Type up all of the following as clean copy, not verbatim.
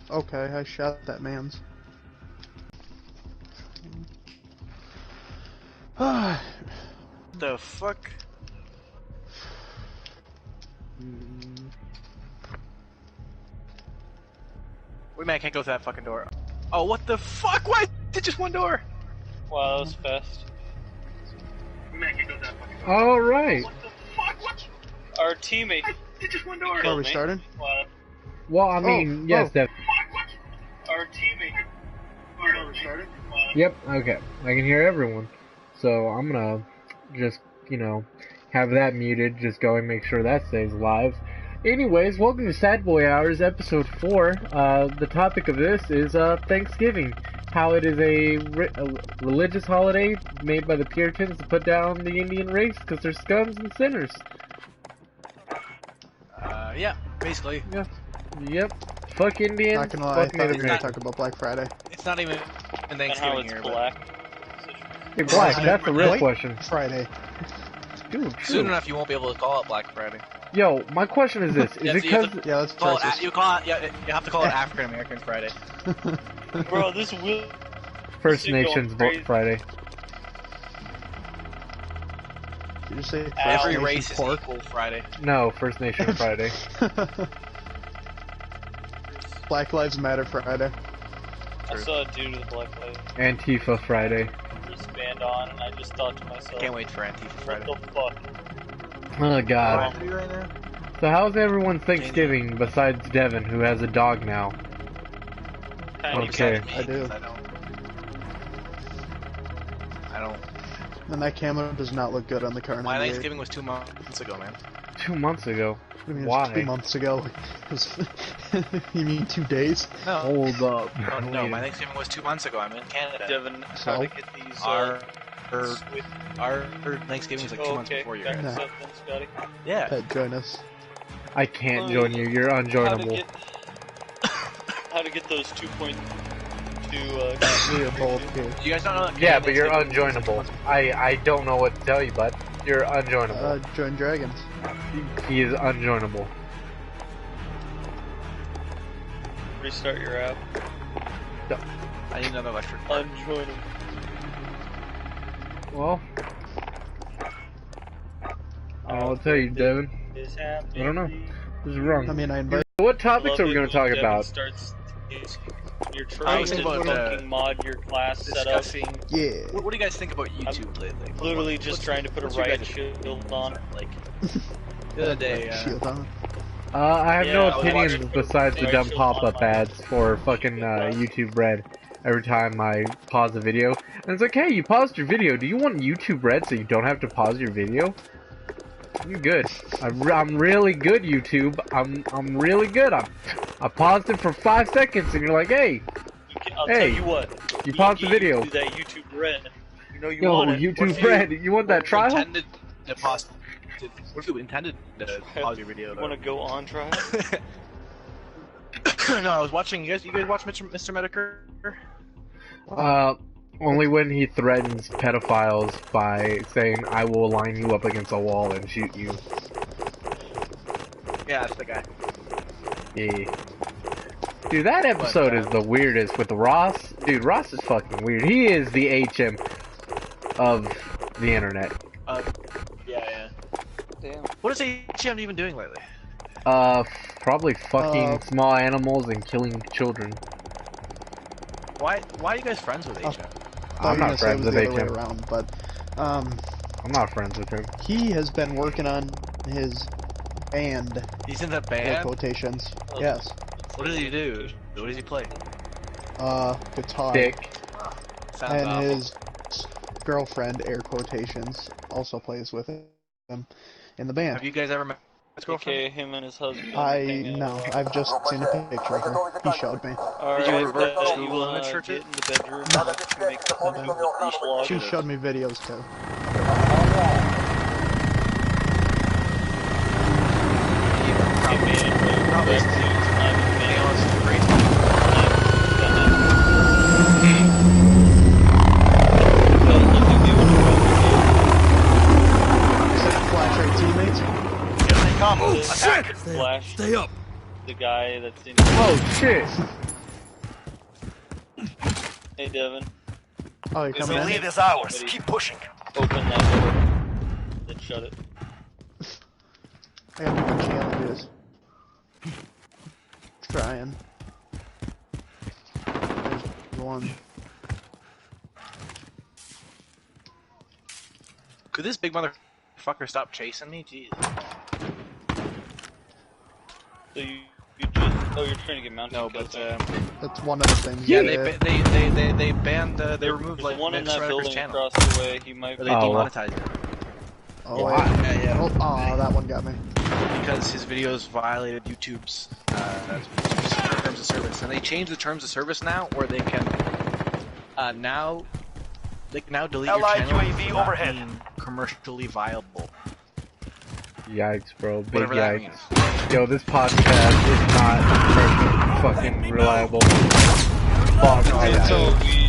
Okay, I shot that man's. The fuck? Wait, man, I can't go through that fucking door. Oh, what the fuck? Why is it just one door? Wow, that was fast. Man, I can't go through that fucking door. All right. What the fuck? What? Our teammate. It's just one door. Are we starting? Wow. Well, I mean, yes, Dev. Our teammate. Are we starting? Yep. Okay. I can hear everyone. So I'm gonna just, have that muted. Just go and make sure that stays live. Anyways, welcome to Sad Boy Hours, episode 4. The topic of this is Thanksgiving. How it is a religious holiday made by the Puritans to put down the Indian race because they're scums and sinners. Yeah, basically. Yep. Fuck Indians. Not gonna lie, I Fuck thought we Native were gonna Americans. talk about Black Friday. It's not even And in how Thanksgiving it's here, black. Hey, Black, that's the real White question. Friday. Dude, but soon enough you won't be able to call it Black Friday. Yo, my question is this: Yeah, is it so you have because Yeah, that's Call it, racist. you call it, yeah, you have to call it African American Friday. Bro, this will. First This is going Nations crazy. Friday? Did you say Every First race Nation is pork? equal Friday. No, First Nation Friday. Black Lives Matter Friday. I saw a dude with a black light Antifa Friday. wristband on, and I just thought to myself, Can't wait for Antifa Friday. what the fuck? Oh God. What do right now? So how's everyone's Thanksgiving besides Devin, who has a dog now? Kind Okay. Besides me, I do. 'cause I don't. And that camo does not look good on the car. My 98. Thanksgiving was 2 months ago, man. 2 months ago. I mean, it was Why? 2 months ago. It was- you mean 2 days? No, Hold up. no, my Thanksgiving was 2 months ago. I'm in Canada. Devin, how So? to get these, Our Swift. our Thanksgiving was like 2 months okay, before back yours. to No. something, Scotty. Yeah. Pet, join us. I can't join you. You're unjoinable. How to get those 2.2, We are both here. You guys don't know? Yeah, but you're unjoinable. I don't know what to tell you, bud. You're unjoinable. Join Dragons. He is unjoinable. restart your app. I need another electric. Unjoinable. Well, I'll tell you, Devin. Is happening. I don't know. This is wrong. I mean, I invite. What topics are we going to talk about? You're I trying was to thinking about, fucking mod your class setup. Discussing. Yeah. What do you guys think about YouTube lately? Literally just trying to put a what's your riot guys' shield on. Like the other day. Shield on. I have Yeah, no I was opinions watching besides the Right dumb Shield pop-up Online. ads for fucking YouTube Red every time I pause a video. And it's like, hey, you paused your video. Do you want YouTube Red so you don't have to pause your video? You're good. I'm really good, YouTube. I'm really good. I paused it for 5 seconds and you're like, hey, I'll Hey, tell you what. you paused the video. Do that YouTube Red. You know you Yo, want it. YouTube Red, you want that trial? Intended to pause. What if you intended to pause your video? You want to go on trial? No, I was watching. You guys watch Mr. Medicare? Only when he threatens pedophiles by saying, I will line you up against a wall and shoot you. Yeah, that's the guy. Yeah. Dude, that episode is the weirdest with Ross. Dude, Ross is fucking weird. He is the HM of the internet. Yeah. Damn. What is HM even doing lately? Probably fucking small animals and killing children. Why are you guys friends with HM? I'm not friends with the other way HM. around, but I'm not friends with him. he has been working on his band. He's in the Air band. quotations. Oh. Yes. What does he do? What does he play? Guitar. Dick. Sounds And awful. his girlfriend, air quotations, also plays with him in the band. Have you guys ever met his girlfriend? Okay, him and his husband. No, I've just seen a picture of her. He showed me. Alright, Did you reverse you Google wanna image search get it? in the bedroom and make the She showed me videos too. Flash our teammates. Oh shit! Flash. Stay up. The guy that's in. Oh shit! Hey, Devin. Oh, you're The coming in? lead is ours. Keep pushing. Open that door. Then shut it. I got more challenges. Trying. There's one. Could this big motherfucker stop chasing me? Jeez. So you just you're trying to get mounted. No, but That's one of the things. yeah, that they banned they removed there's like one in that Striker's building channel. across the way. He might. Or they Oh. demonetized it Oh, Why? wait. Yeah. Oh, aw, that one got me. because his videos violated YouTube's terms of service, and they changed the terms of service now, where they can now delete your Allied channel UAV for not overhead. being commercially viable. Yikes, bro. Big Whatever that yikes. means. Yo, this podcast is not fucking reliable. Fuck.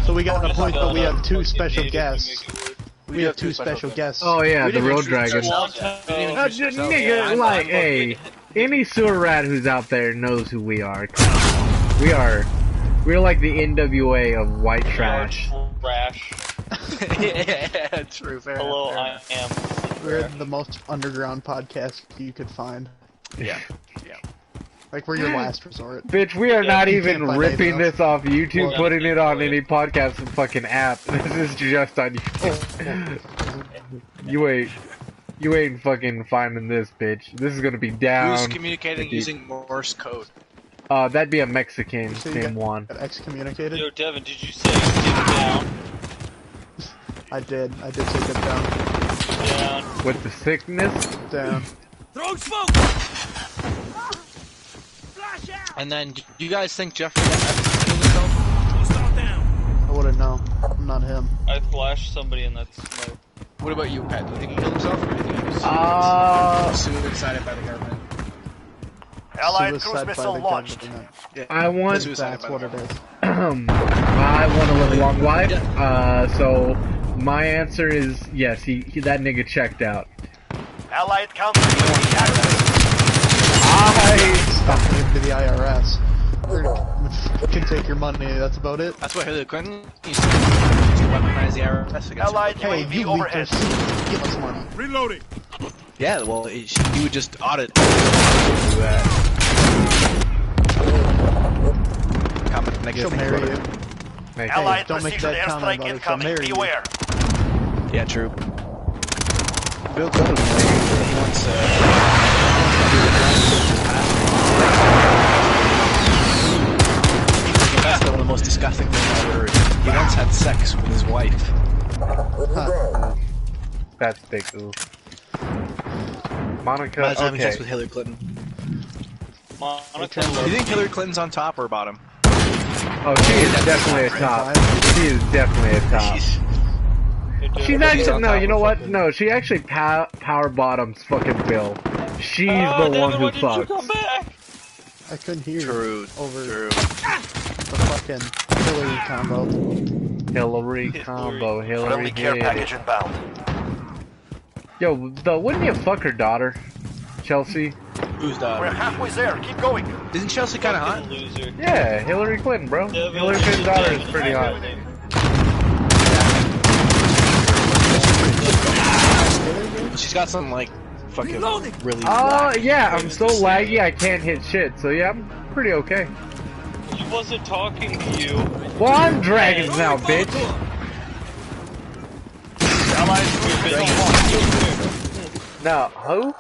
So we got the point that we have two special Fucking guests. make it work. We have two special guests. Oh yeah, We the didn't real introduce dragon. ourselves. We didn't introduce ourselves. Nigga, like, hey, any sewer rat who's out there knows who we are. We're like the NWA of white trash. Trash. Yeah, true. Fair Hello, enough, I am. We're the most underground podcast you could find. Yeah. Like, we're your last resort. Bitch, we are not you even can't find ripping anything this off YouTube, Well, putting it on yeah. any podcast fucking app. This is just on YouTube. You ain't fucking finding this, bitch. This is gonna be down. Who's communicating deep. using Morse code? That'd be a Mexican, So you same one. got excommunicated? Yo, Devin, did you say dip down? I did say dip down. Down. With the sickness? Down. And then, do you guys think Jeffrey killed himself? I wouldn't know. I'm not him. I flashed somebody in that smoke. What about you, Pat? Do you think he killed himself, or do you think he was suicided by the government? Allied cruise Suicide by missile the launched. government. Yeah. I want. Suicided That's by what the it is. I want to live a long life. So my answer is yes. He that nigga checked out. Allied counter UAV active. Stuffing into the IRS. Can take your money, that's about it. That's what Hillary Clinton used to weaponize the IRS against. Allied Hey, UAV you leaked overhead. us. Give us money. Yeah, well, he would just audit. Comment negative She'll things marry about you. her. Make Allied don't make precision that comment airstrike about it, she'll marry incoming. you. Beware. Yeah, true. Bill Clinton once that's one of the most disgusting things I've ever heard. He once had sex with his wife. Huh. That's big oof. Monica. Imagine having sex Okay. with Hillary Clinton. Monica, Do you think Hillary Clinton's on top or bottom? Oh, she is definitely a top. She is definitely a top. She's actually on no. top You know of what? fucking- No, she actually power bottoms fucking Bill. She's the Devin, one who why didn't you fucks. come back? I couldn't hear True. over True. the fucking Hillary combo. Hillary combo. Hillary Friendly care hit package it. inbound. Yo, wouldn't you fuck her daughter, Chelsea? Who's We're that? halfway there. Keep going. Isn't Chelsea kind of hot? Fucking loser. Yeah, Hillary Clinton, bro. Devin, Hillary Clinton's daughter is Devin, pretty hot. Devin. She's got some like fucking really. Oh yeah, I'm so laggy I can't hit shit. So yeah, I'm pretty okay. He wasn't talking to you. Well, I'm dragons now, bitch. Allied Now, who?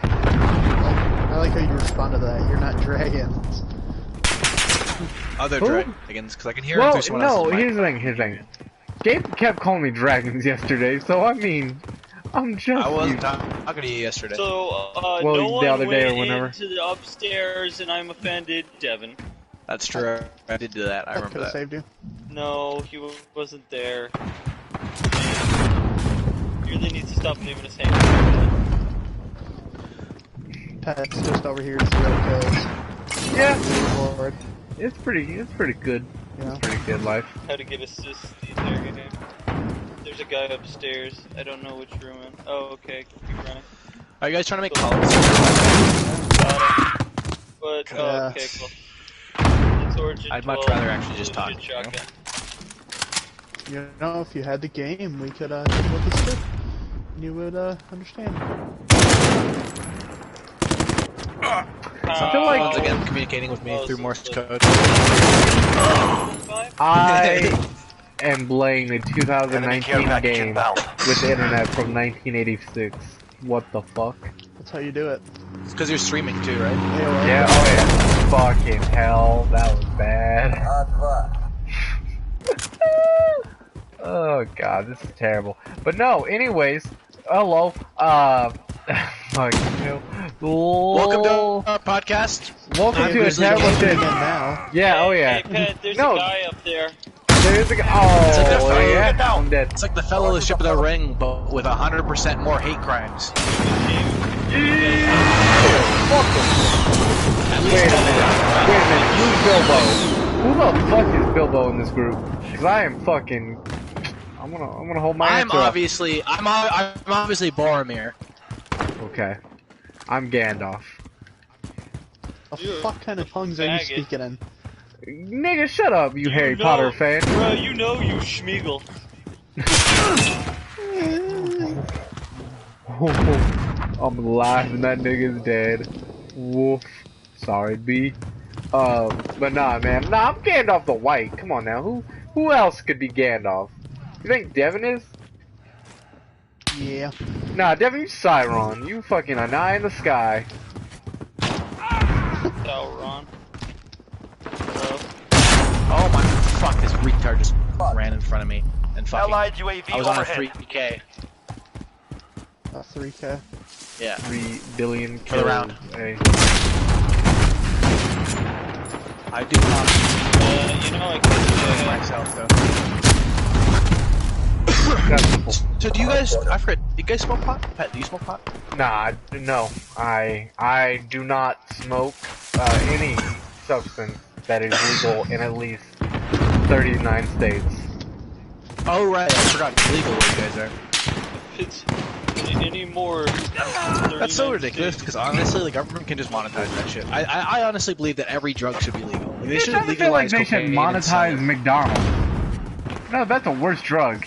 I like how you respond to that. You're not dragons. Other Who? dragons, because I can hear him Well, through someone no. else's mic. Here's the thing. Gabe kept calling me dragons yesterday, so I mean, I'm just. I wasn't used- talking to you yesterday. So, Well, no the one other day or went whenever. into the upstairs, and I'm offended. Devin. That's true. I did do that. I That remember could have that. saved you. No, he wasn't there. You really need to stop leaving us hanging. Pet's just over here, 0 kills. Yeah, Forward, it's pretty good. you know. Pretty good life. How to get assists these there, game. There's a guy upstairs. I don't know which room in. Oh, okay. Keep running. Are you guys trying to make calls? Got it. But, oh, Yeah. okay, cool. It's Origin I'd much 12, rather actually just talk, legit you know? shotgun. You know, if you had the game, we could look at the script, and you would understand. I feel like Once again, communicating with me through Morse code. I am playing the Enemy care 2019 package game inbound. with internet from 1986. What the fuck? That's how you do it. It's because you're streaming too, right? AOL. Yeah, oh yeah. Fucking hell, that was bad. Oh god, this is terrible. But no, anyways, hello, fuck you. Welcome to our podcast. Welcome I'm to a busy terrible gaming shit. again now. Yeah, oh yeah. Hey, Pet, there's No. a guy up there. There's a guy. Oh, It's like the- yeah, Get down. I'm dead. It's like the Fellowship of the Ring, but with 100% more hate crimes. Wait a minute, who's Bilbo? Who the fuck is Bilbo in this group? Cause I am fucking. I'm gonna hold my I'm answer up. obviously Boromir. Okay. I'm Gandalf. What the You're fuck kind of tongues are you faggot. speaking in? Nigga, shut up, you Harry know- Potter fan. Bro, you know you Schmeagle. I'm alive and that nigga's dead. Woof. Sorry, B. But nah, man. Nah, I'm Gandalf the White. Come on now. Who else could be Gandalf? You think Devin is? Yeah. Nah, Devin, you Sauron. You fucking an eye in the sky. Sauron. Oh my fuck! This retard just ran in front of me and fucking. Allied UAV I was on a overhead. 3K. 3K. Yeah. 3 billion For kills. the round. Hey. I do not You know, like, myself though. That's simple. So do you guys? I forget. Do you guys smoke pot? Pat, do you smoke pot? Nah, no. I do not smoke any substance that is legal in at least 39 states. Oh right, I forgot. It's legal where you guys are. it's any more. That's so ridiculous because honestly, the government can just monetize that shit. I honestly believe that every drug should be legal. Like, they It should doesn't feel like legalize they should cocaine and sell monetize it. McDonald's. No, that's a worse drug.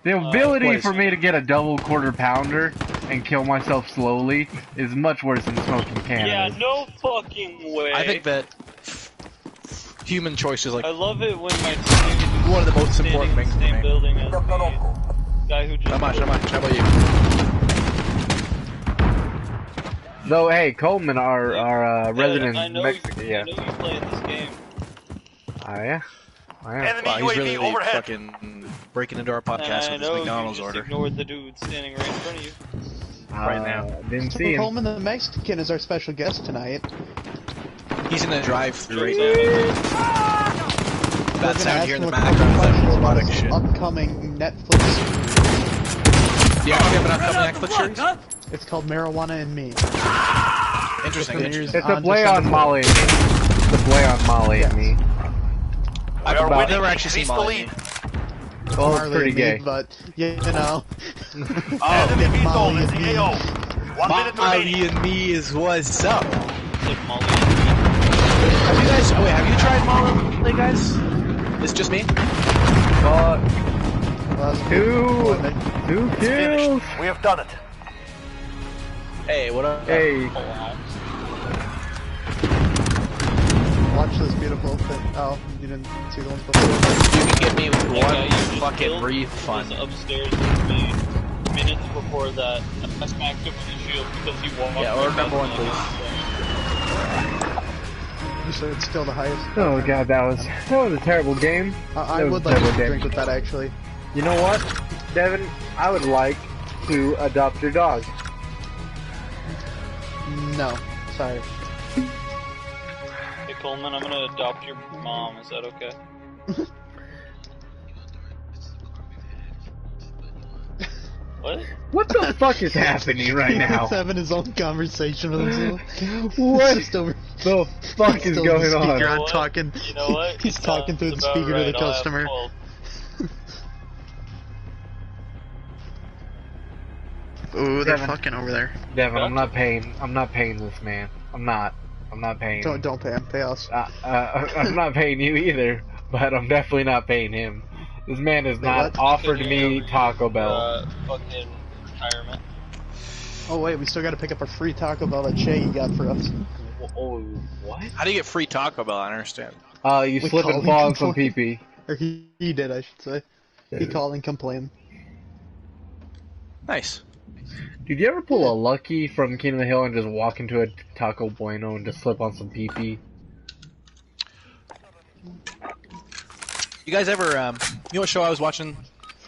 The ability what is- for me to get a double quarter pounder and kill myself slowly is much worse than smoking cannabis. Yeah, no fucking way. I think that human choice is like I love it when my team one of the most standing important in things the for same me. building as the guy who just. How much? How about you? Though, hey, Coleman, our resident I know Mexican, I yeah. know you play in this game. Oh, yeah? Oh, yeah. Enemy Wow, he's UAV really overhead. fucking breaking into our And podcast I with his know McDonald's you just order. ignored the dude standing right in front of you. right now. Didn't see Christopher him. Coleman the Mexican is our special guest tonight. He's in the drive-through right Yeah. now. We're That gonna sound ask here in him the a couple background is that questions about robotic his shit. upcoming Netflix series. Yeah, we have an upcoming Netflix series. It's called Marijuana and Me. Interesting. Premieres It's a on play December on Molly and me. It's a play on Molly and me. We are I've winning. never actually seen Increase the Molly. lead. Oh, it's Marley pretty and Me, gay. but you know. Enemy VTOL Molly is and the Me. AO. 1 minute remaining. Molly and me is what's up. Like Molly. Have you guys? Wait, have you tried Molly, guys? It's just me. Fuck. Two It's kills. finished. We have done it. Hey, what up? Hey, Watch this beautiful thing. Oh, you didn't see the ones before. You can give me That guy one you just fucking killed refund. was upstairs with me minutes before that. I smacked him with the shield because he walked. Yeah, order number one, please. You said it's still the highest. oh god, that was a terrible game. I That was would a like terrible to game. drink with that actually. You know what, Devin? I would like to adopt your dog. No, sorry. Hey Coleman, I'm gonna adopt your mom. Is that okay? What? What the fuck is happening right now? He's having his own conversation with himself. What He's just over. the fuck is still going the speaker. on? I'm What? talking. You know what? He's talking through the Sounds speaker about to the right. I'll have customer. 12. Ooh, they're Devin. fucking over there. Devin, I'm not paying this man. I'm not paying. Don't pay him. Pay us. I'm not paying you either, but I'm definitely not paying him. This man has Wait, not what? offered Taking me over Taco your, Bell. fucking retirement. Oh wait, we still gotta pick up a free Taco Bell that Shaggy got for us. Oh, what? How do you get free Taco Bell? I don't understand. You We slip call and him fall on some complain. pee-pee. Or he did, I should say. He called and complained. Nice. Did you ever pull a Lucky from King of the Hill and just walk into a Taco Bueno and just slip on some pee-pee? You guys ever, you know what show I was watching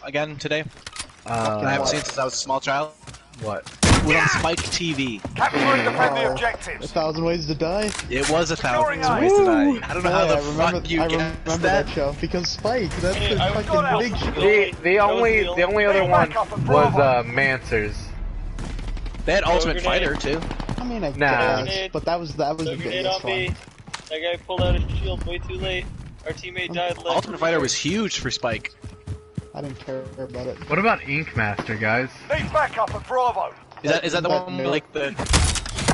again today? I haven't What? seen since I was a small child. What? It was on Spike TV. Capture and defend the Oh. objectives. 1,000 Ways to Die? It was 1,000 Securing ways to die. Woo! I don't know Oh, how yeah, the I remember, fuck you I guessed remember that show. Because Spike, that's Hey, the I was fucking going big out. show. The only other Back one up and was Bravo. Mansers. They had Ultimate Grenade. Fighter too. I mean, I Nah. guess, but that was the Grenade biggest on me. one. That guy pulled out his shield way too late. Our teammate died. left. Ultimate Fighter was huge for Spike. I didn't care about it. What about Ink Master, guys? Need backup at Bravo. Is that the one where, like the?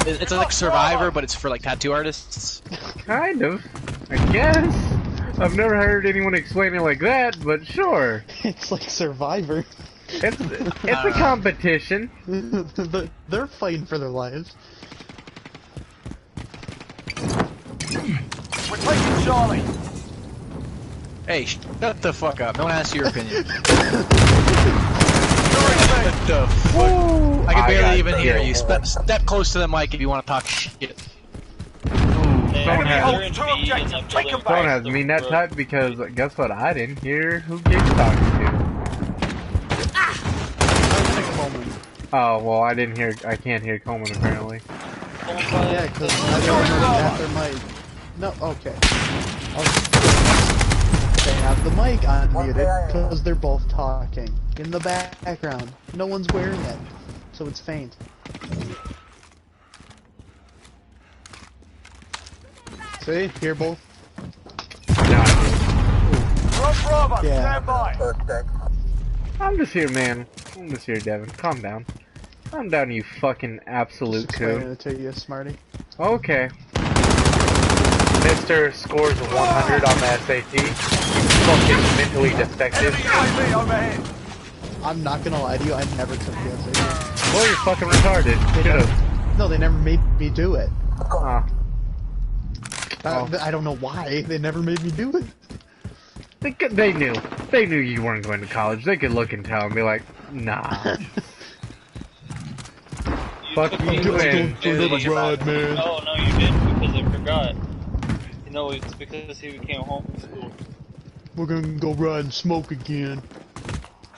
It's like Survivor, but it's for like tattoo artists. Kind of. I guess. I've never heard anyone explain it like that, but sure. It's like Survivor. It's a competition. They're fighting for their lives. We're taking Charlie. Hey, shut the fuck up. No one asked your opinion. Securing What the fuck? I can I barely got even hear killed. you. Step close to the mic if you want to talk shit. Someone Enemy has, holds They're in two B in objectives. that Take building. them someone back. has me net type because guess what? I didn't hear who Gabe's talking to. Oh well, I didn't hear. I can't hear Coleman apparently. Yeah, because I don't remember after my... No, okay. They have the mic unmuted because they're both talking in the background. No one's wearing it, so it's faint. See? Hear both? No, We're on Bravo. Yeah. Stand by. I'm just here, man. I'm just here, Devin. Calm down. Calm down, you fucking absolute Just explaining coon. it to you, Smarty. Okay. Mr. scores 100 on the SAT. You fucking mentally defective. Enemy UAV overhead. I'm not gonna lie to you, I never took the SAT. Well, you're fucking retarded. Should've. No, they never made me do it. Ah. Oh. I don't know why. They never made me do it. They knew. They knew you weren't going to college. They could look and tell and be like, nah. Fuck you and For Little Rod, man. Oh no, you didn't because I forgot. No, it's because he came home from school. We're gonna go ride and smoke again.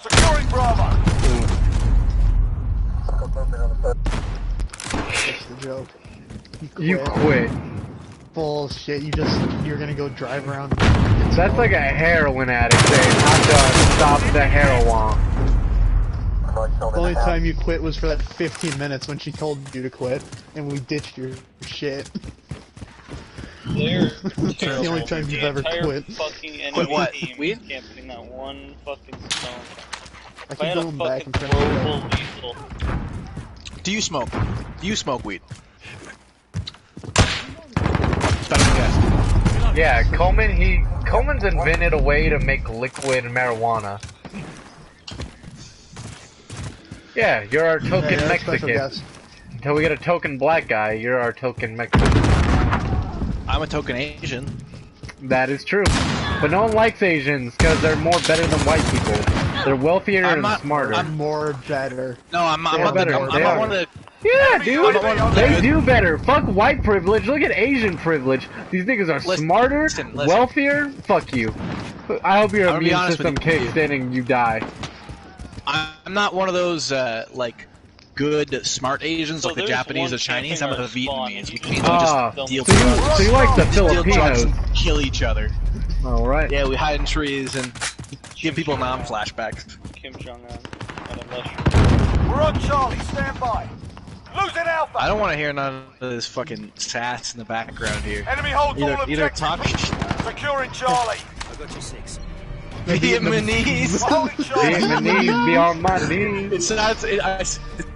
Securing Bravo. That's the joke. You quit. Bullshit, you're gonna go drive around. That's like a heroin addict saying, I'm done, stop the heroin. The only time you quit was for that 15 minutes when she told you to quit, and we ditched your shit. They're That's the only time you've ever entire quit. fucking enemy Quit what? team Weed? can't put in that one fucking stone. I If I keep had a going back and fucking trying to global lethal, Do you smoke? Do you smoke weed? Special guest. Yeah, Coleman's invented a way to make liquid marijuana. Yeah, you're our token Yeah, that's special Mexican. guest. Until we get a token black guy, you're our token Mexican. I'm a token Asian. That is true. But no one likes Asians because they're more better than white people. They're wealthier I'm and not- smarter. More better. No, I'm They're not better, I'm they not are. one of the. Yeah, dude, UAV they overhead. do better. Fuck white privilege. Look at Asian privilege. These niggas are Listen, smarter, listen. wealthier. Fuck you. I hope your I'm gonna be immune honest with system you. kicks in and you die. I'm not one of those like good smart Asians So like the there's Japanese one or Chinese. I'm camping with the our spawn, Vietnamese, and which you means can we Ah, just so deal So you, drugs. so you like the Deal drugs Filipinos? and kill each other. All right. Yeah, we hide in trees and give people non-flashbacks. Kim Jong Un on a mushroom. We're on Charlie. Stand by. Losing Alpha. I don't want to hear none of this fucking sass in the background here. Enemy holds all Either objectives. talk Securing Charlie. Vietnamese. We're holding Charlie. Vietnamese be on my knees. It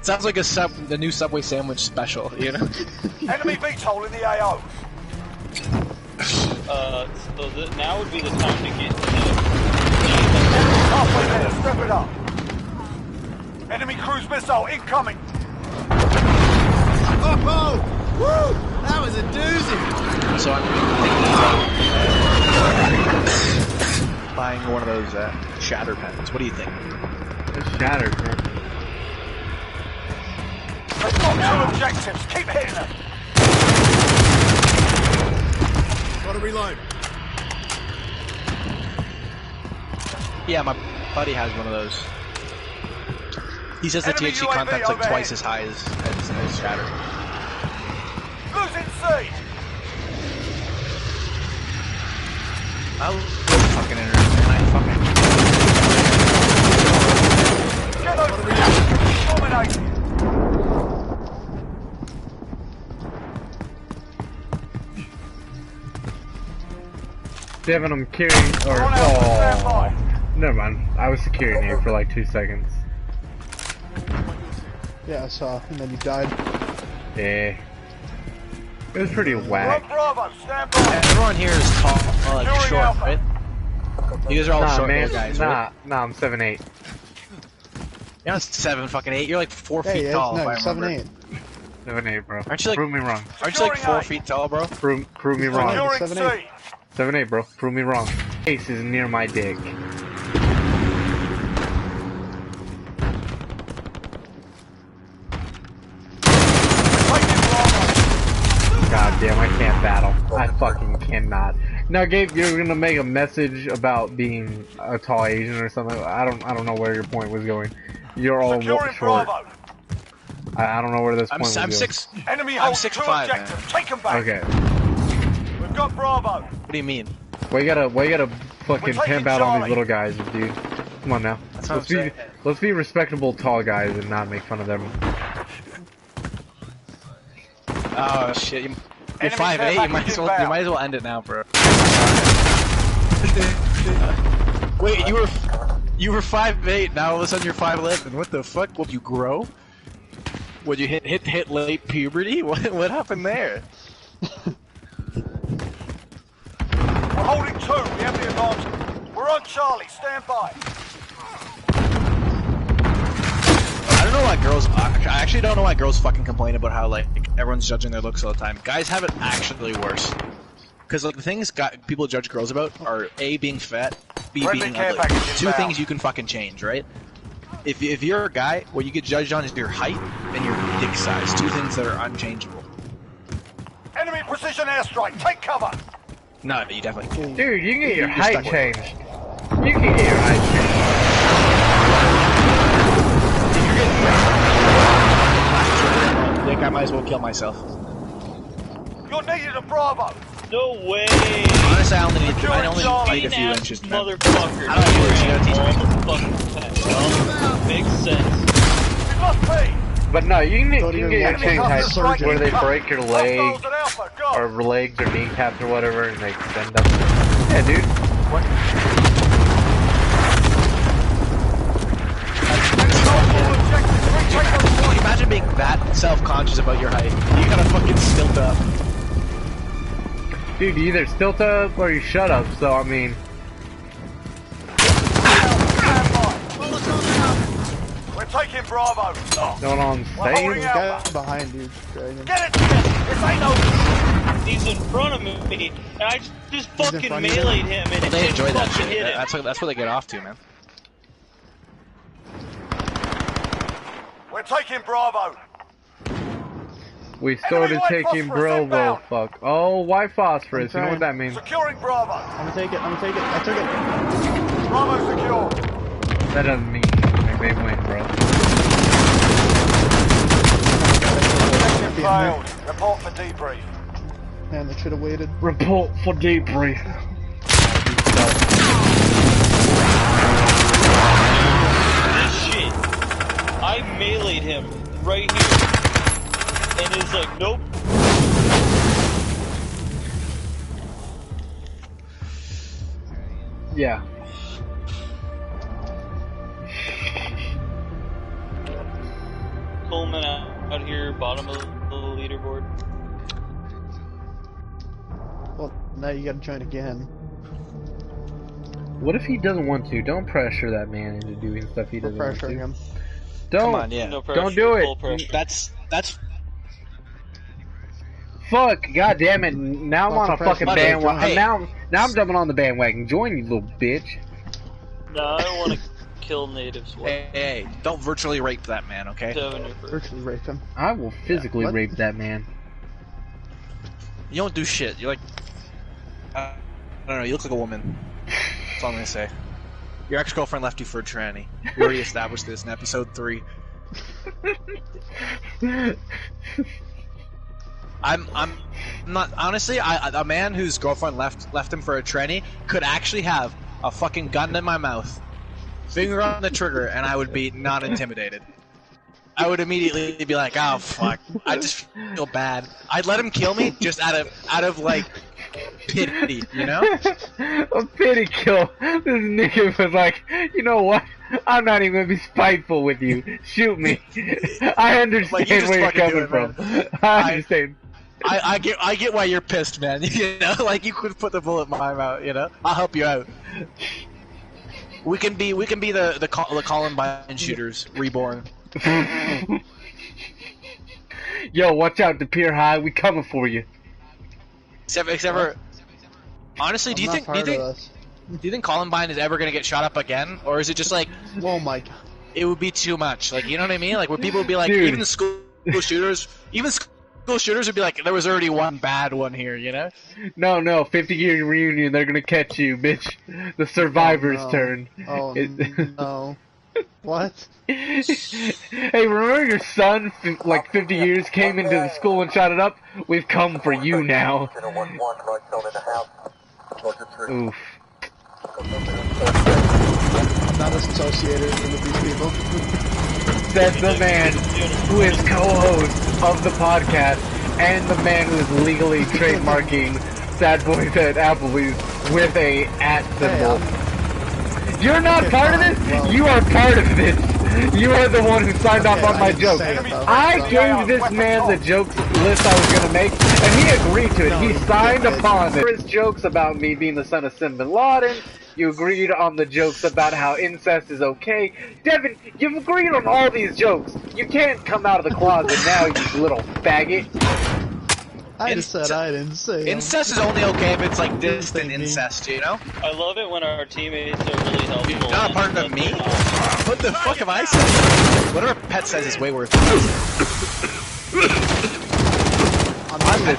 sounds like the new Subway sandwich special, you know? Enemy VTOL in the AO. So now would be the time to get to the halfway there. Step it up. Enemy cruise missile incoming. Oh! Woo! That was a doozy! So I'm thinking about buying one of those shatter pens. What do you think? It's shattered, man. They've got 2 objectives. Keep hitting them. Gotta reload. Yeah, my buddy has one of those. He says the Enemy THC UAV content's like overhead. twice as high as shatter. Losing C. I love fucking internet, man. I fucking... Get those dominated. Devin, I'm carrying, or, On out, stand by. never mind. I was securing you for like 2 seconds. Yeah, I saw, and then you died. Yeah. It was pretty We're on whack. Bravo. Stand by. Everyone here is tall, like Securing short, Alpha. right? You guys are all Nah, short man. little guys, right? Nah, I'm 7'8". You're not 7 fucking 8. You're like 4 feet Hey, tall, no, if I remember. 7'8". 7'8", bro. Aren't you like- Prove me wrong. Aren't you like 4 Securing feet tall, bro? Prove me He's wrong. fine. Securing 7'8". C. 7'8", bro. Prove me wrong. Ace is near my dick. Taking Bravo. God damn, I can't battle. I fucking cannot. Now, Gabe, you're gonna make a message about being a tall Asian or something. I don't know where your point was going. You're all Securing short. Bravo. I don't know where this I'm point was going. 6. Enemy I'm holds 2 6'5", man. objectives. Take them back. Okay. We've got Bravo. What do you mean? We gotta fucking We're taking pimp out on these Charlie. little guys, dude. Come on now. That's what Let's I'm be saying. let's be respectable tall guys and not make fun of them. Oh shit! You're Enemy 5'8". care You package might as well end it now, bro. Wait, you were 5'8". Now all of a sudden you're 5'11". What the fuck? Will you grow? Would you hit late puberty? What happened there? We're holding 2. We have the advantage. We're on Charlie. Stand by. I don't know why girls. I actually don't know why girls fucking complain about how like everyone's judging their looks all the time. Guys have it actually worse. Because like the things people judge girls about are A, being fat, B, Friendly being care ugly. package 2 inbound. things you can fucking change, right? If you're a guy, what you get judged on is your height and your dick size. 2 things that are unchangeable. Enemy precision airstrike. Take cover. No, you definitely can't. Dude, you can get your You're height stuck with it. changed. You can get your height changed. If you're getting Dick, I might as well kill myself. You're needed at Bravo. No way! Honestly, I only need a few Clean-ass inches. Man. motherfucker. I don't know what you gotta teach me. All the fucking time. Makes sense. We've lost B. But no, you can Go to get your your left. change height Surgeon. where they break your leg Hostiles at Alpha. Go. or legs or kneecaps or whatever and they extend up. Yeah, dude. Can you imagine being that self-conscious about your height? You gotta fucking stilt up. Dude, you either stilt up or you shut up, so I mean, We're taking Bravo. going on We're stage. holding Guy Alpha. behind you, Dragon. Get it. This ain't no. He's in front of me, and I just in fucking front of you? meleeed him, and it They didn't enjoy that fucking shit. hit him. That's what they get off to, man. We're taking Bravo. We started Enemy white taking phosphorus Bravo. inbound. Fuck. Oh, white phosphorus. You know I'm what that means? Securing Bravo. I'm gonna take it. I took it. Bravo secure. That doesn't mean they win, bro. Mission failed. Report for debrief. Man, they should have waited. Report for debrief. This shit. I meleeed him right here. And he's like, nope. Yeah. Coleman out here, bottom of the leaderboard. Well, now you gotta join again. What if he doesn't want to? Don't pressure that man into doing stuff he We're doesn't want pressuring to. him. Don't. Come on, yeah. No pressure, Don't do it. full pressure. That's Fuck! God damn it! Now I'm Lots on a of pressure. fucking Monday, bandwagon. hey. Now I'm jumping on the bandwagon. Join you, little bitch. No, I don't want to kill natives. What? hey, don't virtually rape that man, okay? Virtually rape him. I will physically what? rape that man. You don't do shit. You're like, I don't know. You look like a woman. That's all I'm gonna say. Your ex-girlfriend left you for a tranny. We already established this in episode 3. I'm not honestly. A man whose girlfriend left him for a tranny could actually have a fucking gun in my mouth, finger on the trigger, and I would be not intimidated. I would immediately be like, oh fuck, I just feel bad. I'd let him kill me just out of like pity, you know? A pity kill. This nigga was like, you know what? I'm not even gonna be spiteful with you. Shoot me. I understand Like, you just where you're fucking do coming it, from. I understand. I get why you're pissed, man. You know, like you could put the bullet in my mouth. You know, I'll help you out. We can be the Columbine shooters reborn. Yo, watch out, the Pier High. We coming for you. Except for, honestly, do you think Columbine is ever gonna get shot up again, or is it just like Oh my god. it would be too much? Like, you know what I mean? Like, where people would be like, Dude. even school shooters would be like, there was already one bad one here, you know? No, 50-year reunion. They're gonna catch you, bitch. The survivor's no. turn. Oh no. What? Hey, remember your son, like 50 years, came into the school and shot it up? We've come for you now. Oof. I'm not associated with these people. Says the man who is co-host of the podcast and the man who is legally trademarking Sad Boys at Applebee's with a @ symbol. You're not part of this? Well, You are part of this. You are the one who signed off on I my didn't joke. say it, though. I gave this man the jokes list I was gonna make, and he agreed to it. No, He you signed didn't. upon it. His jokes about me being the son of Sim Bin Laden. You agreed on the jokes about how incest is okay. Devin, you've agreed on all these jokes. You can't come out of the closet now, you little faggot. I just said I didn't say it. Incest is only okay if it's like distant me. incest, you know? I love it when our teammates are really helpful. You're not a part of me? What the fuck have I said? Whatever Pet says is way worse. I'm not good.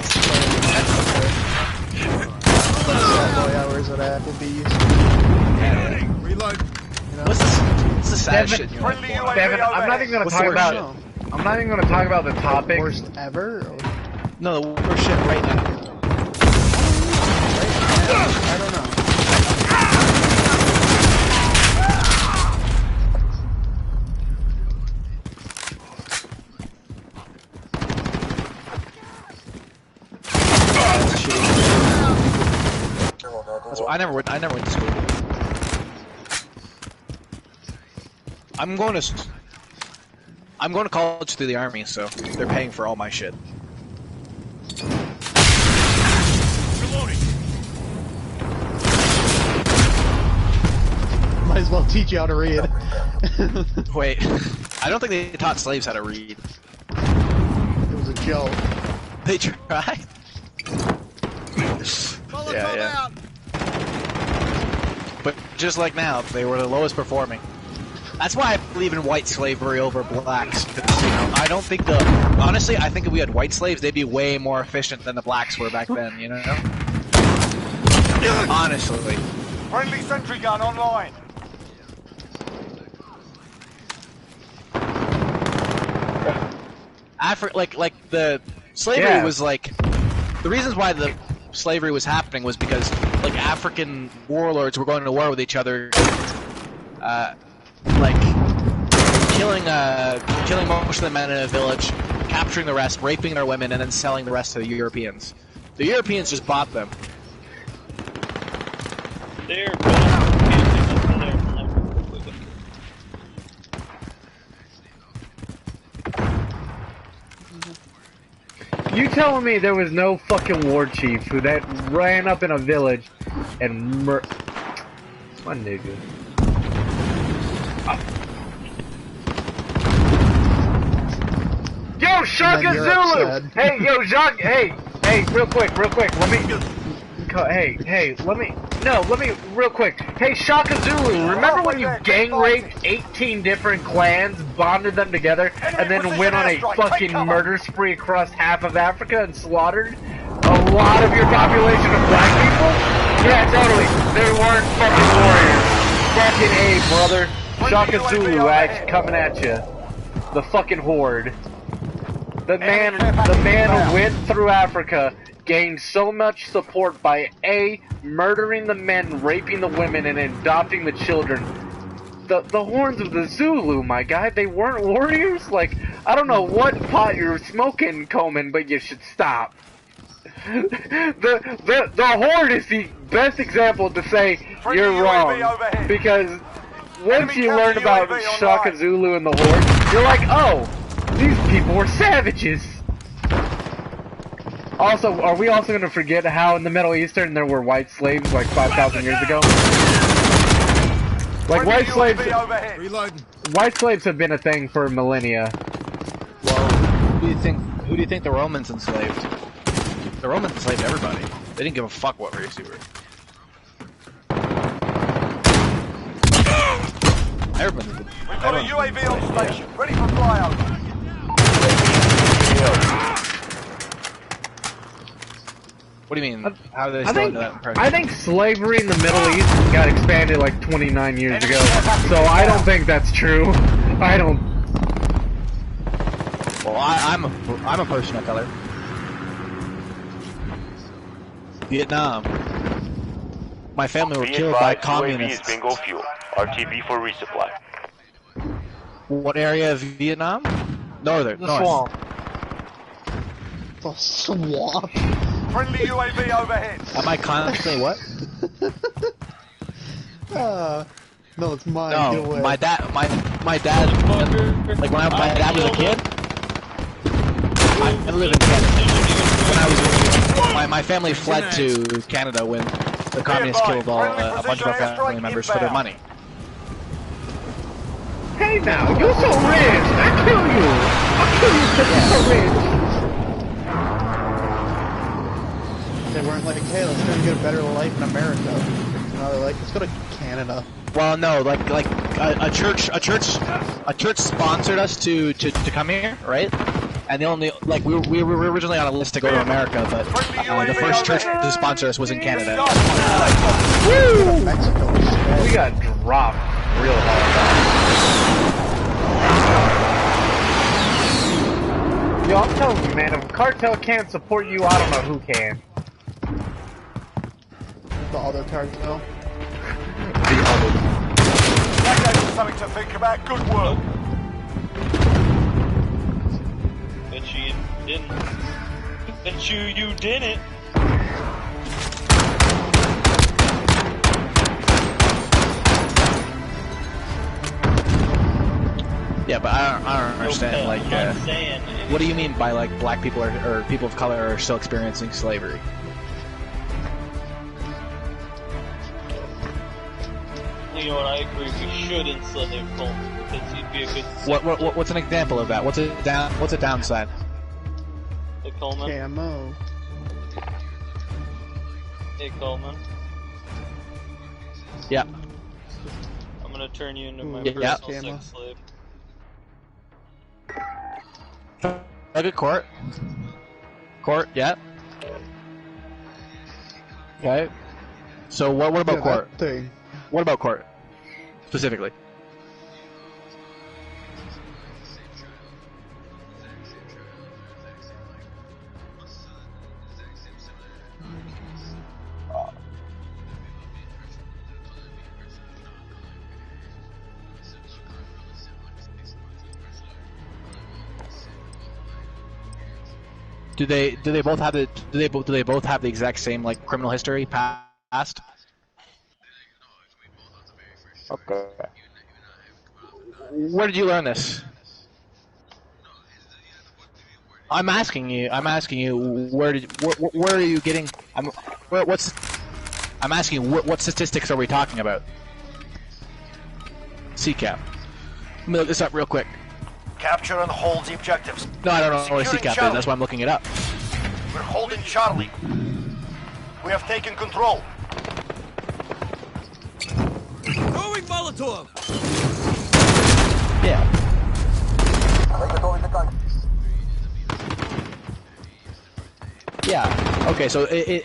Sad boy hours at Applebee's. Reload. You know? What's the sad Devin, shit you want? Friendly UAV Devin, I'm not even gonna What's talk the worst about. No. I'm not even gonna talk about the topics. Worst ever? Or... No, the worst shit right now. I don't know. That's why I never went to school. I'm going to college through the army, so they're paying for all my shit. Might as well teach you how to read. Wait, I don't think they taught slaves how to read. It was a joke. They tried. Yeah. But just like now, they were the lowest performing. That's why I believe in white slavery over blacks. Because, you know, I don't think honestly, I think if we had white slaves, they'd be way more efficient than the blacks were back then, you know? Honestly. Friendly sentry gun online. Like the slavery Yeah. was like, the reasons why the slavery was happening was because like African warlords were going to war with each other, like killing most of the men in a village, capturing the rest, raping their women, and then selling the rest to the Europeans. The Europeans just bought them. They're You telling me there was no fucking war chief who that ran up in a village and My nigga. Yo, Shaka then you're Zulu! upset. Hey, yo, Jacques, hey, real quick, let me, real quick. Hey, Shaka Zulu, remember when you gang raped 18 different clans, bonded them together, and then went on a fucking murder spree across half of Africa and slaughtered a lot of your population of black people? Yeah, totally. They weren't fucking warriors. Fucking A, brother. Shaka Zulu coming at you. The fucking horde. The man went through Africa, gained so much support by A, murdering the men, raping the women, and adopting the children. The horns of the Zulu, my guy, they weren't warriors? Like, I don't know what pot you're smoking, Coleman, but you should stop. The horde is the best example to say you're wrong, because once you learn about Shaka Zulu and the horde, you're like, oh, these people were savages. Also, are we also going to forget how in the Middle Eastern there were white slaves like 5,000 years ago? Like white slaves have been a thing for millennia. Well, who do you think the Romans enslaved? The Romans enslaved everybody. They didn't give a fuck what race you were. Everybody did. We've got a UAV on station, ready for flyover. What do you mean? How do they still do that impression? I think slavery in the Middle East got expanded like 29 years ago, so I don't think that's true. I don't. Well, I'm a person of color. Vietnam. My family were killed by communists. UAV is bingo fuel. RTB for resupply. What area of Vietnam? North. Swamp. The swamp. Friendly UAV overhead. Am I constantly what? No, it's mine. No, Get away. my dad, like my dad was a kid. I lived in Canada. When I was my family fled to Canada when the communists killed a bunch of our family members for their money. Hey now, you're so rich! I'll kill you! I'll kill you because you're so rich! They weren't like, hey, let's go get a better life in America. No, they're like, let's go to Canada. Well, no, like a church sponsored us to come here, right? And the only we were originally on a list to go to America, but the first church to sponsor us was in Canada. Woo! Mexico. We got dropped real hard. Yo, I'm telling you, man, if a cartel can't support you, I don't know who can. The other cartel. That gave us something to think about. Good work. Bet you didn't. Bet you didn't. Yeah, but I don't understand. Like, what do you mean by like black people or people of color are still experiencing slavery? You know what? I agree. We should enslave Coleman because he'd be a good. What's an example of that? What's a downside? Hey Coleman. Camo. Hey Coleman. Yeah. I'm gonna turn you into my Yeah. personal sex slave. Okay, court. Court, yeah. Okay. So what about Yeah, court? that thing. What about court? Specifically. Do they both have the exact same like criminal history past? Okay. Where did you learn this? I'm asking you. Where are you getting? I'm asking you. What statistics are we talking about? CCAP. Let me look this up real quick. Capture and hold the objectives. No, I don't know what a Securing CCAP is. Charlie. That's why I'm looking it up. We're holding Charlie. We have taken control. Throwing Molotov! Yeah. Yeah. Okay, so Allied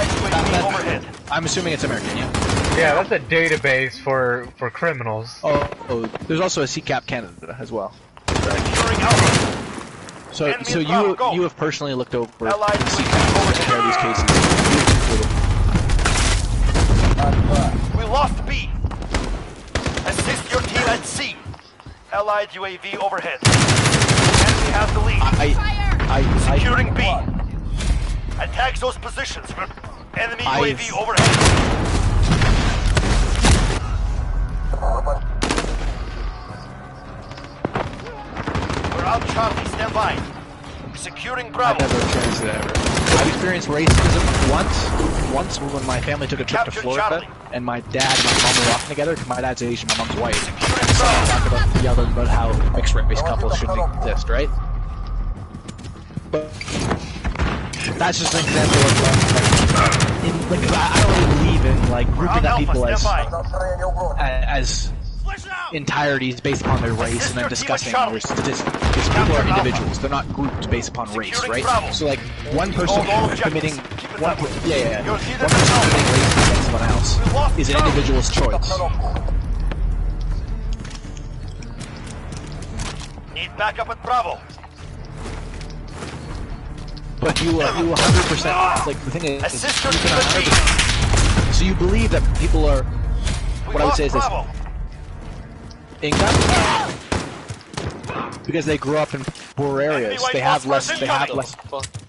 UAV overhead. I'm assuming it's American, yeah? Yeah, that's a database for criminals. Oh, there's also a CCAP Canada as well. Securing Alpha. So Enemy so in Bravo, go. you have personally looked over Allied CCAP to take care of these cases. We lost B. Assist your team at C. Allied UAV overhead. Enemy has the lead. Securing B. Attack those positions. Enemy UAV overhead. We're out, Charlie. Stand by. Securing I've Bravo. never experienced that ever. I've experienced racism once when my family took a trip to Capture Florida, Charlie. and my dad and my mom were walking together. 'Cause my dad's Asian, my mom's white. Securing So I Bravo. talked about yelling about how mixed race couples shouldn't exist, right? But that's just an example of like I don't really believe in like We're grouping on up Alpha. people Stand by. as entireties based upon their race and then discussing their statistics. Because people are individuals; they're not grouped based upon race, right? So like one person committing one person committing race against someone else is an individual's choice. Need backup at Bravo. But you 100% like the thing is Assist you your can team at B. 100%. So you believe that people are We what I would lost say is this Bravo. income because they grew up in poor areas. They have less. They have less.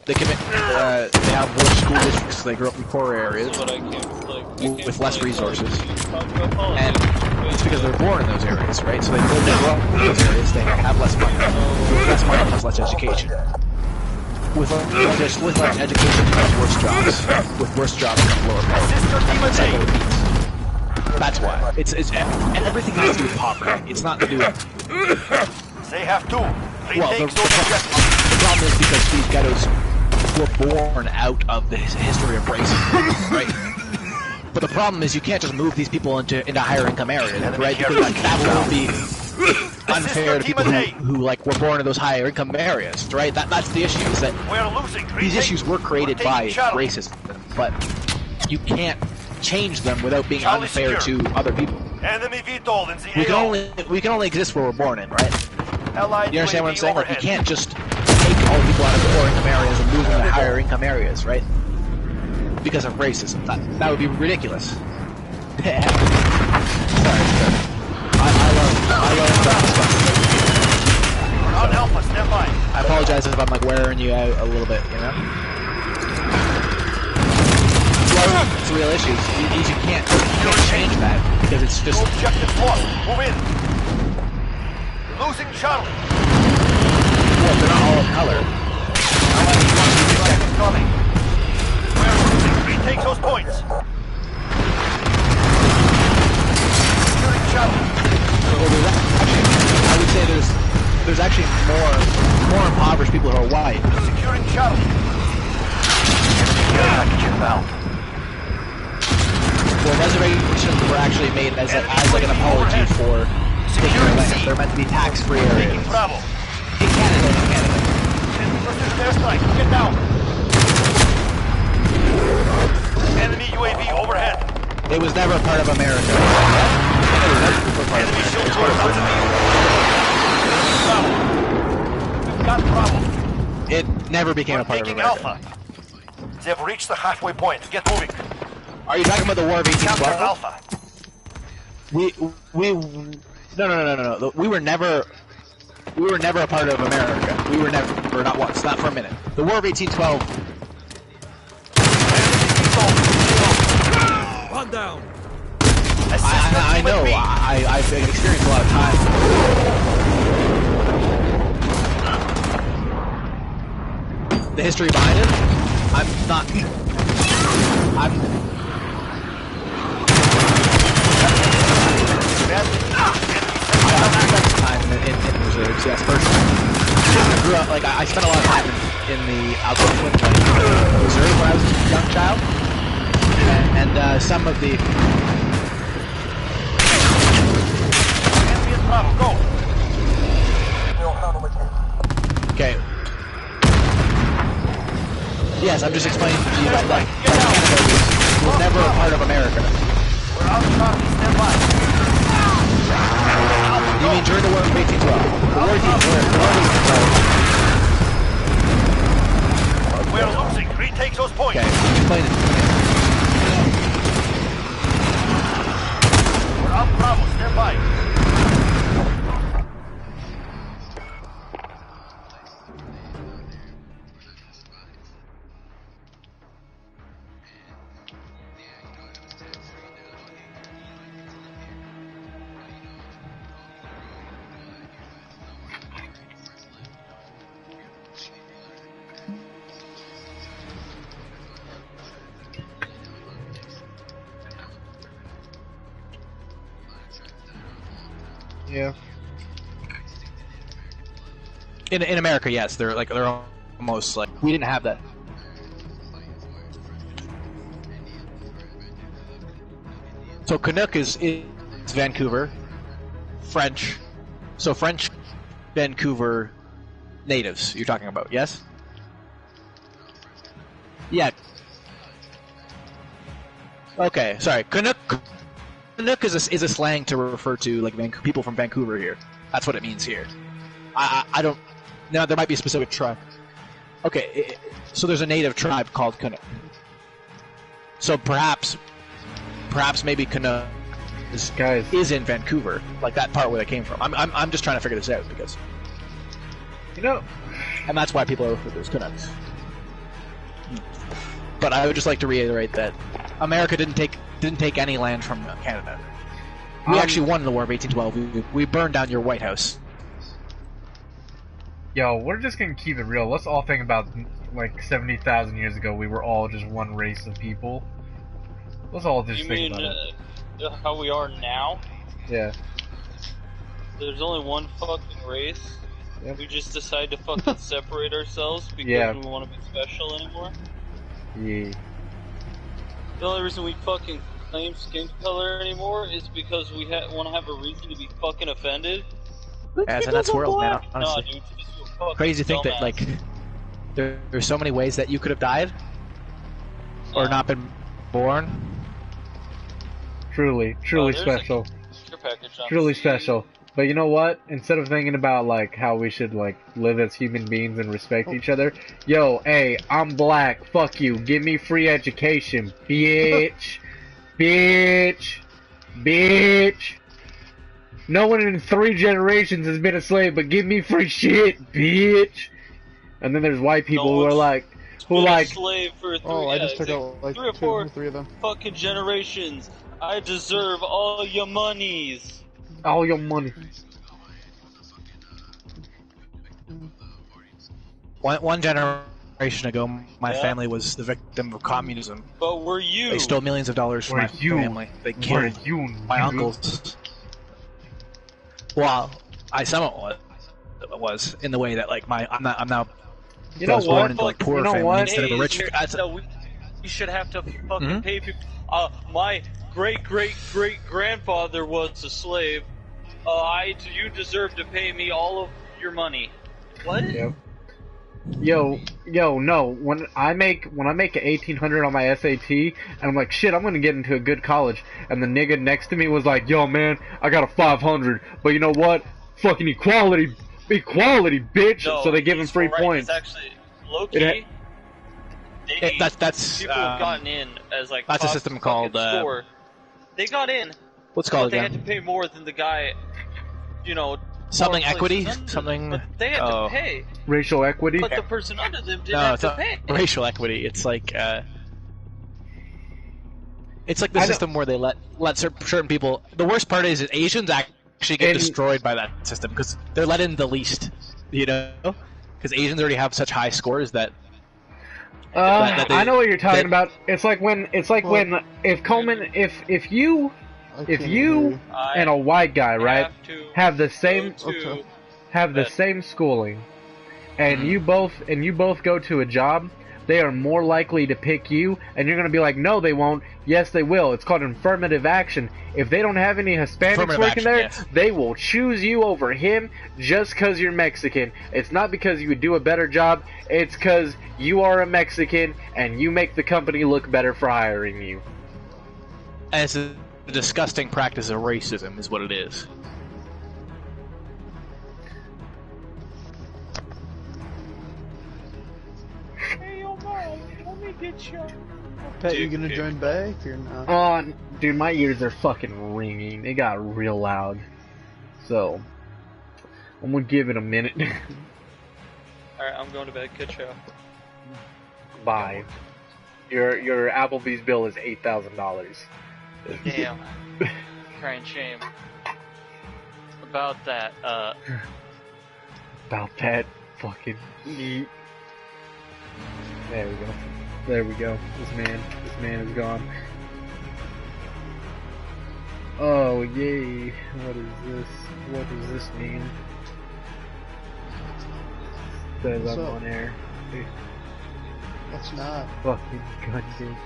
They commit. They have worse school districts. They grew up in poor areas But I can't, like, I can't with less play resources. talk about politics. And it's because they're born in those areas, right? So they grow up in those areas. They have less money. With less money comes less education. With less education comes worse jobs. With worse jobs comes lower pay. Assist your team at Cycle A. repeats. That's why. It's and everything has to do with poverty. It's not to do with. They have two. Well, Retake those objectives. the problem is because these ghettos were born out of the history of racism, right? But the problem is you can't just move these people into higher income areas, right? Because like, that will be unfair to people who like were born in those higher income areas, right? That's the issue. Is that We're losing. these issues were created by Charlie. racism, but you can't change them without being Charlie unfair secure. to other people. Enemy VTOL in the We can only exist where we're born in, right? Allied You understand what I'm UAV saying? Like, you overhead. can't just take all the people out of the poor income areas and move them to higher income areas, right? Because of racism. That would be ridiculous. Sorry. I love that stuff. We're on Alpha. Stand by. I apologize if I'm like wearing you out a little bit, you know? Well, it's real issues. You can't change that because it's just. No objectives lost. Move in. Losing Charlie. Well, they're not all of color. Seconds coming. We're losing. Retake those points. Securing Charlie. Well, I would say there's actually more impoverished people who are white. Securing Charlie. Package inbound. Well, reservations were actually made as an apology for taking their land. They're meant to be tax-free Taking areas. Bravo. In Canada. Precision airstrike. Get down. Enemy UAV overhead. It was never part of America. It was never part of Enemy America. shield It was part of Bravo. We've got Bravo. It never became a part of Taking America. Alpha. They've reached the halfway point. Get moving. Are you talking about the War of Capture 1812? Alpha. No. We were never a part of America. We were never, not once, not for a minute. The War of 1812. One down. I know. I've experienced a lot of time. The history behind it. grew up, like, I spent a lot of time in the Algonquin Reserve when I was a young child. And some of the... Okay. Yes, I'm just explaining to you that, like, Canada was never a part of America. We're out shortly, stand by. You mean during the War of 1812? The War of 1812. We're losing. Retake those points. Okay, explain it. We're out Bravo, stand by. Yeah. In America, yes, they're almost like we didn't have that. So Canuck is Vancouver, French. So French, Vancouver natives. You're talking about, yes? Yeah. Okay, sorry. Canuck is a slang to refer to like people from Vancouver here. That's what it means here. I don't. Now there might be a specific tribe. Okay, so there's a native tribe called Canuck. So perhaps maybe Canuck is in Vancouver, like that part where they came from. I'm just trying to figure this out because and that's why people are referred to as Canucks. But I would just like to reiterate that America didn't take any land from Canada. We actually won the War of 1812. We burned down your White House. Yo, we're just gonna keep it real. Let's all think about, like, 70,000 years ago, we were all just one race of people. Let's all just think about it. How we are now? Yeah. There's only one fucking race. Yep. We just decide to fucking separate ourselves because we want to be special anymore. Yeah. The only reason we fucking claim skin color anymore is because we want to have a reason to be fucking offended. Yeah, it's a nuts world, man. Honestly. No, dude, fucking Crazy to think that, like, there's so many ways that you could have died or not been born. Truly special. Truly Steam. special. But you know what? Instead of thinking about, like, how we should, like, live as human beings and respect each other, yo, hey, I'm black, fuck you, give me free education, bitch. Bitch. Bitch. No one in 3 generations has been a slave, but give me free shit, bitch. And then there's white people who are like, slave for 3, I just took out like 3 or 2 or 4 3 of them. fucking generations. I deserve all your monies. all your money. One generation ago, my family was the victim of communism. But were you? They stole millions of dollars from my family. They killed my uncles. Well, I somewhat was in the way that, like, I'm now. You know was what? born into, like, poor family instead of a rich. We should have to fucking pay people. My great grandfather was a slave. You deserve to pay me all of your money. What? Yep. Yo, no. When I make 1800 on my SAT, and I'm like, shit, I'm gonna get into a good college, and the nigga next to me was like, yo, man, I got a 500, but you know what? Fucking equality, bitch. No, so they give him free points. It's actually low-key. That's people have gotten in as like that's a system called score. They got in. What's called but again? They had to pay more than the guy, something equity, something. But they had to pay. Racial equity. But the person under them didn't have to pay. Racial equity. It's like the system where they let certain people. The worst part is that Asians actually get destroyed by that system because they're let in the least. You know, because Asians already have such high scores that. I know what you're talking about. It's like when if Coleman if you and a white guy, right, have the same schooling, and you both go to a job, they are more likely to pick you, and you're going to be like, no, they won't. Yes, they will. It's called affirmative action. If they don't have any Hispanics working there, yes, they will choose you over him just because you're Mexican. It's not because you would do a better job. It's because you are a Mexican, and you make the company look better for hiring you. And it's a disgusting practice of racism is what it is. Pat, you gonna join back or not? Oh, dude, my ears are fucking ringing. It got real loud. So, I'm gonna give it a minute. Alright, I'm going to bed. Good show. Bye. Your Applebee's bill is $8,000. Damn. Crying shame. About that, About that fucking... There we go. There we go. This man is gone. Oh, yay. What is this? What does this mean? Says I'm on air. It's not. Fucking goddamn.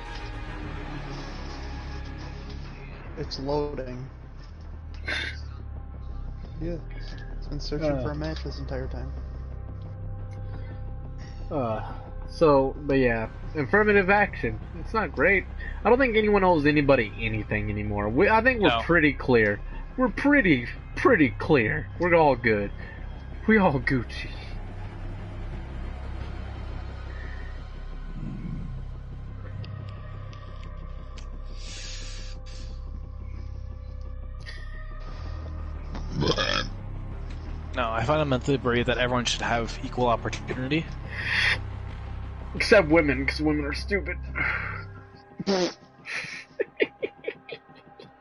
It's loading. Yeah. It's been searching for a match this entire time. But yeah, affirmative action. It's not great. I don't think anyone owes anybody anything anymore. I think we're pretty clear. We're pretty clear. We're all good. We all Gucci. No, I fundamentally believe that everyone should have equal opportunity. Except women, because women are stupid.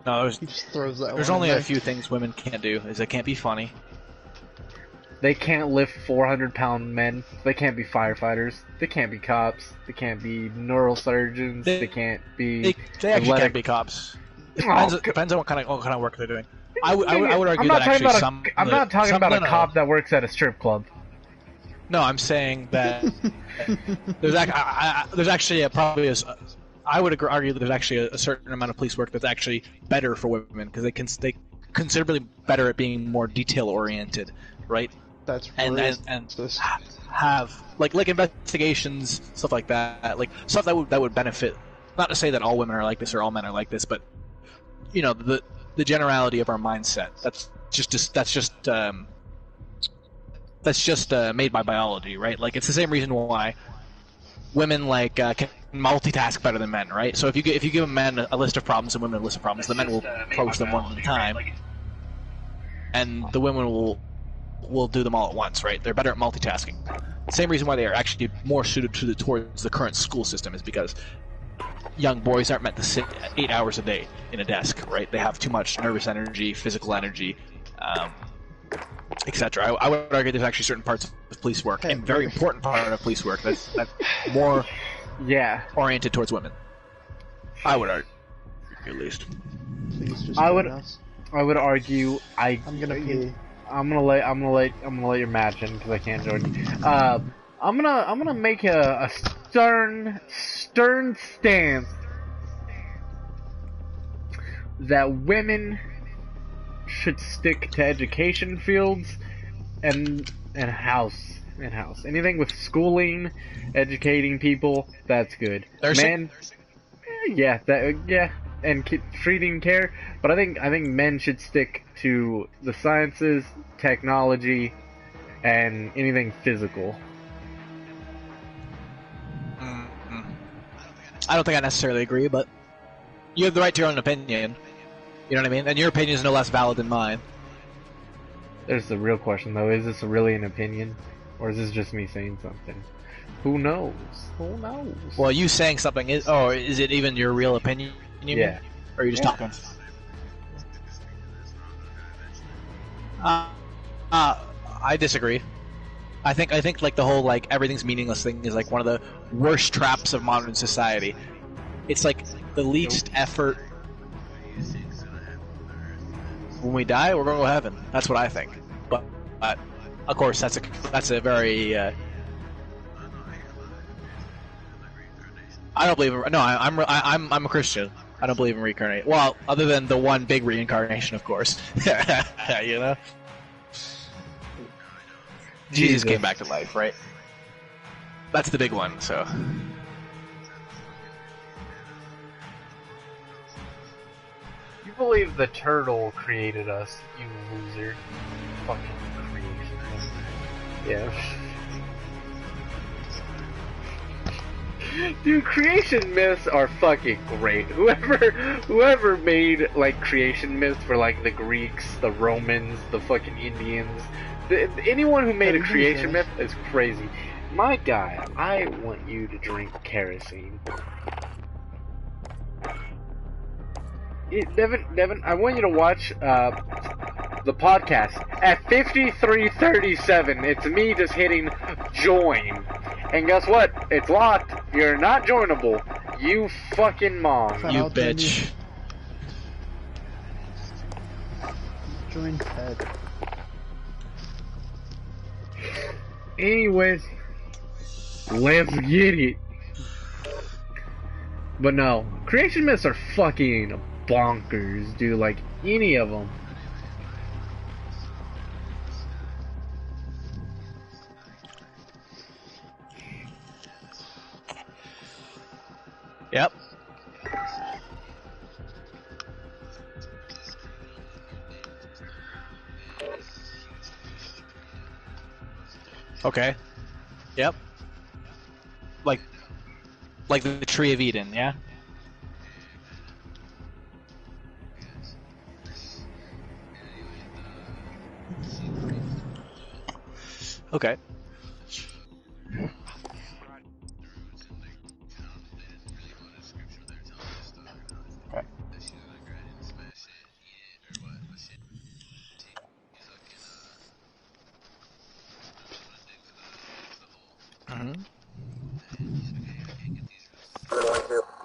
No, He just throws that there's one only away. a few things women can't do. Is they can't be funny. They can't lift 400-pound men. They can't be firefighters. They can't be cops. They can't be neurosurgeons. They can't be. They actually can't be cops. It depends on what kind of work they're doing. I would argue that actually some. I'm not talking about a cop that works at a strip club. No, I'm saying that there's actually probably I would argue that there's actually a certain amount of police work that's actually better for women because they considerably better at being more detail oriented, right? That's and have like investigations, stuff like that, like stuff that would benefit. Not to say that all women are like this or all men are like this, but you know the generality of our mindset. That's just made by biology, right? Like it's the same reason why women can multitask better than men, right? So if you give a man a list of problems and women a list of problems, the men will approach them one at a time, and the women will do them all at once, right? They're better at multitasking. Same reason why they are actually more suited towards the current school system is because young boys aren't meant to sit 8 hours a day in a desk, right? They have too much nervous energy, physical energy, etc. I would argue there's actually certain parts of police work, and very important part of police work that's more oriented towards women. I would argue, at least. Please just I would argue. I'm gonna pee. I'm gonna let your match in because I can't join you. I'm gonna make a stern stance that women should stick to education fields and house. Anything with schooling, educating people, that's good. Men, and treating care. But I think men should stick to the sciences, technology, and anything physical. I don't think I necessarily agree, but you have the right to your own opinion. You know what I mean? And your opinion is no less valid than mine. There's the real question, though. Is this really an opinion? Or is this just me saying something? Who knows? Who knows? Well, you saying something is... Oh, is it even your real opinion? Yeah. Or are you just talking? I disagree. I think like the whole like everything's meaningless thing is like one of the worst traps of modern society. It's like the least effort. When we die, we're going to heaven. That's what I think. But Of course, that's a very. I don't believe in. No, I'm a Christian. I don't believe in reincarnation. Well, other than the one big reincarnation, of course. You know, Jesus came back to life, right? That's the big one. So. You believe the turtle created us, you loser. Fucking creation. Yeah. Dude, creation myths are fucking great. Whoever made like creation myths for like the Greeks, the Romans, the fucking Indians, anyone who made a creation myth is crazy. My guy, I want you to drink kerosene. Devin, I want you to watch the podcast at 53:37. It's me just hitting join, and guess what? It's locked. You're not joinable. You fucking mom. You bitch. Join Fed. Anyways, let's get it. But no, creation myths are fucking bonkers, dude. Like any of them. Yep. Okay. Yep. Like the Tree of Eden, yeah? Okay.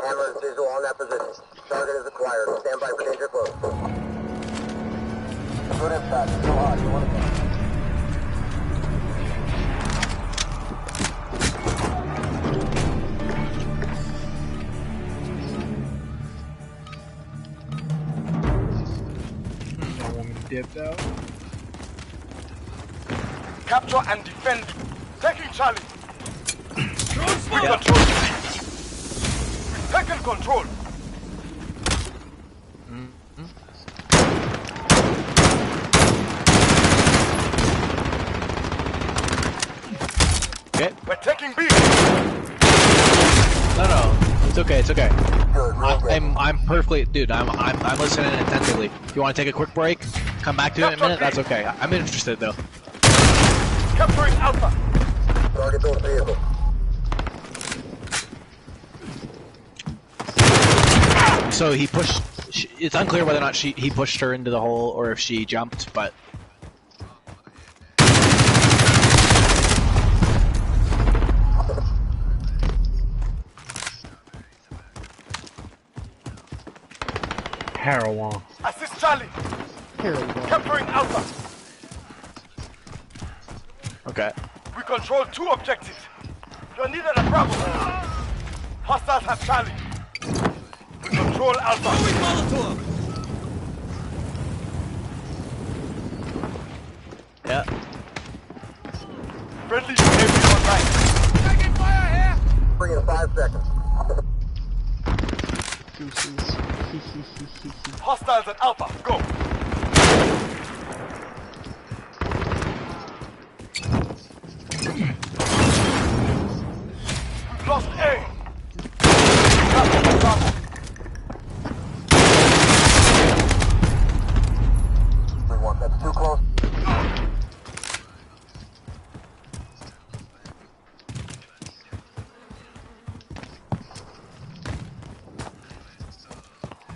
Hammer visual on that position. Target is acquired. Stand by for danger close. Good impact. Still hot. You want to go? That woman dipped out. Capture and defend. Taking Charlie. We Yeah. control C. We've taken control. Okay. We're taking B. No. It's okay. It's okay. Good. Real great. I'm perfectly, dude. I'm listening attentively. If you want to take a quick break, come back to it in a minute. That's okay. I'm interested though. Capturing Alpha. Target those vehicle. So he pushed. It's unclear whether or not he pushed her into the hole or if she jumped, but. Heroin. Assist Charlie. Heroin. Capturing Alpha. Okay. We control 2 objectives. You're needed at Bravo. Hostiles have Charlie. We control Alpha. Throwing Molotov! Yeah. Friendly UAV online. Taking fire here! Bring in 5 seconds. Gooses. Hostiles at Alpha. Go. We've lost A. Capture Bravo. Everyone, that's too close.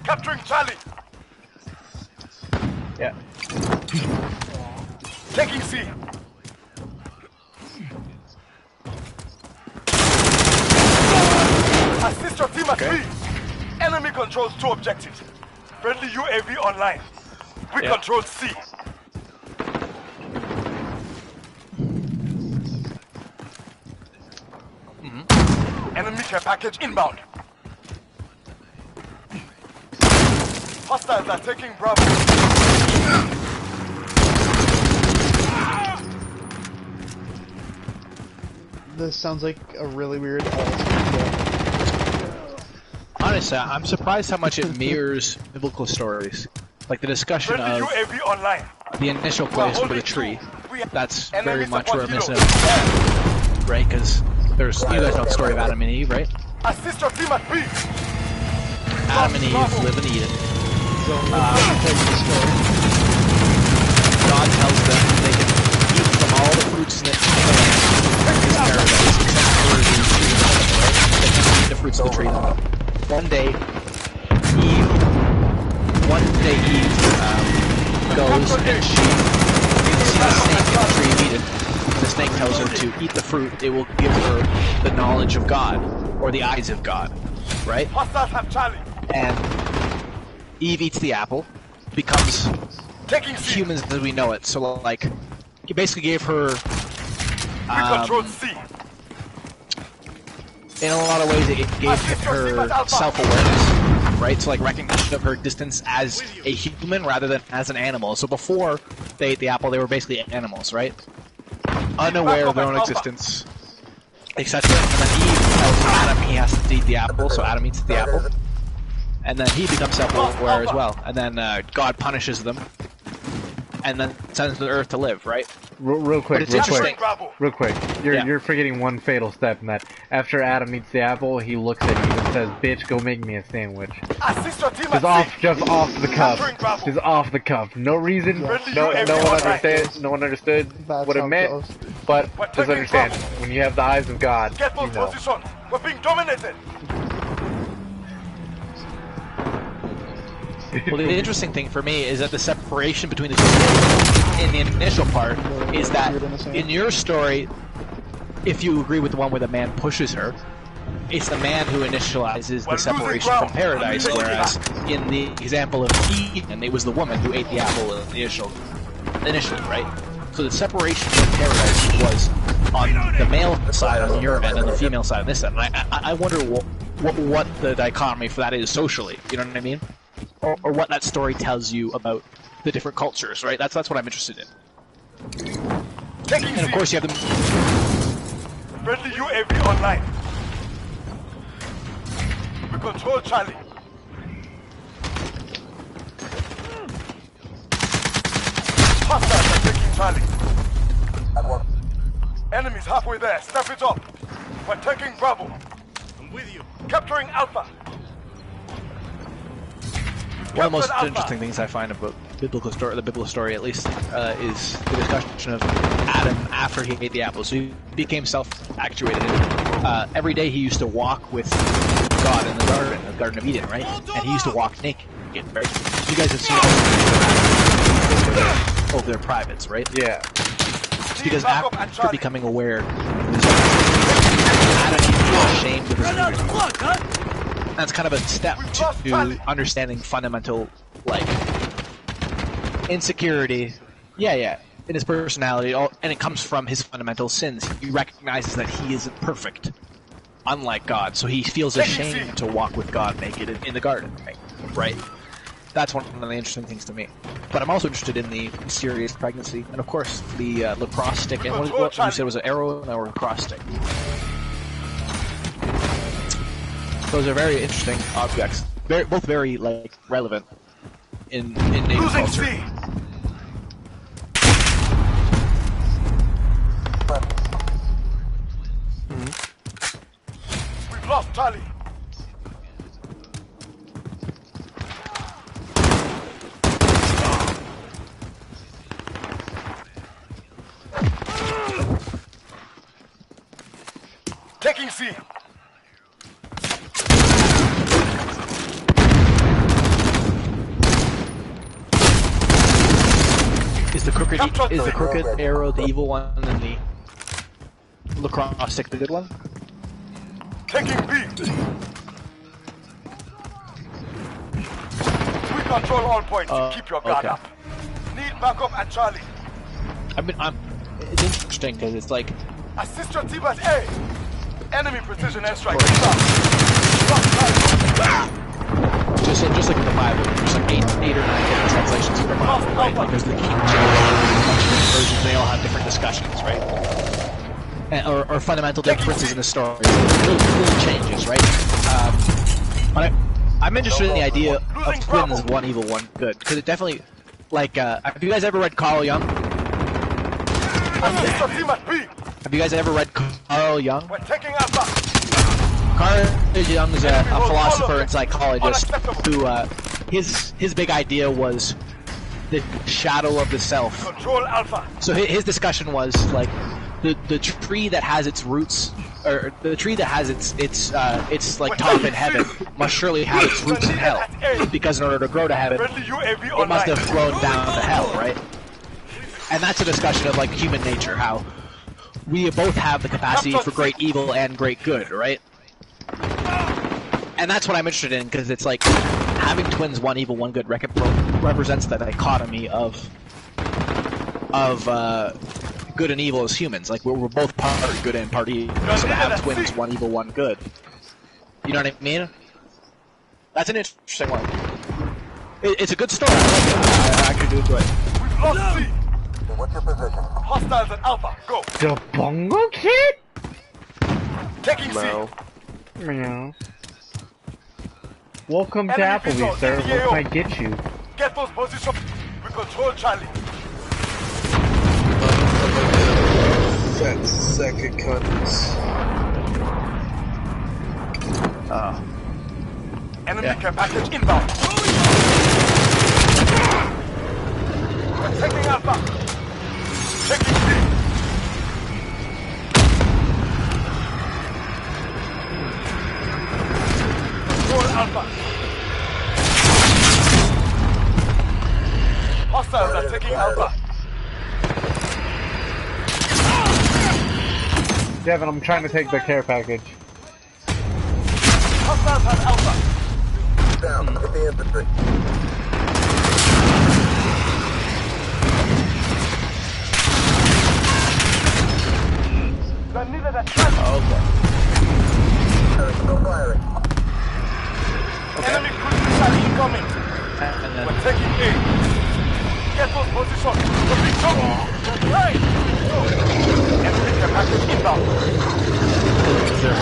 Capturing Charlie. Yeah. Taking C. Assist your team at B. Enemy controls 2 objectives. Friendly UAV online. We Yeah. control C. care package inbound. Hostiles are taking Bravo. This sounds like a really weird LSD. Honestly, I'm surprised how much it mirrors biblical stories. Like the discussion Friendly of UAV online. the initial place for the tree. That's very Enemy much support reminiscent helo. of, right? Because there's, you guys know the story of Adam and Eve, right? Assist your team at B. Adam and Eve live in Eden. God tells them they can eat from all the fruits in this paradise, except for the tree of life, right? They can eat the fruits of the tree. One day, Eve goes and she sees a snake in the tree of Eden. The snake tells her to eat the fruit. It will give her the knowledge of God, or the eyes of God, right? Hostiles have Charlie. And Eve eats the apple, becomes Taking C. humans as we know it. So, like, it basically gave her, We control C. in a lot of ways, it gave her self-awareness, right? So, like, recognition of her existence as a human rather than as an animal. So before they ate the apple, they were basically animals, right? Unaware of their own existence, etc. And then Eve tells Adam he has to eat the apple, so Adam eats the apple. And then he becomes self-aware as well. And then God punishes them, and then sends them to Earth to live, right? Real quick, But it's interesting. real quick. You're forgetting one fatal step in that. After Adam eats the apple, he looks at Eve and says, "Bitch, go make me a sandwich." Assist your team Just at just off the cuff. Capturing Bravo. Just off the cuff. No reason. Friendly No UAV one online. understood. No one understood That's what it how meant. goes. But We're just taking understand, Bravo. when you have the eyes of God, Get you both know. positions. We're being dominated. Well, the interesting thing for me is that the separation between the two in the initial part is that in your story, if you agree with the one where the man pushes her, it's the man who initializes the separation from paradise, whereas in the example of Eden, it was the woman who ate the apple initially, right? So the separation from paradise was on the male side on your end and the female side on this end. And I wonder what the dichotomy for that is socially. You know what I mean? Or what that story tells you about the different cultures, right? That's what I'm interested in. Taking And of C. course you have the... Friendly UAV online. We control Charlie. Hostiles are taking Charlie. Enemies halfway there. Step it up. We're taking Bravo. I'm with you. Capturing Alpha. One of the most Alpha. interesting things I find about the biblical story at least, is the discussion of Adam after he ate the apple. So he became self-actuated. Every day he used to walk with God in the Garden of Eden, right? And he used to walk naked, right? You guys have seen over their privates, right? Yeah. It's because after becoming aware, Adam was ashamed of his nudity. That's kind of a step to understanding fundamental, like, insecurity. Yeah, in his personality, and it comes from his fundamental sins. He recognizes that he isn't perfect, unlike God, so he feels ashamed to walk with God naked in the garden, right? That's one of the interesting things to me. But I'm also interested in the mysterious pregnancy, and of course the lacrosse stick. And what you said was an arrow and a lacrosse stick. Those are very interesting objects. Both very like relevant in native culture. C. We've lost Charlie. Taking C. Is the crooked arrow the evil one, and the lacrosse stick the good one? Taking B. We control all points. Keep your guard okay. up. Need backup at Charlie. It's interesting because it's like Assist your team at A. Enemy precision airstrike. Just like in the Bible, there's like eight or 9 different translations of the Bible, right? Like there's the King James versions, they all have different discussions, right? And, or fundamental differences in the story. Little changes, right? But I'm interested in the idea of twins, one evil, one good, because it definitely, like, have you guys ever read Carl Jung? Have you guys ever read Carl Jung? We're taking Alpha. Carl Jung is a philosopher and psychologist who, his big idea was the shadow of the self. Control Alpha. So his discussion was like the tree that has its roots, or the tree that has its like top in heaven must surely have its roots in hell, because in order to grow to heaven, it must have grown down to hell, right? And that's a discussion of like human nature, how we both have the capacity for great evil and great good, right? And that's what I'm interested in, because it's like having twins, one evil, one good, represents the dichotomy of good and evil as humans. Like we're both part good and part evil. So to have twins, one evil, one good. You know what I mean? That's an interesting one. It's a good story. I actually do enjoy it. We've lost C. What's your position? Hostiles at Alpha. Go. The Bongo Kid? Taking C. Meow. Welcome to Enemy Applebee's, visual, sir. What EDAO. can I get you? Get those positions. We control Charlie. That second cuts. Enemy care package inbound. We're taking Alpha. Taking C. Control Alpha. Hostiles are taking Alpha. Devin, I'm trying to take the care package. Hostiles have Alpha. Down. Get the infantry. They're needed at Charlie. Still firing. Enemy cruise missile incoming. We're taking A. Get those positions. The big trouble. Right. Enemy care package inbound. They're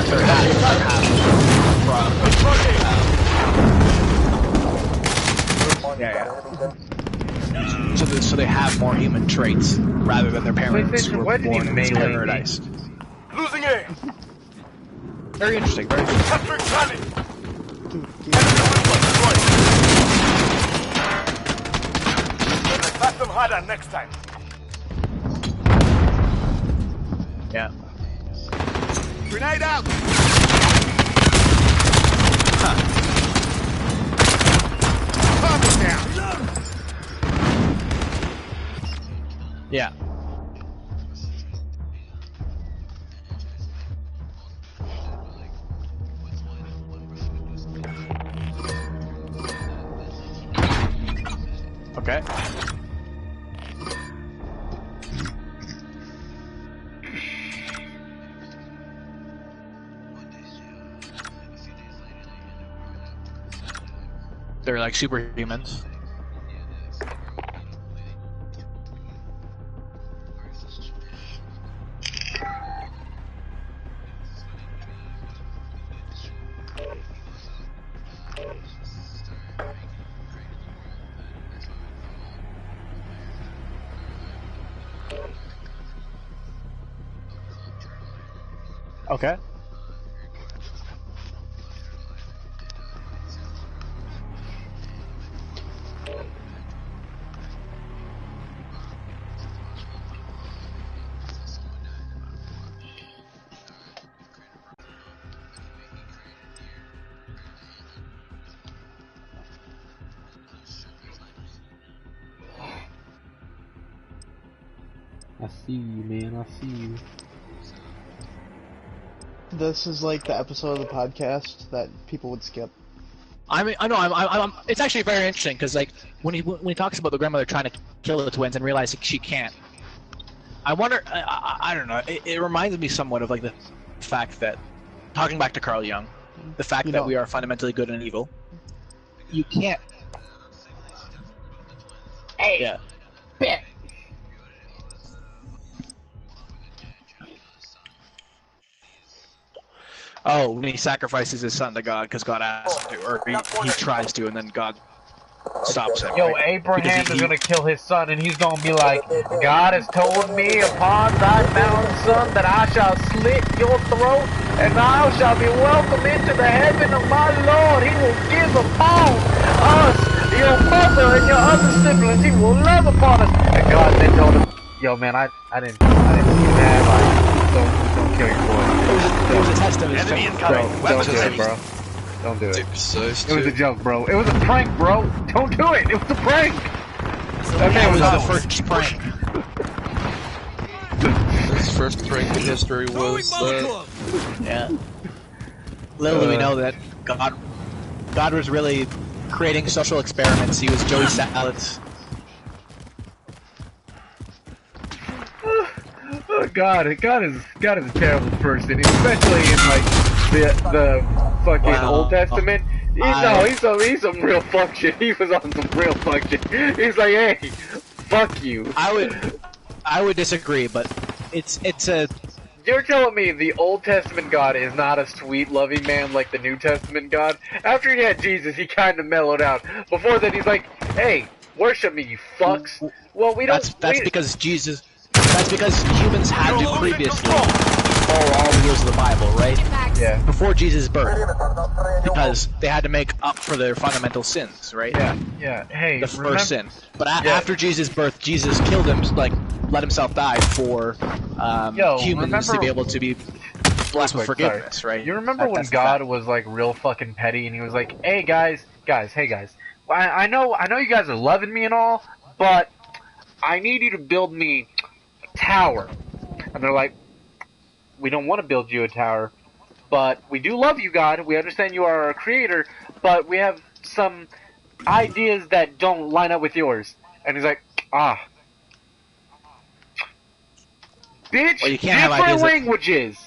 so they have more human traits rather than their parents who were born in paradise. Losing A. Very interesting. Very good. Capturing Charlie. Let's attack them harder next time. Yeah. Grenade out! Target down! Yeah. Okay. They're like superhumans. Okay. I see you, man. I see you. This is like the episode of the podcast that people would skip. I mean, I know. I'm. It's actually very interesting because, like, when he talks about the grandmother trying to kill the twins and realizing she can't, I wonder. I don't know. It reminds me somewhat of like the fact that talking back to Carl Jung, the fact that we are fundamentally good and evil, you can't. Hey. Yeah. Bet. Oh, when he sacrifices his son to God because God asks him to, or he tries to, and then God stops him. Yo, right? Abraham is gonna kill his son, and he's gonna be like, God has told me upon thy mountain, son, that I shall slit your throat, and thou shalt be welcome into the heaven of my Lord. He will give upon us, your mother and your other siblings. He will love upon us. And God then told him, yo, man, I didn't see that. Like, don't kill your boy. It was a test of his Enemy faith. incoming. Don't Weapons do it, ready. bro. Don't do it. Dude, so It was a joke, bro. It was a prank, bro. Don't do it. It was a prank. That man was was the first prank. his first prank in history was that. Yeah. Little do we know that God was really creating social experiments. He was Joey Salads. Oh, God is a terrible person, especially in like the fucking Old Testament. He's some real fuck shit. He was on some real fuck shit. He's like, hey, fuck you. I would disagree, but it's a. You're telling me the Old Testament God is not a sweet, loving man like the New Testament God? After he had Jesus, he kind of mellowed out. Before that, he's like, hey, worship me, you fucks. Well, we don't. That's because Jesus. That's because humans had to previously follow all the rules of the Bible, right? Yeah. Before Jesus' birth, because they had to make up for their fundamental sins, right? Yeah. Hey, The first sin. But Yeah. after Jesus' birth, Jesus killed him, like let himself die for humans to be able to be blessed with forgiveness, right? You remember when That's the God fact. was like real fucking petty, and he was like, "Hey guys, hey guys, I know you guys are loving me and all, but I need you to build me a tower." And they're like, "We don't want to build you a tower, but we do love you, God. We understand you are our creator, but we have some ideas that don't line up with yours." And he's like, bitch, Well, you can't have different ideas that- languages.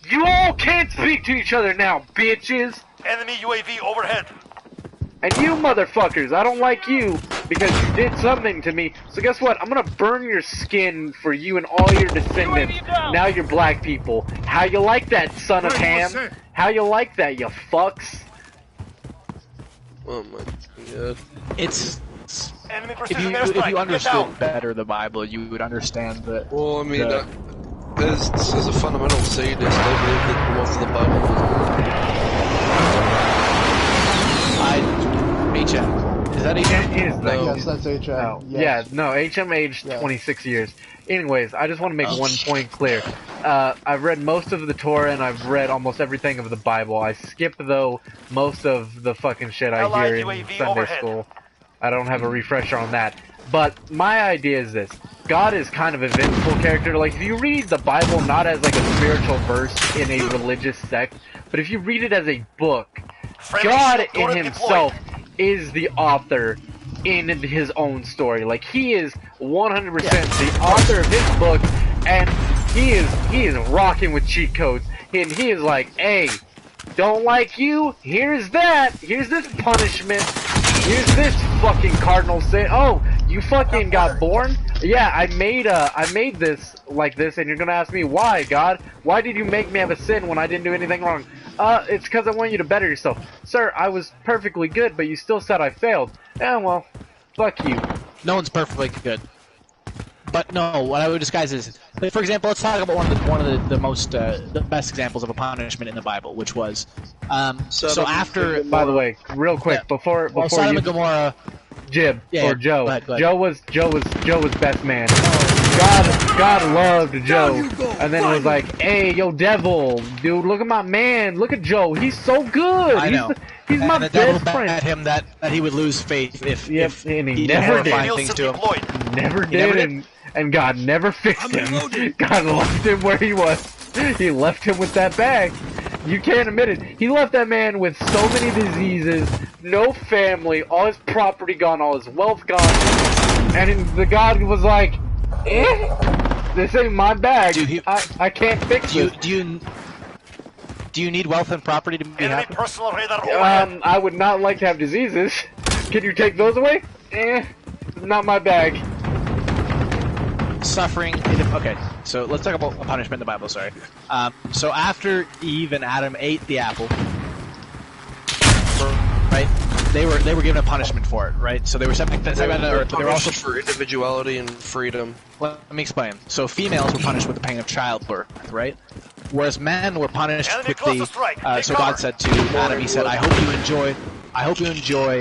You all can't speak to each other now, bitches. Enemy UAV overhead. And you motherfuckers, I don't like you because you did something to me. So guess what? I'm gonna burn your skin for you and all your descendants. Now you're black people. How you like that, son of Ham? How you like that, you fucks? Oh my god. It's Enemy if precision you airstrike. Get understood down. better the Bible, you would understand that. Well, I mean, Yeah. as a fundamental sadist, I believe that most of the Bible HM. Is that HM? It is No. Yes, that's HM. No. Yes. Yeah, no, HM aged Yeah. 26 years. Anyways, I just want to make one point clear. I've read most of the Torah and I've read almost everything of the Bible. I skip, though, most of the fucking shit I Allied hear in UAV Sunday overhead. school. I don't have a refresher on that. But my idea is this. God is kind of a vengeful character. Like, if you read the Bible not as like a spiritual verse in a religious sect, but if you read it as a book, Friendly God shield in turret himself deployed. is the author in his own story. Like, he is 100% the author of his book, and he is rocking with cheat codes. And he is like, hey, don't like you? Here's that. Here's this punishment. Here's this fucking cardinal sin. Oh, you fucking got born? Yeah, I made this like this, and you're gonna ask me why, God? Why did you make me have a sin when I didn't do anything wrong? It's because I want you to better yourself. Sir, I was perfectly good, but you still said I failed. Well, fuck you. No one's perfectly good. But no, what I would disguise is, like, for example, let's talk about one of the most the best examples of a punishment in the Bible, which was so after. By the way, real quick, before Sodom you and Gomorrah. Jib Yeah, or Joe. go ahead. Joe was best man. God loved Joe, and then was like, "Hey, yo, devil, dude, look at my man. Look at Joe. He's so good. I know. He's And my the devil best bet friend." at him that he would lose faith if And he he did never did. horrifying things to him. Deployed. Never He never did, and God never fixed him. God left him where he was. He left him with that bag. You can't admit it. He left that man with so many diseases, no family, all his property gone, all his wealth gone. And the God was like, this ain't my bag. Dude, I can't fix Do it. you Do you need wealth and property to be Enemy happy? personal radar overhead. I would not like to have diseases. Can you take those away? Not my bag. Suffering. Okay, so let's talk about punishment in the Bible. Sorry. So after Eve and Adam ate the apple, right? They were given a punishment for it, right? So they were set on earth, but they were also for individuality and freedom. Let me explain. So females were punished with the pain of childbirth, right? Whereas men were punished with the. So God said to Adam, He said, "I hope you enjoy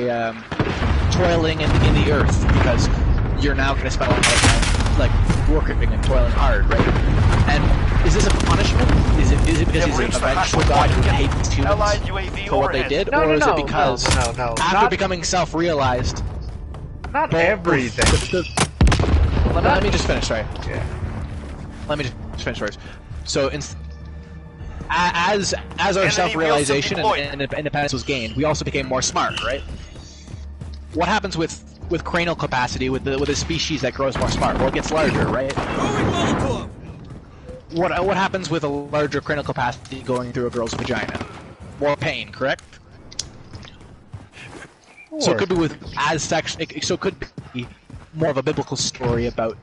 toiling in the earth because you're now going to spend a lot of time like working and toiling hard, right?" And is this a punishment? Is it because he's a vengeful God who hates humans for what they did, or is it because after becoming self-realized? Not everything. Let me just finish. Sorry. Yeah. Let me just finish first. So, as our self-realization and independence was gained, we also became more smart, right? What happens with cranial capacity with a species that grows more smart? Well, it gets larger, right? What happens with a larger cranial capacity going through a girl's vagina? More pain, correct? Sure. So it could be so it could be more of a biblical story about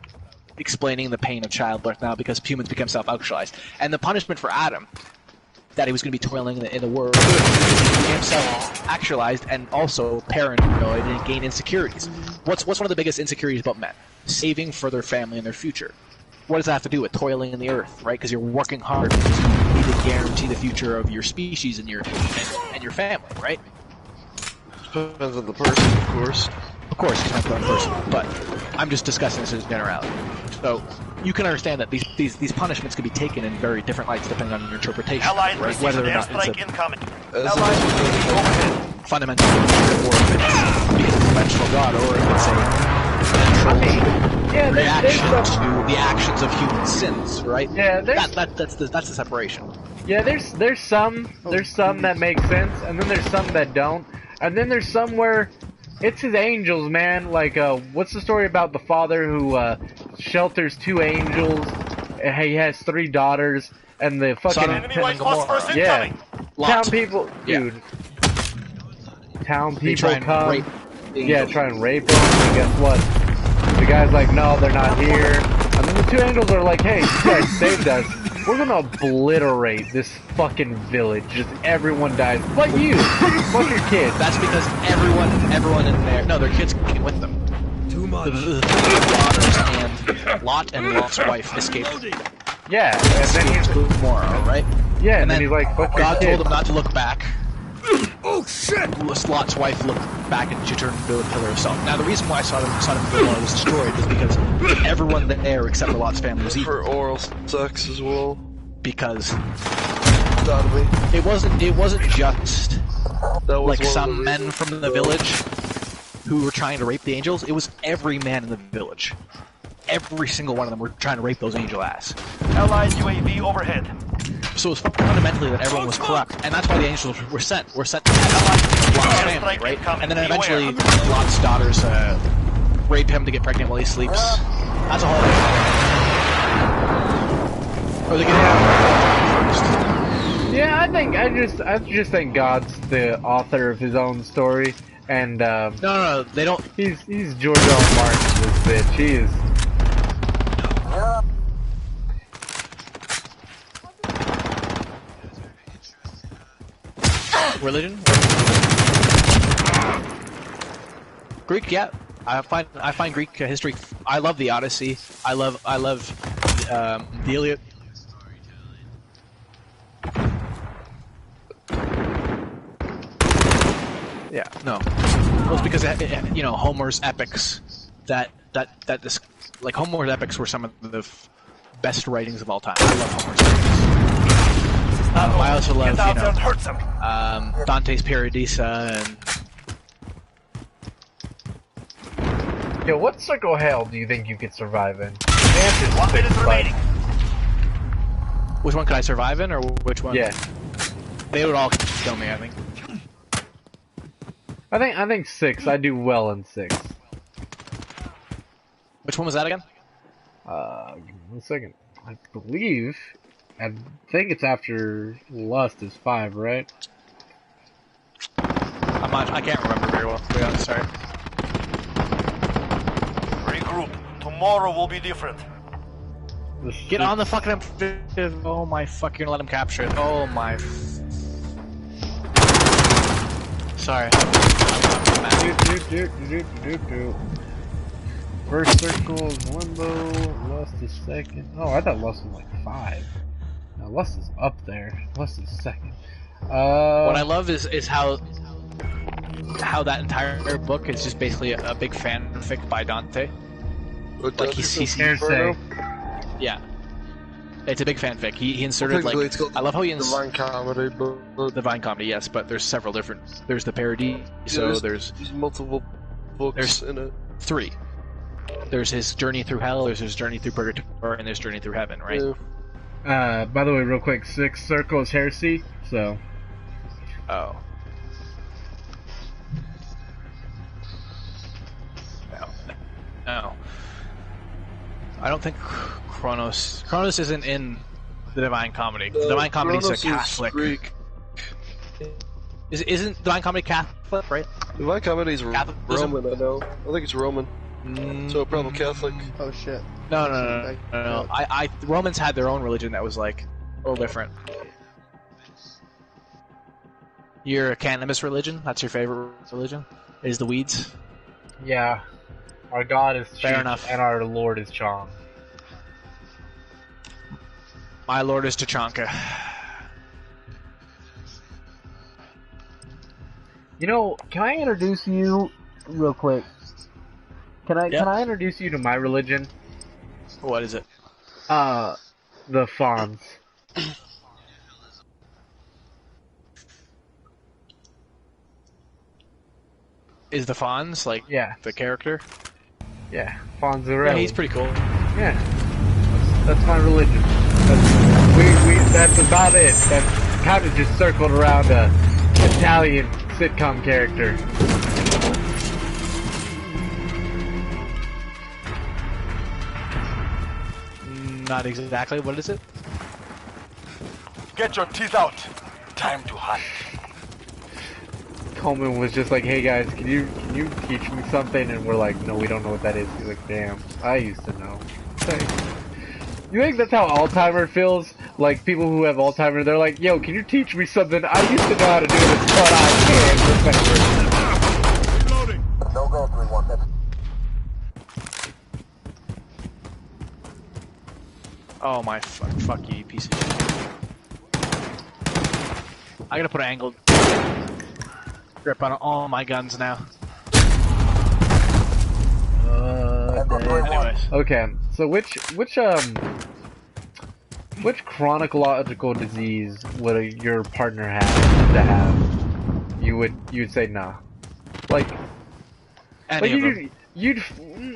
explaining the pain of childbirth now because humans become self-actualized. And the punishment for Adam, that he was going to be toiling in the world, he became self-actualized and also paranoid and gained insecurities. What's one of the biggest insecurities about men? Saving for their family and their future. What does that have to do with toiling in the earth, right? Because you're working hard because you need to guarantee the future of your species and your family, right? Depends on the person, of course. Of course, it depends on the person, but I'm just discussing this as generality. So you can understand that these punishments can be taken in very different lights depending on your interpretation, Allied right? Whether or not it's incoming. fundamental or if it's because it's a vengeful God, or if it's a reaction to the actions of human sins, right? Yeah, that's the separation. Yeah, there's some that make sense, and then there's some that don't, and then there's some where it's his angels, man. Like, what's the story about the father who shelters 2 angels? He has 3 daughters, and the fucking town people, dude. Town people come, try and rape him. And guess what? The guy's like, no, they're not here. And then the 2 angels are like, hey, you guys saved us. We're gonna obliterate this fucking village. Just everyone dies. But you! Fuck your kids. That's because everyone in there. No, their kids came with them. Too much. The daughters and Lot and Lot's wife escaped. Yeah, and then he's tomorrow, right? Yeah, and then he's like, fuck God told him not to look back. Oh shit! Lot's wife looked back and she turned into a pillar of salt. Now the reason why Sodom and Gomorrah was destroyed is because everyone there except for Lot's family was evil. For oral sex as well. Because it wasn't just like some men from the village who were trying to rape the angels. It was every man in the village. Every single one of them were trying to rape those angel ass. Allied UAV overhead. So it was fundamentally that everyone was corrupt, and that's why the angels were sent. Were sent to Lot's family, right? And then eventually Lot's daughters rape him to get pregnant while he sleeps. That's a whole other thing. Or they get first. Yeah, I just think God's the author of his own story, and no, they don't. He's George R. R. Martin, this bitch. He is. Religion? Greek, yeah. I find Greek history. I love the Odyssey. I love the Iliad. Yeah, no. Well, it's because you know Homer's epics. Like Homer's epics were some of the best writings of all time. I love Homer's epics. I also love, Dante's Paradisa and... Yo, what circle hell do you think you could survive in? 1 minute remaining. Which one could I survive in, or which one? Yeah. They would all kill me, I think. I think 6. I do well in 6. Which one was that again? Give me 1 second. I believe I think it's after Lust is 5, right? I can't remember very well, to be honest, sorry. Regroup. Tomorrow will be different. Get on the fucking... Oh my fuck, you're gonna let him capture it. Oh my... Sorry. First circle is Limbo, Lust is second. Oh, I thought Lust was like 5. No, Lust is up there. Lust is second. What I love is how that entire book is just basically a big fanfic by Dante. Like he's yeah. It's a big fanfic. He inserted like I love how he Divine Comedy, but Divine Comedy, yes, but there's several different. There's the parody, so there's multiple books in it. 3. There's his journey through hell, there's his journey through purgatory, and there's journey through heaven, right? Yeah. By the way, real quick, 6th circle is heresy, so. Oh. No. I don't think Kronos isn't in the Divine Comedy. The Divine Comedy is a Catholic. Greek. Isn't Divine Comedy Catholic, right? Divine Comedy is Roman, I know. I think it's Roman. So probably Catholic. Oh shit. No. The Romans had their own religion that was like a little different. You're a cannabis religion? That's your favorite religion? Is the weeds? Yeah. Our god is Fair Chief, enough. and our lord is Chong. My lord is Tachanka. You know, can I introduce you real quick? Can I introduce you to my religion? What is it? The Fawns. Is the Fonz like the character? Yeah, Fonzarelli. Yeah, he's pretty cool. Yeah, that's my religion. That's about it. That's kind of just circled around a Italian sitcom character. Not exactly. What is it? Get your teeth out. Time to hunt. Coleman was just like, "Hey guys, can you teach me something?" And we're like, "No, we don't know what that is." He's like, "Damn, I used to know." You think that's how Alzheimer feels? Like people who have Alzheimer, they're like, "Yo, can you teach me something? I used to know how to do this, but I can't remember." Reloading. No go 3-1. Oh my fuck you, you piece of shit. I gotta put an angled grip on all my guns now. Anyways. Okay, so which chronological disease would your partner have to have? You'd say nah. Like Any of them.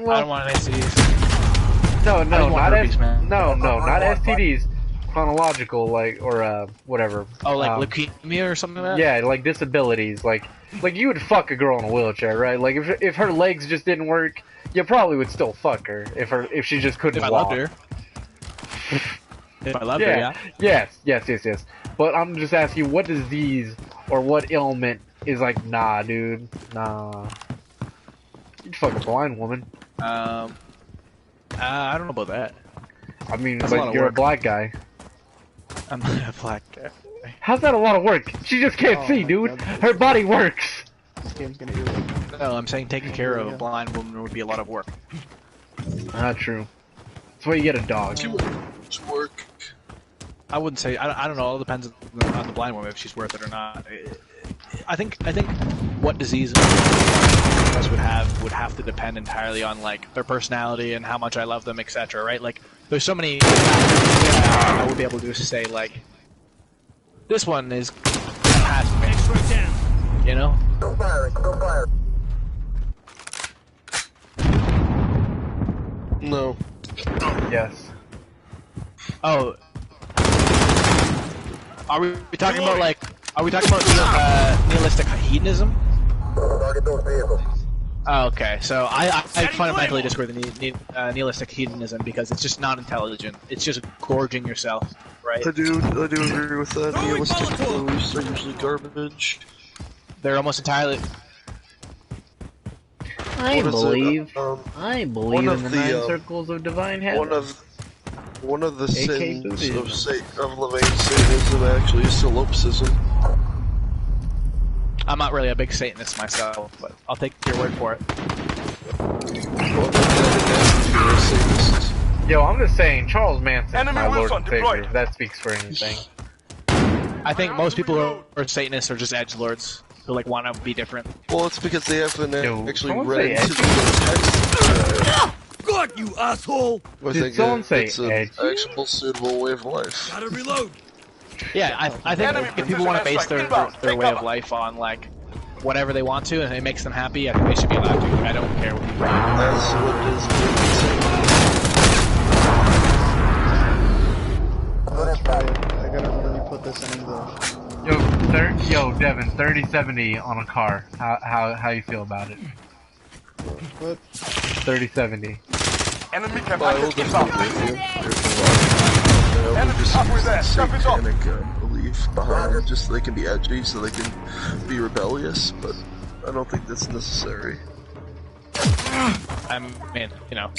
Well, I don't want STDs. No, not herpes, man. No, not STDs. Chronological, like, or whatever. Oh, like leukemia or something like that? Yeah, like disabilities. Like you would fuck a girl in a wheelchair, right? Like if her legs just didn't work, you probably would still fuck her if she just couldn't walk. If I loved her. If I loved her, yeah. Yes. But I'm just asking you, what disease or what ailment is like, nah, dude, nah. You'd fuck a blind woman. I don't know about that. I mean, That's but you're a black guy. I'm not a black guy. How's that a lot of work? She just can't see, dude. God. Her body works. This game's gonna irritate. No, I'm saying taking care of a blind woman would be a lot of work. Not true. That's why you get a dog. Too much work. I wouldn't say. I don't know. It all depends on the blind woman if she's worth it or not. I think what disease guys would have to depend entirely on like their personality and how much I love them, etc. Right? Like, there's so many. I would be able to say like, this one is past me. You know? Still firing. Still firing. No. Yes. Oh. Are we talking about like? Are we talking about nihilistic hedonism? Target those vehicles. Oh, okay, so I fundamentally disagree with nihilistic hedonism because it's just not intelligent. It's just gorging yourself, right? I do agree with that. Realistic beliefs are usually garbage. They're almost entirely. I believe one in the nine circles of divine heaven. One of the sins Buddhism. of Levain Satanism actually is solipsism. I'm not really a big Satanist myself, but I'll take your word for it. Yo, I'm just saying, Charles Manson's Enemy my Lord Wilson and Savior, deployed. if that speaks for anything. I think most people who are Satanists are just edgelords who like want to be different. Well, it's because they haven't actually someone read say into the text. God, you asshole! I Did think someone say it's an edgy? actual suitable way of life. Gotta reload. Yeah, I think if people want to base their way of life on like whatever they want to and it makes them happy, I think they should be allowed to. I don't care what people That's what it is. That's right. I gotta really put this in English. Yo, Devin, 3070 on a car. How you feel about it? What? 3070. Enemy care Well, I will package inbound. definitely agree with you. Enemy halfway there. Stuff is up. Satanic belief behind it, just so they can be edgy, so they can be rebellious, but I don't think that's necessary. I mean, you know,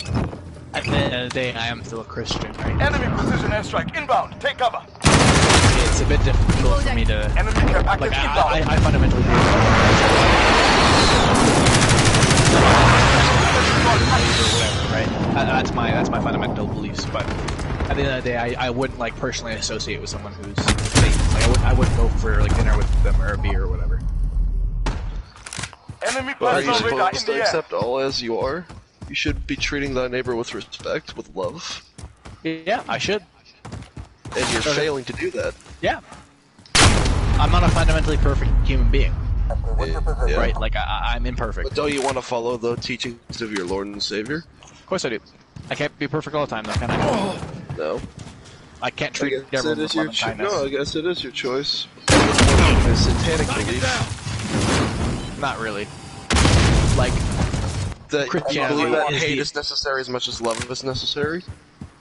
at the end of the day, I am still a Christian, right? Enemy precision airstrike inbound. Take cover. It's a bit difficult for me to Enemy care package like. inbound. I fundamentally believe whatever, right? That's my fundamental beliefs. But at the end of the day, I wouldn't like personally associate with someone who's Satan. Like I wouldn't go for like dinner with them or a beer or whatever. Enemy But are you personal radar in supposed the to air. accept all as you are? You should be treating thy neighbor with respect, with love. Yeah, I should. And you're failing to do that. Yeah. I'm not a fundamentally perfect human being, Yeah. right? Like I'm imperfect. But don't you want to follow the teachings of your Lord and Savior? Of course I do. I can't be perfect all the time, though, can I? No. I can't I treat guess everyone it with is love your and kindness. No, I guess it is your choice. A satanic belief Not really. Like, that you Christianity believe that is hate the- is necessary as much as love is necessary.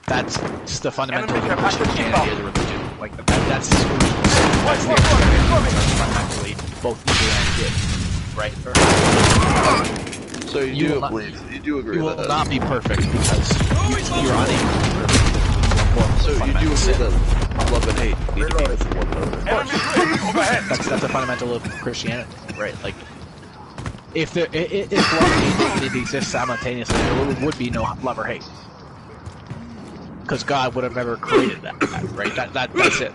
that's the fundamental Enemy of care package Christianity as a inbound. religion. Like, that's the fundamentally both evil and good, right? So You will not- you do agree You with will that. not be perfect because you're unable to be perfect. So you do Fundamental agree sin. that love and hate need to be with one another. Enemy UAV overhead. That's a fundamental of Christianity, right? Like, if love and hate did exist simultaneously, there would be no love or hate, because God would have never created that, right? That's it.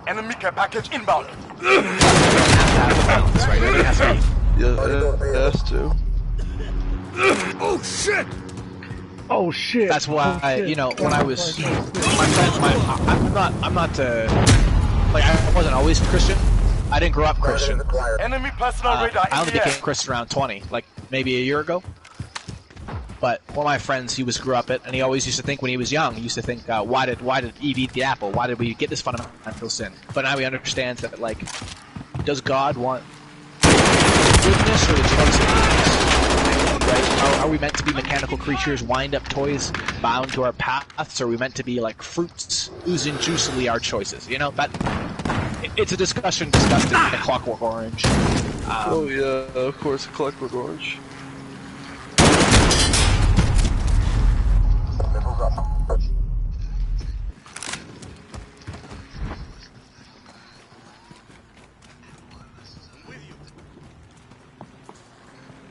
Enemy care package inbound. You don't have to have a balance, right? Everything has to be. Yeah, it has to. Oh shit! Oh shit! That's why you know when I was my friends. I'm not like I wasn't always Christian. I didn't grow up Christian. Enemy personal radar I in only the air. became Christian around 20, like maybe a year ago. But one of my friends, he grew up it, and he always used to think when he was young, he used to think, why did Eve eat the apple? Why did we get this fundamental sin? But now he understands that, like, does God want goodness or the choice of goodness? Right? Are we meant to be mechanical creatures, wind-up toys, bound to our paths? Or are we meant to be like fruits, oozing juicily our choices? You know, it's a discussion discussed in Clockwork Orange. Oh yeah, of course, Clockwork Orange.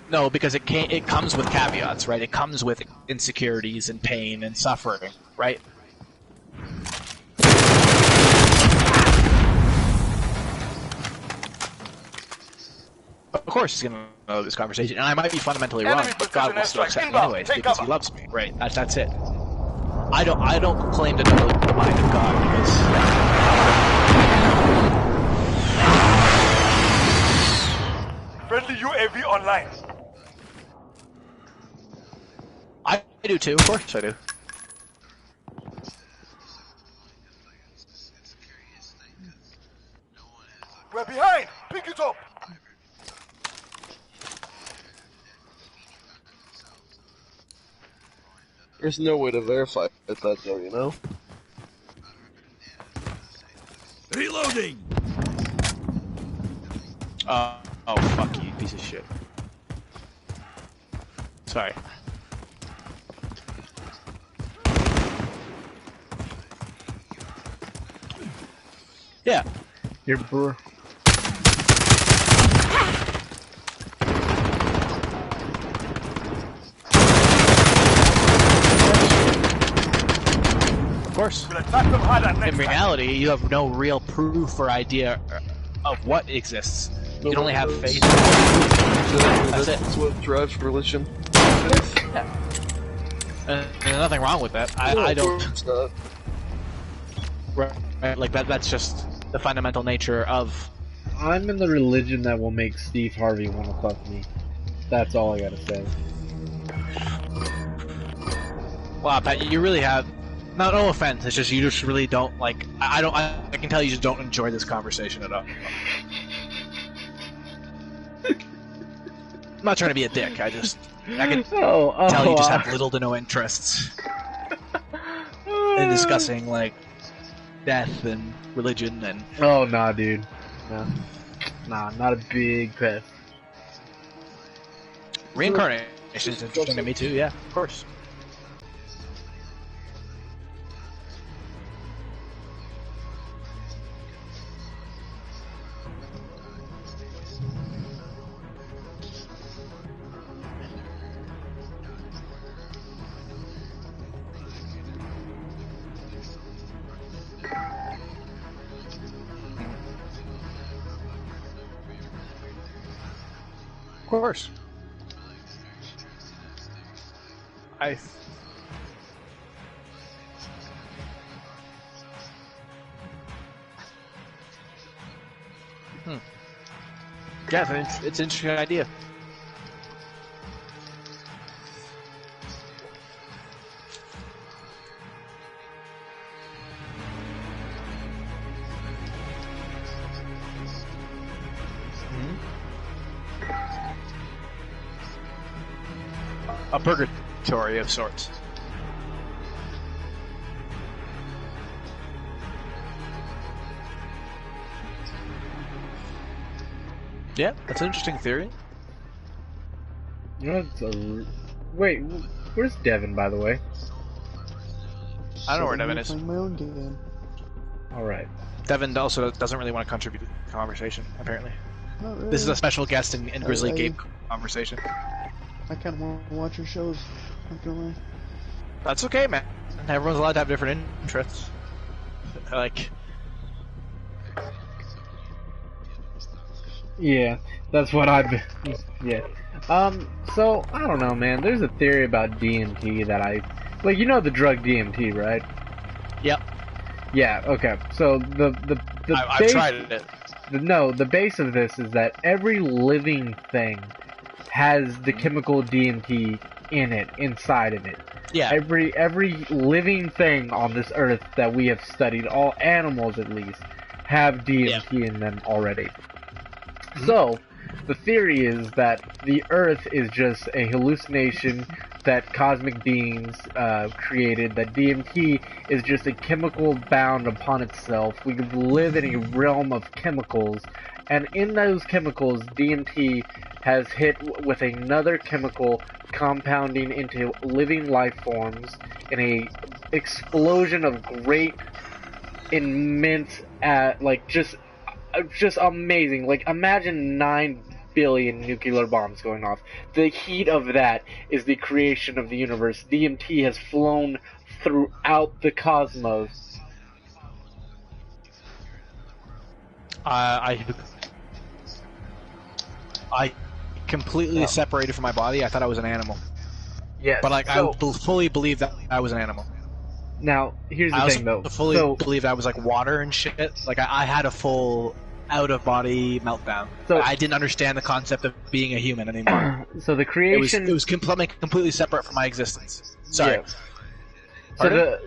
No, because it comes with caveats, right? It comes with insecurities and pain and suffering, right? Of course he's gonna know this conversation, and I might be fundamentally wrong, but God will still accept me anyways because He loves me, right? That's it. I don't claim to know the mind of God because Friendly UAV online. I do too. Of course I do. We're behind. Pick it up. There's no way to verify that though, you know? Reloading. Oh, fuck you, piece of shit. Sorry. Yeah. Your brewer. Of course. We'll attack them harder next In reality, you have no real proof or idea of what exists. You can only have faith. That's it. That's what drives religion. There's nothing wrong with that. I don't. It's not. Right, like that's just the fundamental nature of. I'm in the religion that will make Steve Harvey want to fuck me. That's all I gotta say. Wow, Pat, you really have. No offense. It's just you just really don't like. I can tell you just don't enjoy this conversation at all. I'm not trying to be a dick. I can tell you just have little to no interests in discussing like death and religion and. Oh nah, dude. Nah, not a big pet. Reincarnation is interesting to me too. Yeah, of course. Of course. Yeah, it's an interesting idea. A purgatory of sorts. Yeah, that's an interesting theory. You know, wait, where's Devin, by the way? I don't know where Devin is. Playing my own game. Alright. Devin also doesn't really want to contribute to the conversation, apparently. Not really. This is a special guest in Grizzly Game conversation. I kind of want to watch your shows. Not gonna lie. That's okay, man. Everyone's allowed to have different interests. Like, Yeah, that's what I've been. Yeah. So, I don't know, man. There's a theory about DMT that like, you know the drug DMT, right? yep. Yeah, okay. So, I've base, tried it. the base of this is that every living thing has the chemical DMT in it, inside of it. Yeah. Every living thing on this earth that we have studied, all animals at least, have DMT in them already. So, the theory is that the Earth is just a hallucination that cosmic beings created, that DMT is just a chemical bound upon itself. We live in a realm of chemicals, and in those chemicals, DMT has hit with another chemical compounding into living life forms in a explosion of great, immense, like just amazing. Like, imagine 9 billion nuclear bombs going off. The heat of that is the creation of the universe. DMT has flown throughout the cosmos. I completely separated from my body. I thought I was an animal. Yes. But like, I fully believed that I was an animal. Now, here's the thing, though. I fully believed I was like water and shit. Like, I had a full out-of-body meltdown. So I didn't understand the concept of being a human anymore. So the creation... It was completely separate from my existence. Sorry. Yeah. So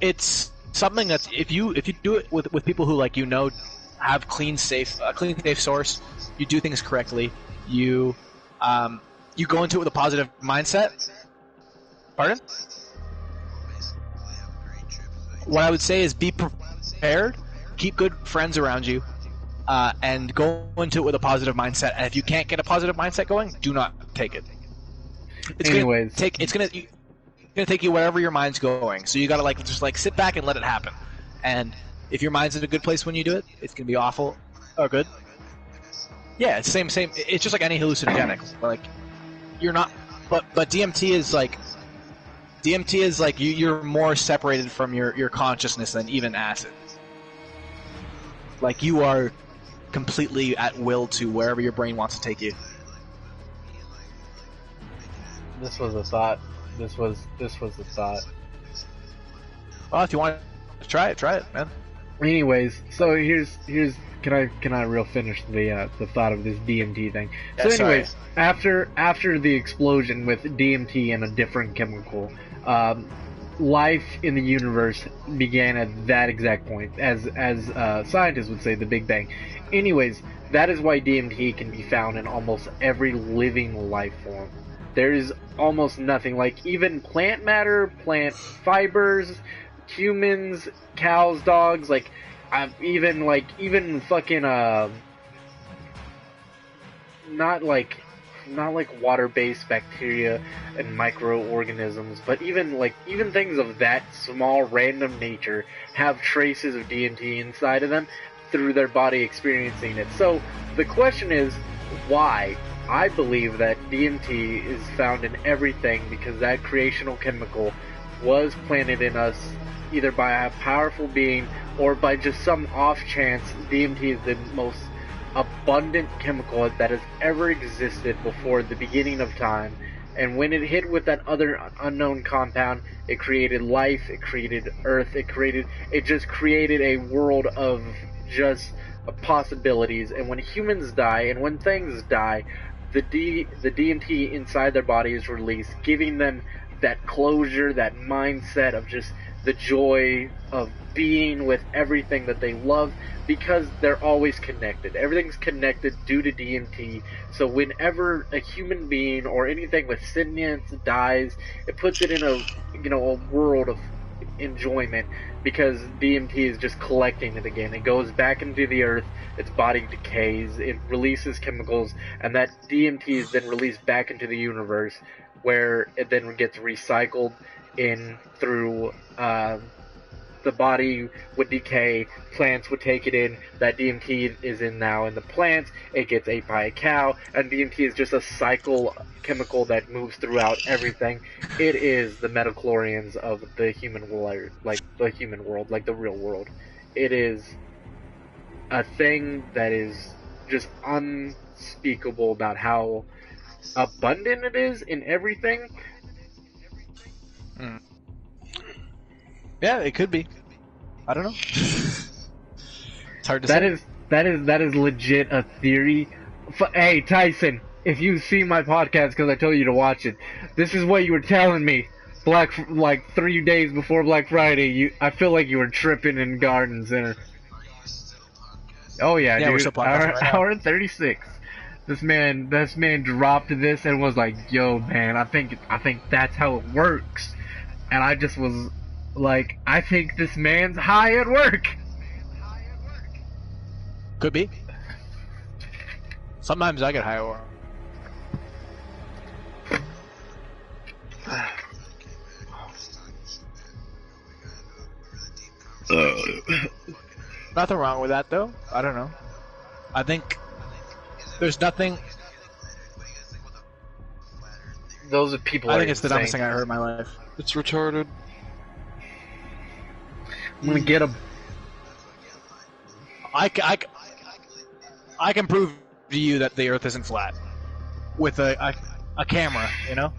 it's something that's, if you do it with people who, like, have clean safe source, you do things correctly, you go into it with a positive mindset. Pardon? what I would say is be prepared, keep good friends around you, and go into it with a positive mindset. And if you can't get a positive mindset going, do not take it. It's gonna take you wherever your mind's going. So you gotta just sit back and let it happen. And if your mind's in a good place when you do it, it's gonna be awful or good. Yeah, it's same. It's just like any hallucinogenic. Like you're not, but DMT is like you're more separated from your consciousness than even acid. Like you are completely at will to wherever your brain wants to take you. This was a thought. This was a thought. Well, if you want to try it, man. Anyways, so here's can I real finish the thought of this DMT thing? Yeah, so anyways, after the explosion with DMT and a different chemical, life in the universe began at that exact point, as scientists would say, the Big Bang. Anyways, that is why DMT can be found in almost every living life form. There is almost nothing, like even plant matter, plant fibers, humans, cows, dogs, even fucking not like water-based bacteria and microorganisms, but even things of that small random nature have traces of DMT inside of them through their body experiencing it. So the question is, why? I believe that DMT is found in everything because that creational chemical was planted in us either by a powerful being or by just some off chance. DMT is the most abundant chemical that has ever existed before the beginning of time, and when it hit with that other unknown compound, it created life, it created earth, it just created a world of just possibilities. And when humans die and when things die, the DMT inside their body is released, giving them that closure, that mindset of just the joy of being with everything that they love, because they're always connected. Everything's connected due to DMT. So whenever a human being or anything with sentience dies, it puts it in a world of enjoyment, because DMT is just collecting it again. It goes back into the earth, its body decays, it releases chemicals, and that DMT is then released back into the universe, where it then gets recycled in through the body would decay, plants would take it in, that DMT is in now in the plants, it gets ate by a cow, and DMT is just a cycle chemical that moves throughout everything. It is the metachlorians of the human world, like the real world. It is a thing that is just unspeakable about how abundant it is in everything. Yeah, it could be. I don't know. It's hard to say. That is legit a theory. Hey, Tyson, if you see my podcast because I told you to watch it, this is what you were telling me. 3 days before Black Friday, I feel like you were tripping in Garden Center. Oh yeah, dude. We're still podcasting right now. Hour 36. This man dropped this and was like, "Yo, man, I think that's how it works." And I just was like, I think this man's high at work. Could be. Sometimes I get high at work. Nothing wrong with that, though. I don't know. I think there's nothing. Those are people. I think it's the dumbest thing I heard in my life. It's retarded. I'm gonna get him. I can prove to you that the Earth isn't flat with a camera, you know.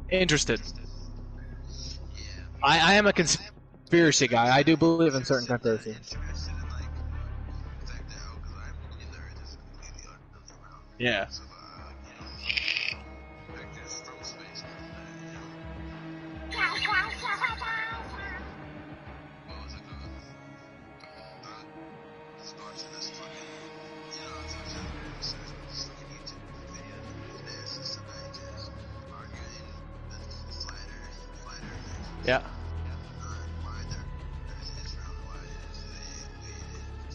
Interested. I am a conspiracy guy. I do believe in certain conspiracies. Yeah. Yeah.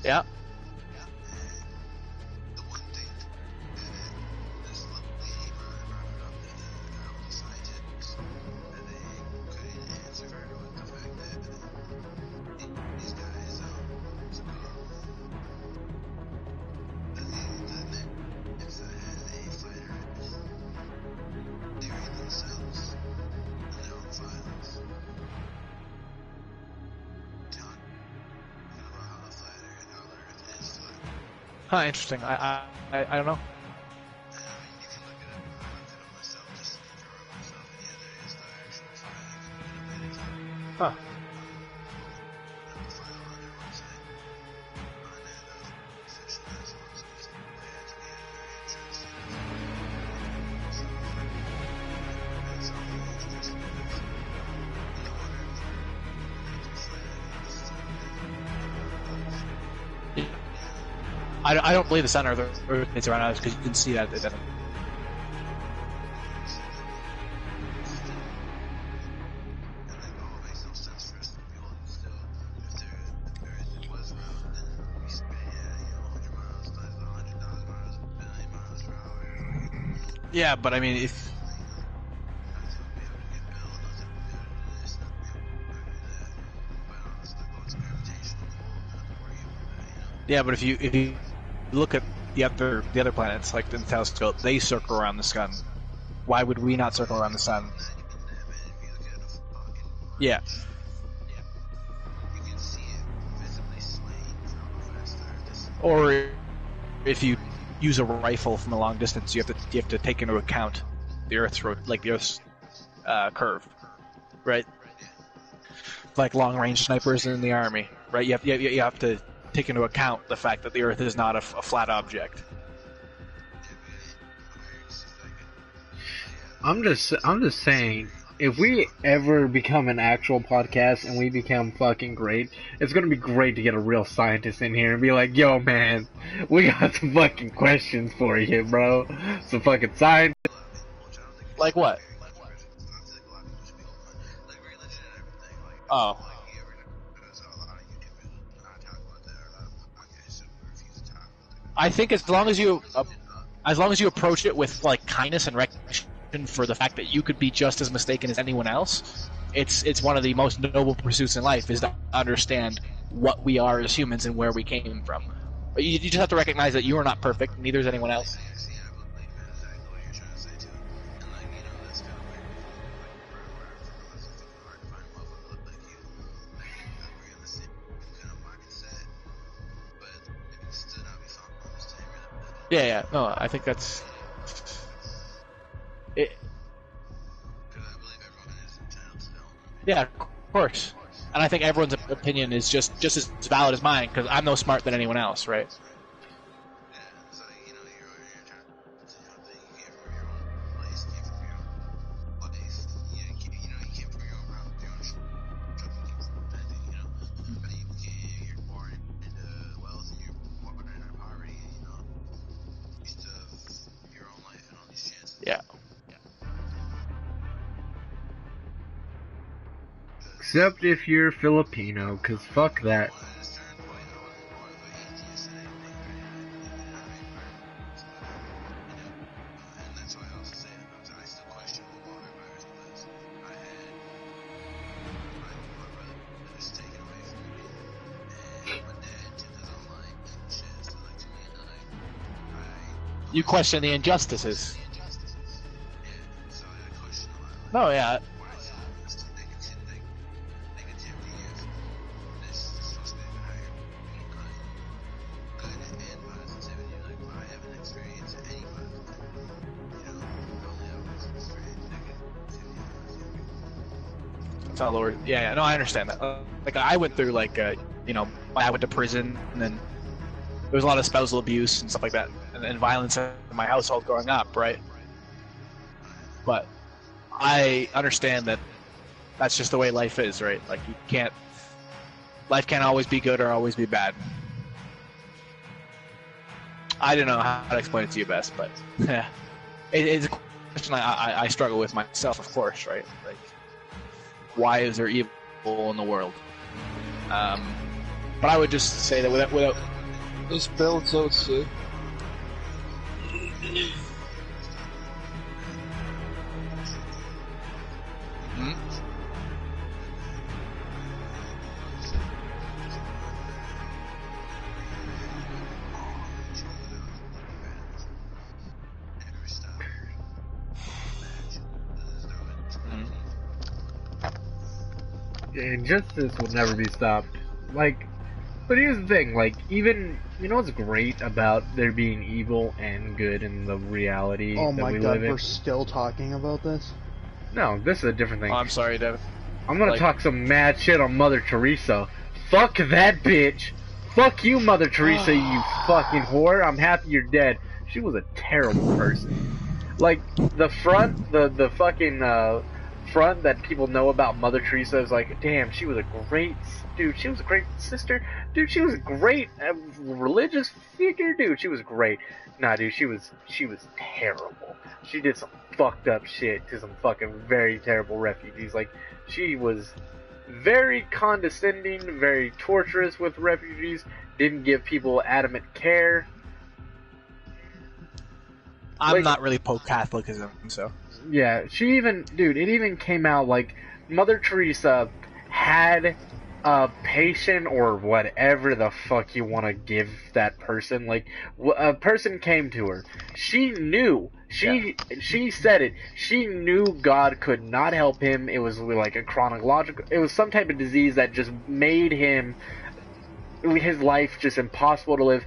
Yeah. Huh, interesting. I don't know. Huh. I don't believe the center of the Earth needs around us because you can see that it doesn't. Yeah, but I mean, if you look at the other planets, like the telescope, they circle around the sun. Why would we not circle around the sun? Yeah. Or if you use a rifle from a long distance, you have to take into account the Earth's curve, right? Like long-range snipers in the army, right? You have to take into account the fact that the Earth is not a flat object. I'm just saying, if we ever become an actual podcast and we become fucking great, it's gonna be great to get a real scientist in here and be like, yo man, we got some fucking questions for you, bro. Some fucking science. Like what? Oh. I think as long as you approach it with like kindness and recognition for the fact that you could be just as mistaken as anyone else, it's one of the most noble pursuits in life, is to understand what we are as humans and where we came from. But you just have to recognize that you are not perfect, neither is anyone else. Yeah, no, I think that's it. Yeah, of course. And I think everyone's opinion is just as valid as mine, because I'm no smarter than anyone else, right? Yeah. Except if you're Filipino, cause fuck that. You question the injustices. No, yeah. It's all Lord. Yeah, no, I understand that. Like, I went through, like, I went to prison, and then there was a lot of spousal abuse and stuff like that, and violence in my household growing up, right? But I understand that that's just the way life is, right? Like, life can't always be good or always be bad. I don't know how to explain it to you best, but yeah, it's a question I struggle with myself, of course, right? Like, why is there evil in the world? But I would just say that without This belt's out sick. Injustice will never be stopped. Like, but here's the thing, like, even, you know what's great about there being evil and good in the reality Oh that my we god, live in? we're still talking about this? No, this is a different thing. Oh, I'm sorry, Devin. I'm gonna like- talk some mad shit on Mother Teresa. Fuck that bitch! Fuck you, Mother Teresa, you fucking whore! I'm happy you're dead. She was a terrible person. Like, the front, the fucking, front that people know about Mother Teresa is like, damn, she was a great, dude, she was a great sister, dude, she was a great religious figure, dude, she was great. Nah, dude, she was terrible. She did some fucked up shit to some fucking very terrible refugees. Like, she was very condescending, very torturous with refugees, didn't give people adamant care. I'm Like- not really Pope Catholicism, so. Yeah, she even, dude, it even came out like Mother Teresa had a patient or whatever the fuck you want to give that person. Like, a person came to her. She knew. She said it. She knew God could not help him. It was like a chronological. It was some type of disease that just made his life just impossible to live.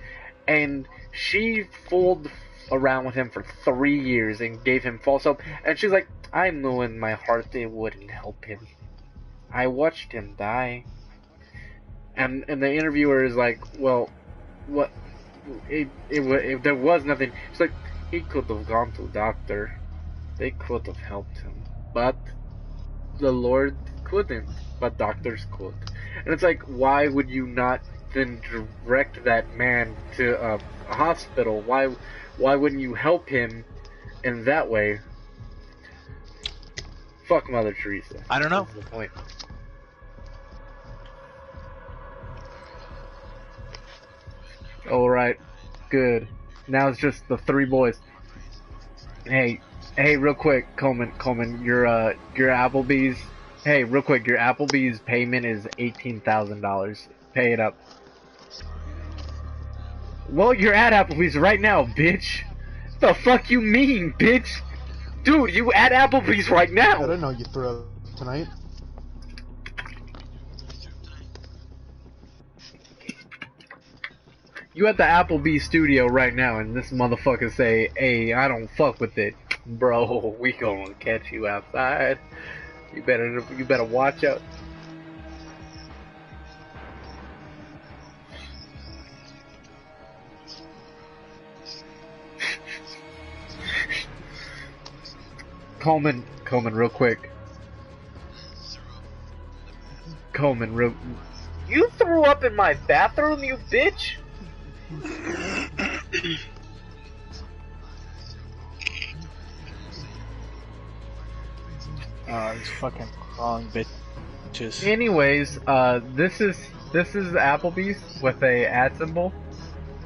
And she fooled around with him for 3 years and gave him false hope. And she's like, I knew in my heart it wouldn't help him. I watched him die. And the interviewer is like, well, what? If there was nothing. She's like, he could have gone to a doctor. They could have helped him, but the Lord couldn't. But doctors could. And it's like, why would you not then direct that man to a hospital? Why wouldn't you help him in that way? Fuck Mother Teresa. I don't know. That's the point. Alright, good. Now it's just the three boys. Hey, real quick, Coleman, your Applebee's. Hey, real quick, your Applebee's payment is $18,000. Pay it up. Well, you're at Applebee's right now, bitch. The fuck you mean, bitch? Dude, you at Applebee's right I now. don't know, you threw up tonight. You at the Applebee's studio right now, and this motherfucker say, "Hey, I don't fuck with it, bro. We gonna catch you outside. You better watch out." Coleman, real quick. Coleman, you threw up in my bathroom, you bitch. These fucking wrong bitches. Anyways, this is Applebee's with a ad symbol.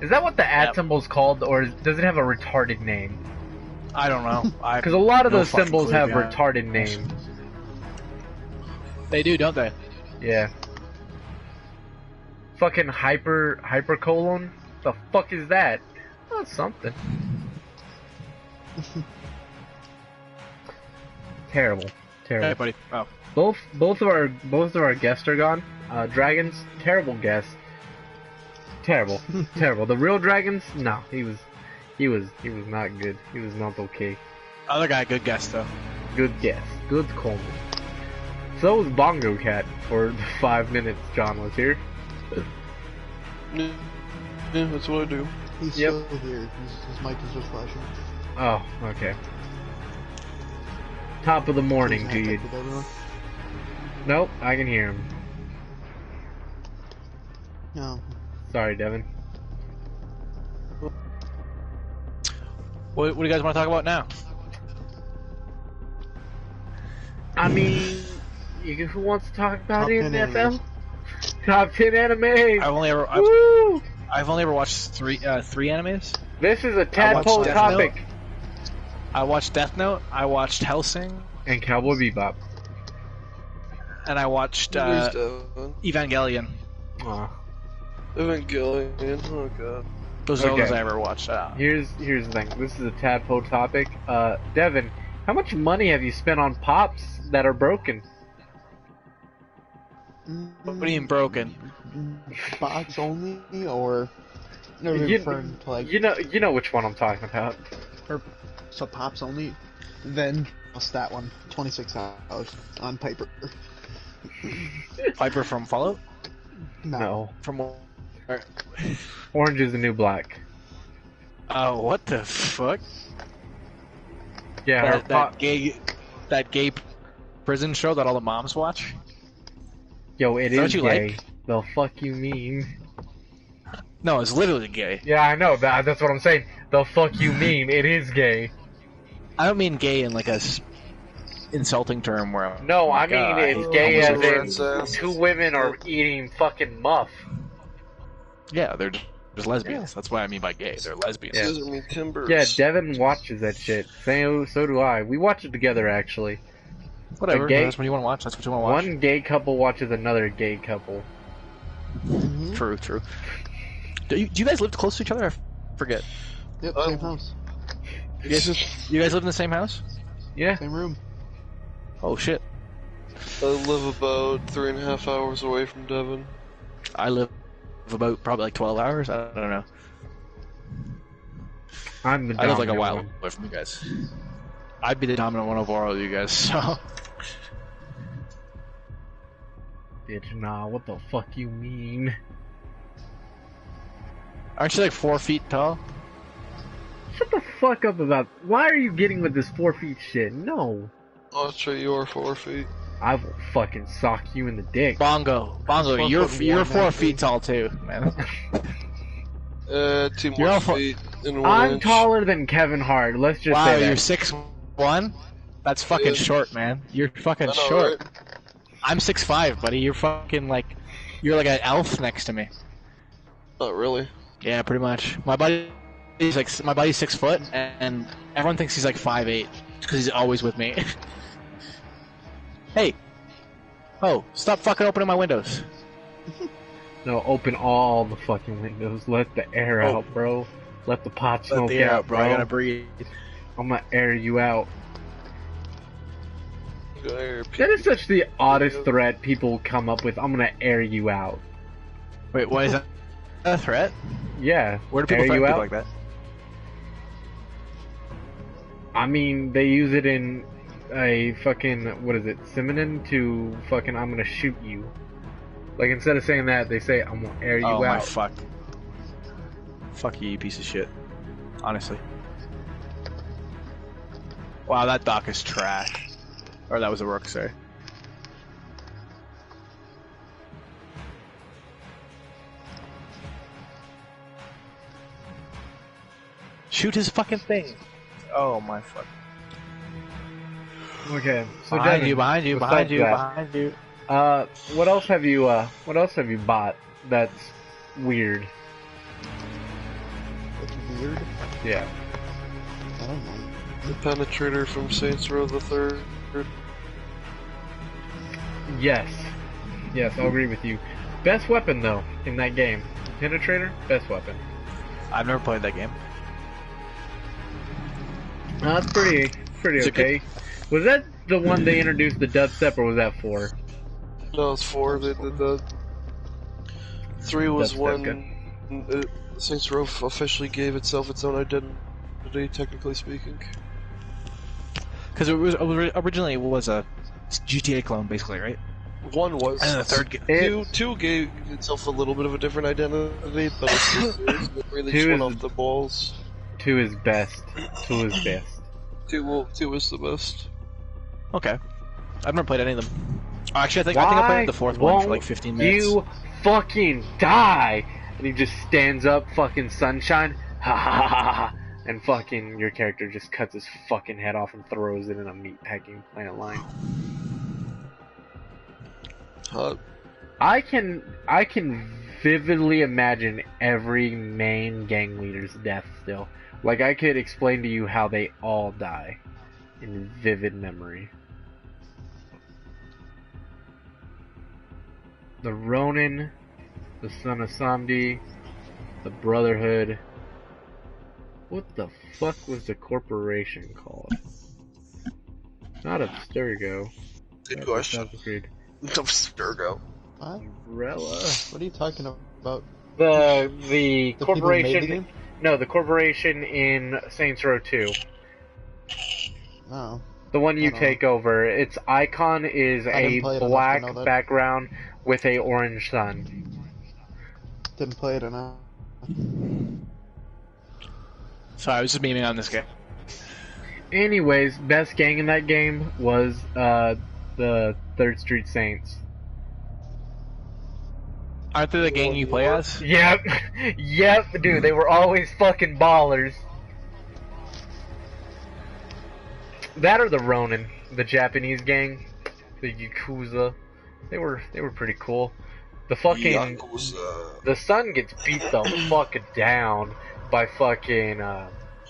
Is that what the ad symbol's called, or does it have a retarded name? I don't know. Because a lot of no those fucking symbols clue, have yeah. retarded names. They do, don't they? Yeah. Fucking hypercolon? The fuck is that? Oh, it's something. Terrible. Hey, buddy. Oh. Both of our guests are gone. Dragons, terrible guest. Terrible. Terrible. The real Dragons, no, he was not good. He was not okay. Other guy, good guess though. Good guess. Good Coleman. So was Bongo Cat for the 5 minutes John was here. Yeah, that's what I do. He's Yep. still here. His mic is just flashing. Oh, okay. Top of the morning, He's in dude. contact with everyone. Nope, I can hear him. No. Sorry, Devin. What do you guys want to talk about now? I mean, Who wants to talk about Top 10 NFL? Top 10 animes. Woo! I've only ever watched three animes. This is a tadpole topic. I watched Death Note. I watched Hellsing. And Cowboy Bebop. And I watched Evangelion. Aw. Evangelion. Oh god. Those are the ones I ever watched. Here's the thing. This is a tadpole topic. Devin, how much money have you spent on pops that are broken? What do you mean broken? Box only, or referring to like you know which one I'm talking about. So pops only, then what's that one? $26 on Piper. Piper from Fallout? No. From Orange is the New Black. Oh, what the fuck? Yeah, that gay prison show that all the moms watch. Yo, it is gay. Like? The fuck you mean? No, it's literally gay. Yeah, I know. That's what I'm saying. The fuck you mean? It is gay. I don't mean gay in like a insulting term where. No, I mean it's gay as in two women are eating fucking muff. Yeah, they're just lesbians. That's what I mean by gay. They're lesbians. Yeah, Devin watches that shit. So do I. We watch it together, actually. Whatever. That's what you want to watch. That's what you want to watch. One gay couple watches another gay couple. True. Do you guys live close to each other? I forget. Yep, same house. You guys live in the same house? Yeah. Same room. Oh shit. I live about 3.5 hours away from Devin. I live about probably like 12 hours. I don't know. I live like a while away from you guys. I'd be the dominant one of all of you guys. So. Bitch, nah. What the fuck you mean? Aren't you like 4 feet tall? Shut the fuck up about. Why are you getting with this 4 feet shit? No. I'll show you are 4 feet. I will fucking sock you in the dick. Bongo, you're 4 feet tall too, man. 2 more feet in 1 I'm inch. taller than Kevin Hart. Let's just say that. Wow, you're 6'1"? That's fucking short, man. You're fucking short. Right? I'm 6'5", buddy. You're fucking like, you're like an elf next to me. Not really. Yeah, pretty much. My buddy's 6 foot, and everyone thinks he's like 5'8", because he's always with me. Hey! Oh, stop fucking opening my windows. No, open all the fucking windows. Let the air out, bro. Let the pot smoke out, bro. I gotta breathe. I'm gonna air you out. That is such the oddest threat people come up with. I'm gonna air you out. Wait, why is that a threat? Yeah. Where do people threaten people like that? I mean, they use it in a fucking, what is it, synonym to fucking I'm gonna shoot you. Like, instead of saying that, they say I'm gonna air you out. Oh my fuck. Fuck you, you piece of shit. Honestly. Wow, that dock is trash. Or that was a work, sorry. Shoot his fucking thing. Oh my fuck. Okay, so behind Devin, you. what else have you bought that's weird? It's weird. Yeah. I don't know. The Penetrator from Saints Row the Third. Yes, I'll agree with you. Best weapon though in that game, Penetrator, best weapon. I've never played that game. That's pretty okay. Was that the one they introduced the dubstep, or was that 4? No, it's 4. They did that. 3 was dubstep, when Saints Row officially gave itself its own identity, technically speaking. Because originally it was a GTA clone, basically, right? 1 was. And the third game. 2 gave itself a little bit of a different identity, but it really just went off the balls. 2 is best. 2 is best. 2 is the best. Okay. I've never played any of them. Actually, I think I played the 4th one for like 15 minutes. You fucking die! And he just stands up, fucking sunshine, ha ha ha ha ha, and fucking your character just cuts his fucking head off and throws it in a meatpacking plant line. Hot. I can vividly imagine every main gang leader's death still. Like, I could explain to you how they all die in vivid memory. The Ronin, the Son of Samdi, the Brotherhood. What the fuck was the corporation called? Not Abstergo. Good question. Abstergo. What? Umbrella. What are you talking about? The people who made the corporation. game? No, the corporation in Saints Row 2. Oh. The one you I don't take over. Its icon is I a didn't play it enough to black know that. background with a orange sun. Didn't play it enough. Sorry, I was just memeing on this game. Anyways, best gang in that game was the 3rd Street Saints. Aren't they the gang you play as? Yep, yep, dude, they were always fucking ballers. That or the Ronin, the Japanese gang, the Yakuza. They were pretty cool. The fucking the son gets beat the fuck down by fucking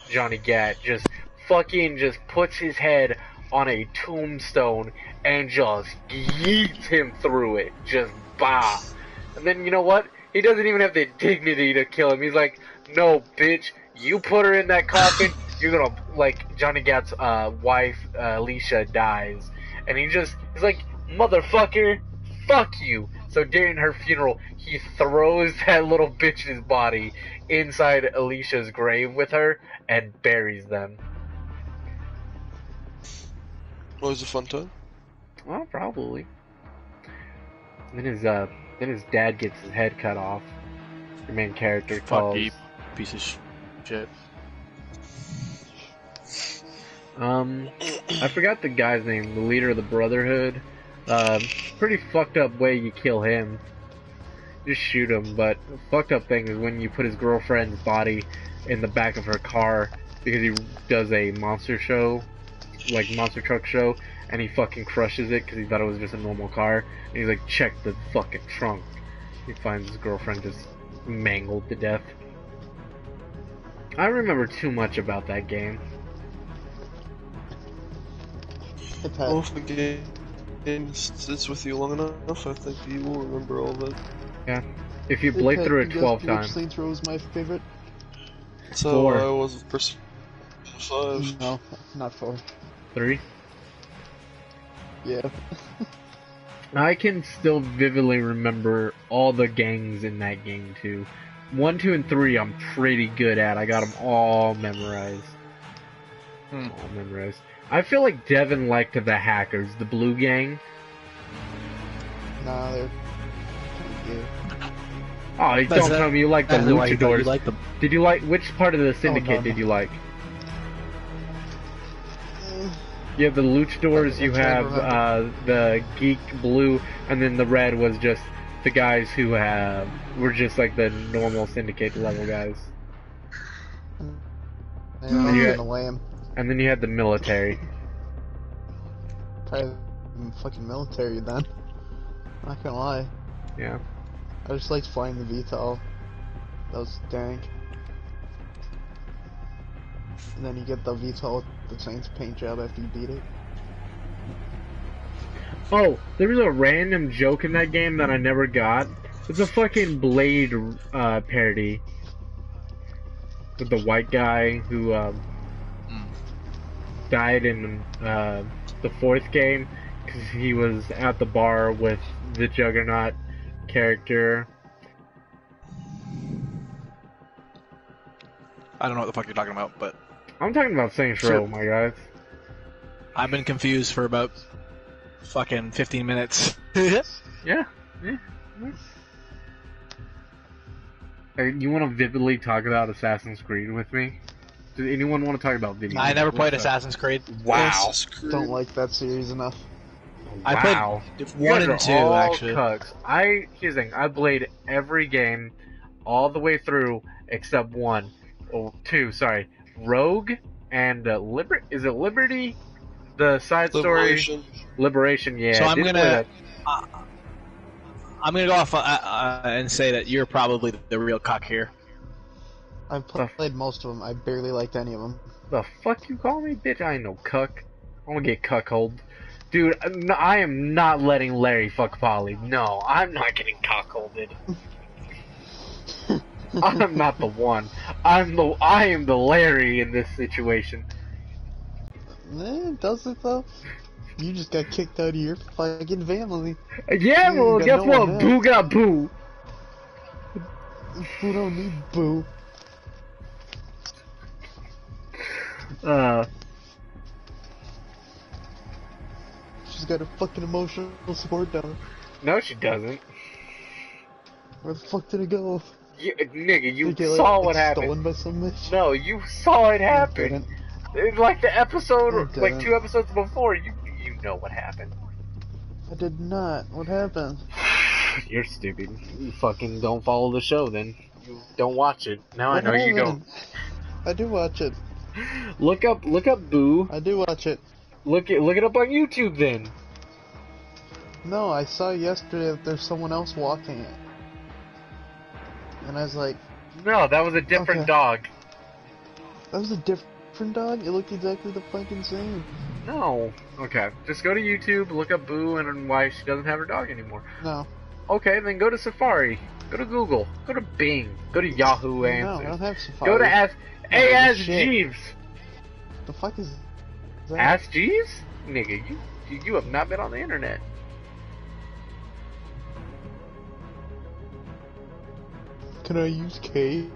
Johnny Gat. Just puts his head on a tombstone and just yeets him through it. Just bah. And then, you know what? He doesn't even have the dignity to kill him. He's like, no, bitch, you put her in that coffin, you're gonna, like, Johnny Gat's wife, Alicia, dies. And he's like, motherfucker, fuck you. So during her funeral, he throws that little bitch's body inside Alicia's grave with her and buries them. Always a fun time. Well, probably. Then his dad gets his head cut off. The main character calls. Fuck you, piece of shit. I forgot the guy's name. The leader of the Brotherhood. Pretty fucked up way you kill him. Just shoot him. But the fucked up thing is when you put his girlfriend's body in the back of her car because he does a monster show, like monster truck show, and he fucking crushes it because he thought it was just a normal car. And he's like, check the fucking trunk. He finds his girlfriend just mangled to death. I don't remember too much about that game. Well, if the game sits with you long enough, I think you will remember all of it. Yeah. If you play through it 12 Which times. Saints Row was my favorite? So 4. I was with Persona 5. No, not 4. 3. Yeah. I can still vividly remember all the gangs in that game too. 1, 2, and 3 I'm pretty good at. I got them all memorized. All memorized. I feel like Devin liked the hackers, the blue gang. Nah, they're kind of Oh, don't tell me you like the luchadors. You like them. Did you like, which part of the syndicate did you like? You have the luchadors, you have the geek blue, and then the red was just the guys who were just like the normal syndicate level guys. And then you had the military. Probably fucking military then. Not gonna lie. Yeah. I just liked flying the VTOL. That was dank. And then you get the VTOL with the Saints paint job after you beat it. Oh, there was a random joke in that game that I never got. It's a fucking Blade parody. With the white guy who died in the 4th game because he was at the bar with the Juggernaut character. I don't know what the fuck you're talking about, but I'm talking about Saints Row, my guys. I've been confused for about fucking 15 minutes. Yeah. You want to vividly talk about Assassin's Creed with me? Does anyone want to talk about video? I never played Assassin's Creed. Wow. Don't like that series enough. I played 1 and 2 actually. Here's the thing. I played every game all the way through except 1 or 2. Sorry, Rogue and Is it Liberty? The side story. Liberation. Yeah. So I'm gonna. I'm gonna go off and say that you're probably the real cuck here. I've played most of them. I barely liked any of them. The fuck you call me, bitch? I ain't no cuck. I'm gonna get cuckolded. Dude, I am not letting Larry fuck Polly. No, I'm not getting cuckolded. I'm not the one. I am the Larry in this situation. Does it though? You just got kicked out of your fucking family. Yeah, well, guess what? Boo got boo. Boo don't need boo. She's got a fucking emotional support dog. No, she doesn't. Where the fuck did it go? Nigga, you saw what happened. Stolen by some bitch? No, you saw it happen. It's like the episode, like 2 episodes before. You know what happened. I did not. What happened? You're stupid. You fucking don't follow the show then. You don't watch it. Now I know you don't. I do watch it. Look up Boo. I do watch it. Look it up on YouTube then. No, I saw yesterday that there's someone else walking it. And I was like... No, that was a different dog. That was a different dog? It looked exactly the fucking same. No. Okay, just go to YouTube, look up Boo and why she doesn't have her dog anymore. No. Okay, then go to Safari. Go to Google. Go to Bing. Go to Yahoo Answers. No, I don't have Safari. Go to Ask Jeeves. The fuck is that? Ask Jeeves? Nigga, you have not been on the internet. Can I use cake?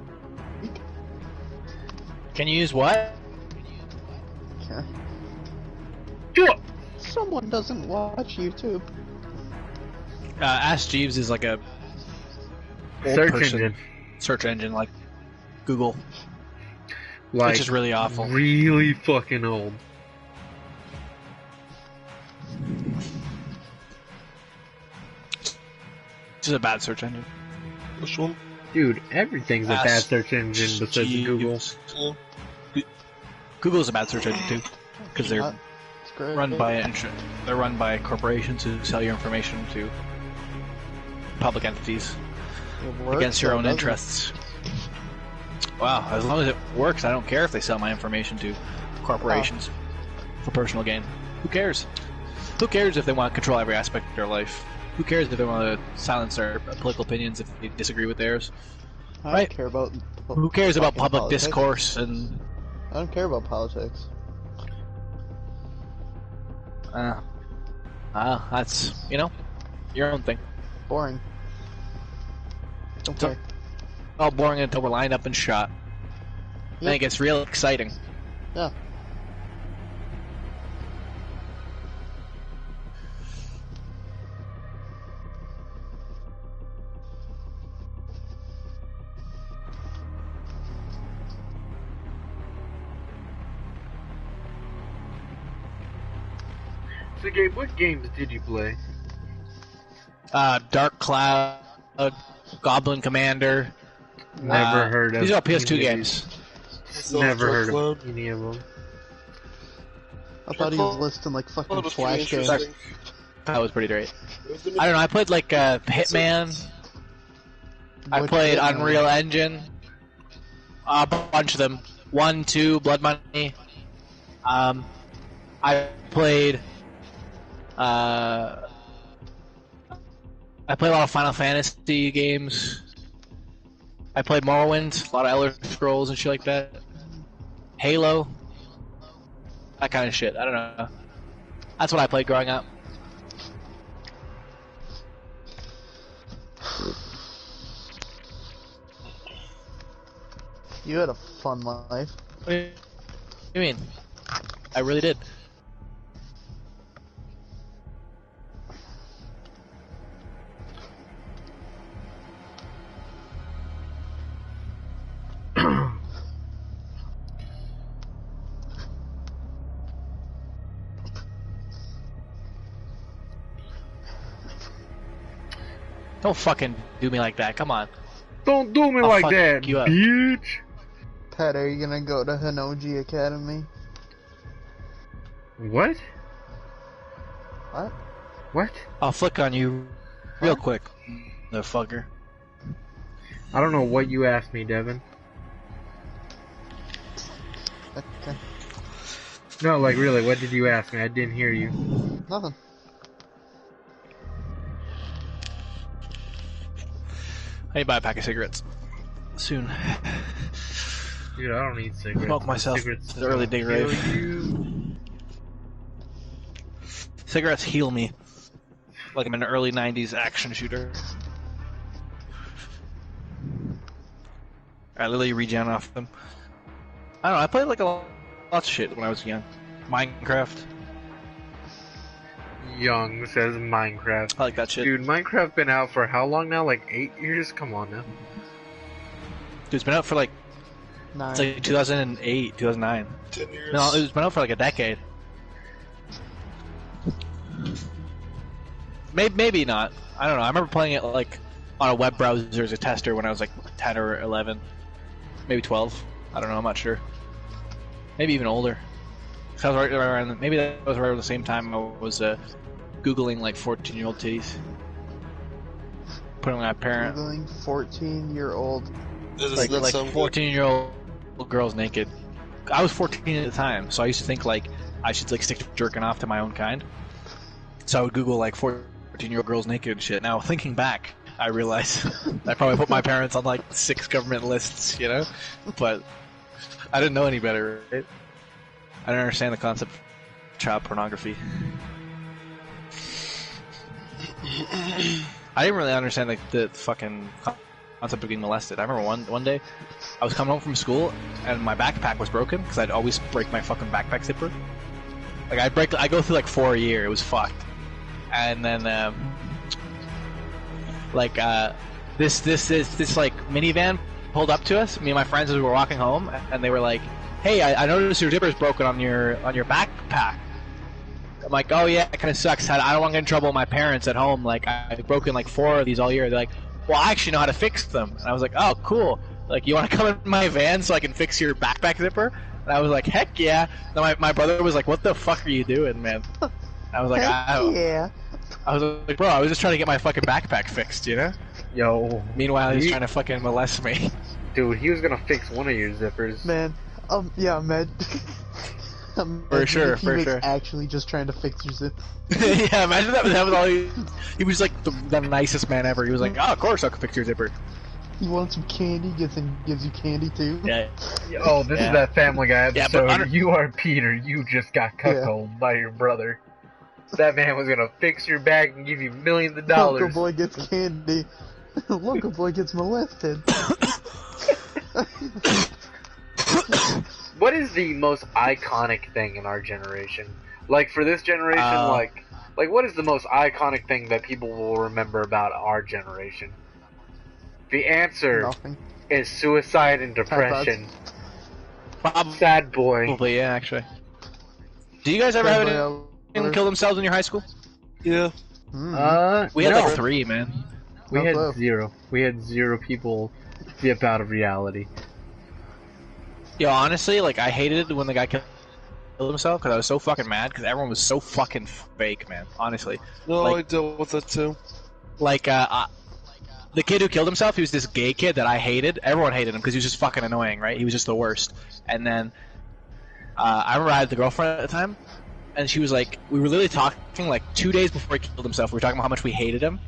Can you use what? Okay. Someone doesn't watch YouTube. Ask Jeeves is like a search engine like Google. Like, which is really awful. Really fucking old. It's just a bad search engine. Which one? Dude, everything's a bad search engine besides Google. Google's a bad search engine too, because they're run by corporations who sell your information to public entities against your own interests. Wow, as long as it works, I don't care if they sell my information to corporations for personal gain. Who cares? Who cares if they want to control every aspect of their life? Who cares if they want to silence their political opinions if they disagree with theirs? I don't care about. Who cares about public discourse and? I don't care about politics. That's your own thing. Boring. Okay. All boring until we're lined up and shot. Yep. Then it gets real exciting. Yeah. So Gabe, what games did you play? Dark Cloud, Goblin Commander. Never heard of. These are PS2 games. Never heard of any of them. I thought he was listing like fucking Flash games. That was pretty great. I don't know. I played like Hitman. I played Unreal Engine. A bunch of them. 1, 2, Blood Money. I played. I played a lot of Final Fantasy games. I played Morrowind, a lot of Elder Scrolls and shit like that. Halo. That kind of shit. I don't know. That's what I played growing up. You had a fun life. What do you mean? I really did. Don't fucking do me like that, come on. Don't do me like that, bitch! Pat, are you gonna go to Hinoji Academy? What? What? What? I'll flick on you Real quick, the fucker. I don't know what you asked me, Devin. Okay. No, like really, what did you ask me? I didn't hear you. Nothing. I need to buy a pack of cigarettes soon. Dude, I don't need cigarettes. Smoke myself. Cigarettes The early day rave. kill you. Cigarettes heal me. Like I'm an early 90s action shooter. I literally regen off them. I don't know, I played like lots of shit when I was young. Minecraft. Young says Minecraft. I like that shit. Dude, Minecraft been out for how long now? Like 8 years? Come on now. Dude, it's been out for like, 9. it's like 2008, 2009. 10 years. No, it's been out for like a decade. Maybe not. I don't know. I remember playing it like on a web browser as a tester when I was like 10 or 11. Maybe 12. I don't know, I'm not sure. Maybe even older. So I was right around, maybe that was right around the same time I was Googling like 14-year-old titties. Putting my parent. Googling 14-year-old. Like 14-year-old girls naked. I was 14 at the time, so I used to think like I should like stick to jerking off to my own kind. So I would Google like 14-year-old girls naked and shit. Now thinking back, I realize I probably put my parents on like 6 government lists, you know? But I didn't know any better, right? I didn't understand the concept of child pornography. I didn't really understand like the fucking concept of getting molested. I remember one day I was coming home from school and my backpack was broken because I'd always break my fucking backpack zipper. Like I go through like 4 a year. It was fucked. And then this like minivan pulled up to us. Me and my friends as we were walking home, and they were like, "Hey, I noticed your zipper's broken on your backpack." I'm like, "Oh yeah, it kind of sucks. I don't want to get in trouble with my parents at home. Like I've broken like 4 of these all year." They're like, "Well, I actually know how to fix them." And I was like, "Oh, cool. Like you want to come in my van so I can fix your backpack zipper?" And I was like, "Heck yeah!" And my brother was like, "What the fuck are you doing, man?" I was like, yeah. I was like, bro, I was just trying to get my fucking backpack fixed, you know? Yo. Meanwhile, he was trying to fucking molest me. Dude, he was gonna fix one of your zippers. Man, yeah, man. For sure, he for was sure. actually just trying to fix your zip. Yeah, imagine that was all he was like the nicest man ever. He was like, "Oh, of course I can fix your zipper." You want some candy? Gives you candy too. Yeah. Oh, this is that Family Guy episode. Yeah, but you are Peter. You just got cuckolded by your brother. That man was gonna fix your bag and give you millions of dollars. Local boy gets candy. Local boy gets molested. What is the most iconic thing in our generation? Like for this generation, like what is the most iconic thing that people will remember about our generation? The answer Nothing. is suicide and depression. Sad boy. Probably, yeah, actually. Do you guys ever have anyone kill themselves in your high school? Yeah. We had no. like 3, man. We had 0. We had 0 people dip out of reality. Yo, honestly, like I hated when the guy killed himself because I was so fucking mad because everyone was so fucking fake, man. Honestly. No, like, I dealt with that too. Like, the kid who killed himself, he was this gay kid that I hated. Everyone hated him because he was just fucking annoying, right? He was just the worst. And then, I remember I had the girlfriend at the time, and she was like, we were literally talking like 2 days before he killed himself. We were talking about how much we hated him.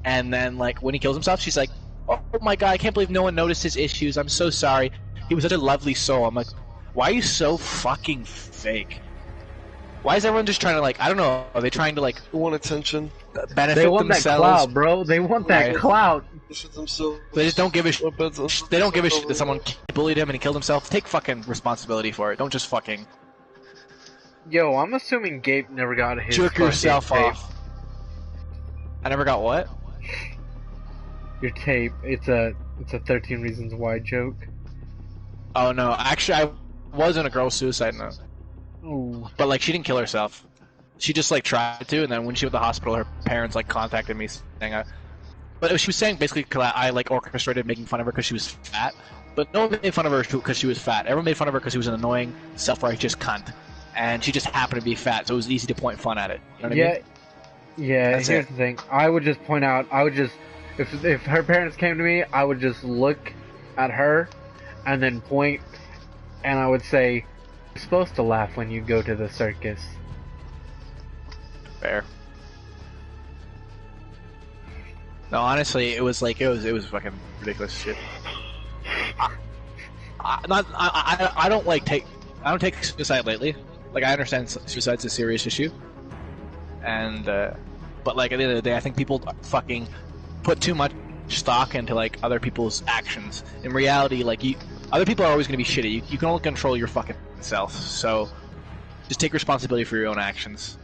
And then, like, when he kills himself, she's like, "Oh my god, I can't believe no one noticed his issues. I'm so sorry. He was such a lovely soul." I'm like, why are you so fucking fake? Why is everyone just trying to, like, I don't know, are they trying to, like, They want attention. benefit They want themselves? that clout, bro. They want that Right. clout. They just don't give a shit. They don't give a shit that someone bullied him and he killed himself. Take fucking responsibility for it. Don't just fucking Yo, I'm assuming Gabe never got his jerk fucking yourself tape. off. I never got what? Your tape. It's a 13 Reasons Why joke. Oh no, actually I was in a girl's suicide note. Ooh. But like she didn't kill herself. She just like tried to, and then when she was at the hospital, her parents like contacted me saying, but she was saying basically 'cause I like orchestrated making fun of her because she was fat. But no one made fun of her because she was fat. Everyone made fun of her because she was an annoying, self-righteous cunt, and she just happened to be fat, so it was easy to point fun at it. You know what I mean? Yeah, That's here's it. the thing. I would just point out, if her parents came to me, I would just look at her and then point, and I would say, "You're supposed to laugh when you go to the circus." Fair. No, honestly, it was fucking ridiculous shit. I don't take suicide lightly. Like, I understand suicide's a serious issue, and but like at the end of the day, I think people fucking put too much stock into like other people's actions. In reality, like other people are always gonna be shitty. You can only control your fucking self. So just take responsibility for your own actions,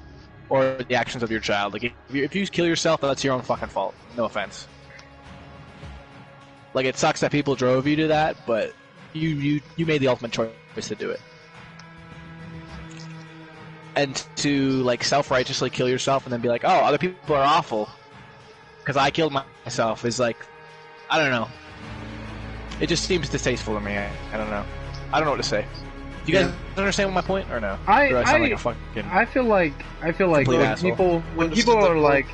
or the actions of your child. Like if you kill yourself, that's your own fucking fault. No offense. Like, it sucks that people drove you to that, but you made the ultimate choice to do it. And to, like, self-righteously kill yourself and then be like, oh, other people are awful because I killed myself is like, I don't know. It just seems distasteful to me. I don't know. I don't know what to say. Do you guys understand my point or no? I feel like when people are like,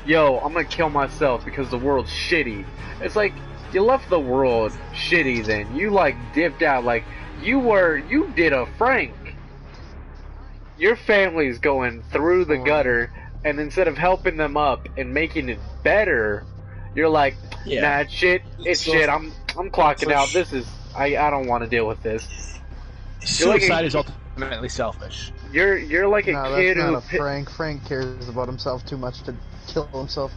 yo, I'm gonna kill myself because the world's shitty. It's like, you left the world shitty then. You like dipped out, like you did a Frank. Your family's going through the gutter, and instead of helping them up and making it better, you're like, nah, it's shit. I'm clocking out. This is I don't want to deal with this. Suicide is ultimately selfish. You're like a kid that's who not a Frank. Frank cares about himself too much to kill himself.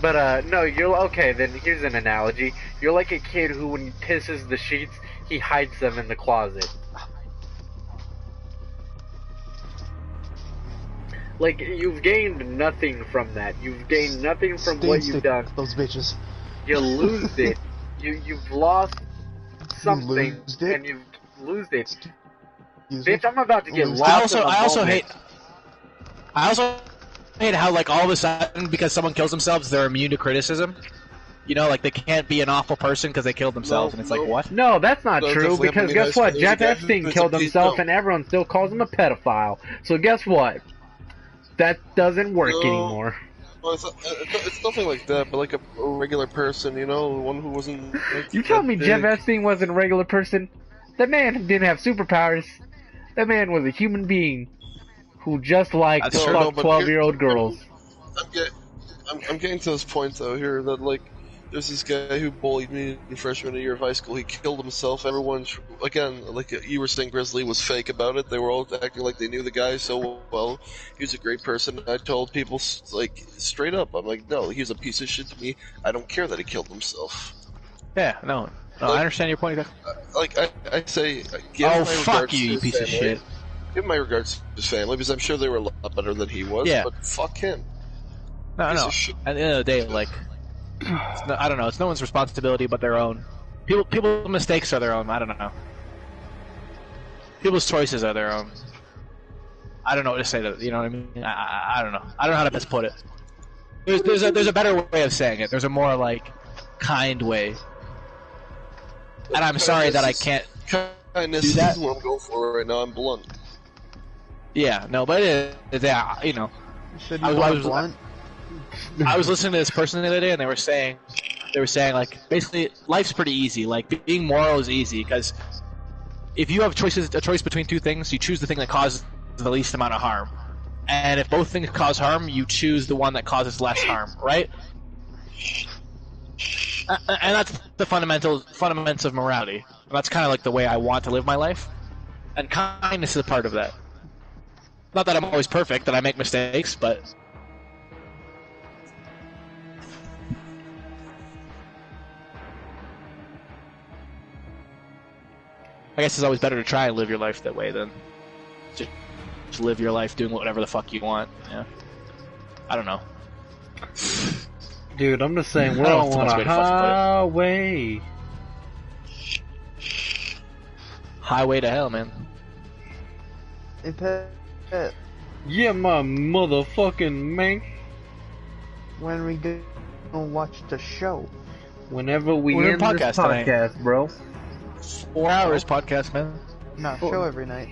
But no, you're okay. Then here's an analogy. You're like a kid who, when he pisses the sheets, he hides them in the closet. Like, you've gained nothing from that. You've gained nothing from what you've done. Those bitches. You lose it. You've lost something, and you've lost it. Bitch, I'm about to get lost. I also hate how, like, all of a sudden, because someone kills themselves, they're immune to criticism. You know, like, they can't be an awful person because they killed themselves, and it's like, what? No, that's not true, because guess what? Jeff Epstein killed himself, and everyone still calls him a pedophile. So guess what? That doesn't work anymore. Well, it's nothing like that, but like a regular person, you know, one who wasn't... Like, you tell me big. Jeff Epstein wasn't a regular person? That man didn't have superpowers. That man was a human being who just liked to fuck 12-year-old girls. I'm getting to this point though here that like there's this guy who bullied me in freshman year of high school. He killed himself. Everyone, again, like you were saying, Grizzly was fake about it. They were all acting like they knew the guy so well. He was a great person. I told people like straight up, I'm like, no, he's a piece of shit to me. I don't care that he killed himself. Yeah, no, like, I understand your point. Like I say, oh fuck you piece of shit. Give my regards to his family because I'm sure they were a lot better than he was. Yeah. But fuck him. No. At the end of the day, like, I don't know. It's no one's responsibility but their own. People's mistakes are their own. I don't know. People's choices are their own. I don't know what to say to you know what I mean. I don't know. I don't know how to best put it. There's a better way of saying it. There's a more like kind way. And I'm sorry that I can't. Kindness do that. is what I'm going for right now. I'm blunt. Yeah, no, but yeah, you know. I was listening to this person the other day, and they were saying like basically life's pretty easy. Like being moral is easy because if you have a choice between two things, you choose the thing that causes the least amount of harm. And if both things cause harm, you choose the one that causes less harm, right? And that's the fundamentals of morality. And that's kind of like the way I want to live my life. And kindness is a part of that. Not that I'm always perfect, that I make mistakes, but... I guess it's always better to try and live your life that way than just live your life doing whatever the fuck you want. Yeah. I don't know. Dude, I'm just saying, we're on a highway. Highway to hell, man. Hey, Pet. Yeah, my motherfucking man. When we go watch the show? Whenever we end this podcast, bro. 4 hours podcast, man. No, show every night.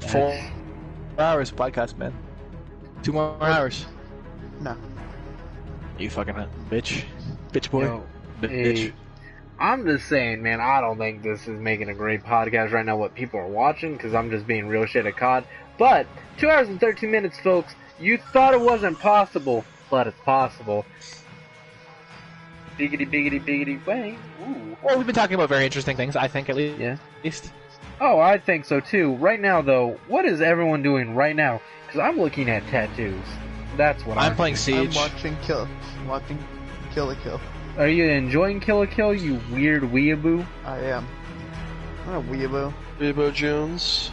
4 hours podcast, man. 2 more hours. No. You fucking bitch. Bitch boy. Yo, Bitch. I'm just saying, man, I don't think this is making a great podcast right now, what people are watching, because I'm just being real shit at COD. But, 2 hours and 13 minutes, folks. You thought it wasn't possible, but it's possible. Biggity, biggity, biggity, bang. Ooh. Well, we've been talking about very interesting things, I think, at least. Yeah. At least. Oh, I think so, too. Right now, though, what is everyone doing right now? Because I'm looking at tattoos. That's what I'm playing Siege. I'm watching Kill la Kill. Are you enjoying Kill la Kill, you weird weeaboo? I am. I'm a weeaboo. Weeaboo Jones.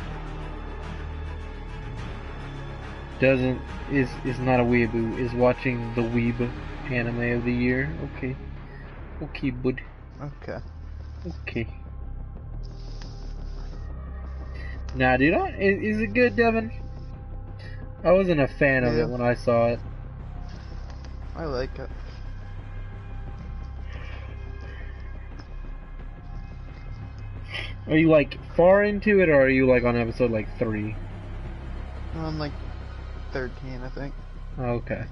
Is not a weeaboo, is watching the Weeb anime of the year. Okay. Okay, bud. Okay. Okay. Nah, dude, is it good, Devin? I wasn't a fan of it when I saw it. I like it. Are you, like, far into it, or are you, like, on episode, like, 3? I'm like 13, I think. Okay.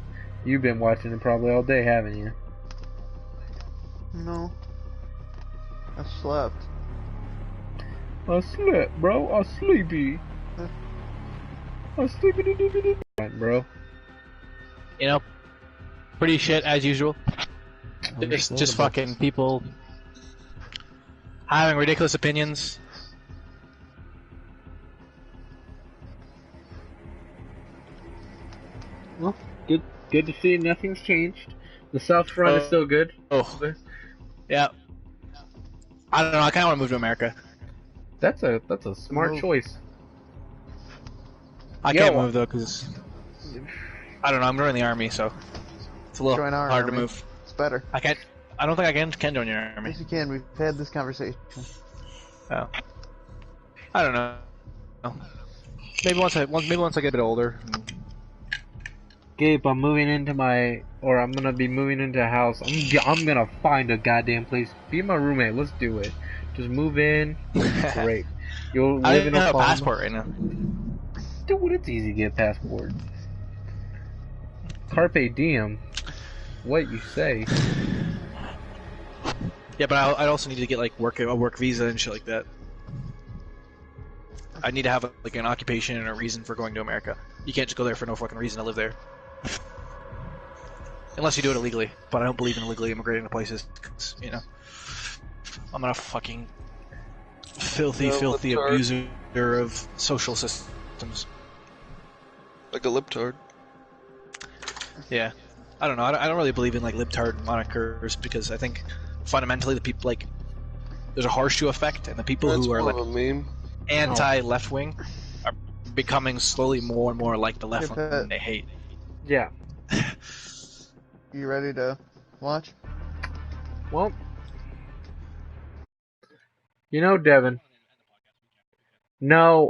You've been watching it probably all day, haven't you? No. I slept. I slept, bro. I sleepy. I sleepy. Bro. You know, pretty shit as usual. I'm Just fucking people having ridiculous opinions. Well, good to see nothing's changed. The South Front is still good. Oh, yeah. I don't know. I kind of want to move to America. That's a smart choice. I can't move though because I don't know. I'm joining the army, so it's a little Join our hard to army. move. It's better. I can't. I don't think I can join your army. Yes, you can. We've had this conversation. Oh. I don't know. Maybe once I get a bit older. Gabe, I'm gonna be moving into a house. I'm gonna find a goddamn place. Be my roommate. Let's do it. Just move in. Great. You'll live in I a have a farm. passport right now. Dude, it's easy to get a passport. Carpe diem. What you say? Yeah, but I also need to get like a work visa and shit like that. I need to have like an occupation and a reason for going to America. You can't just go there for no fucking reason to live there. Unless you do it illegally, but I don't believe in illegally immigrating to places, 'cause, you know, I'm a fucking filthy abuser of social systems. Like a libtard. Yeah, I don't know. I don't really believe in like libtard monikers because I think fundamentally the people like there's a horseshoe effect, and the people That's who are more like of a meme. anti-left wing are becoming slowly more and more like the left wing they hate. Yeah. You ready to watch? Well, you know, Devin. No,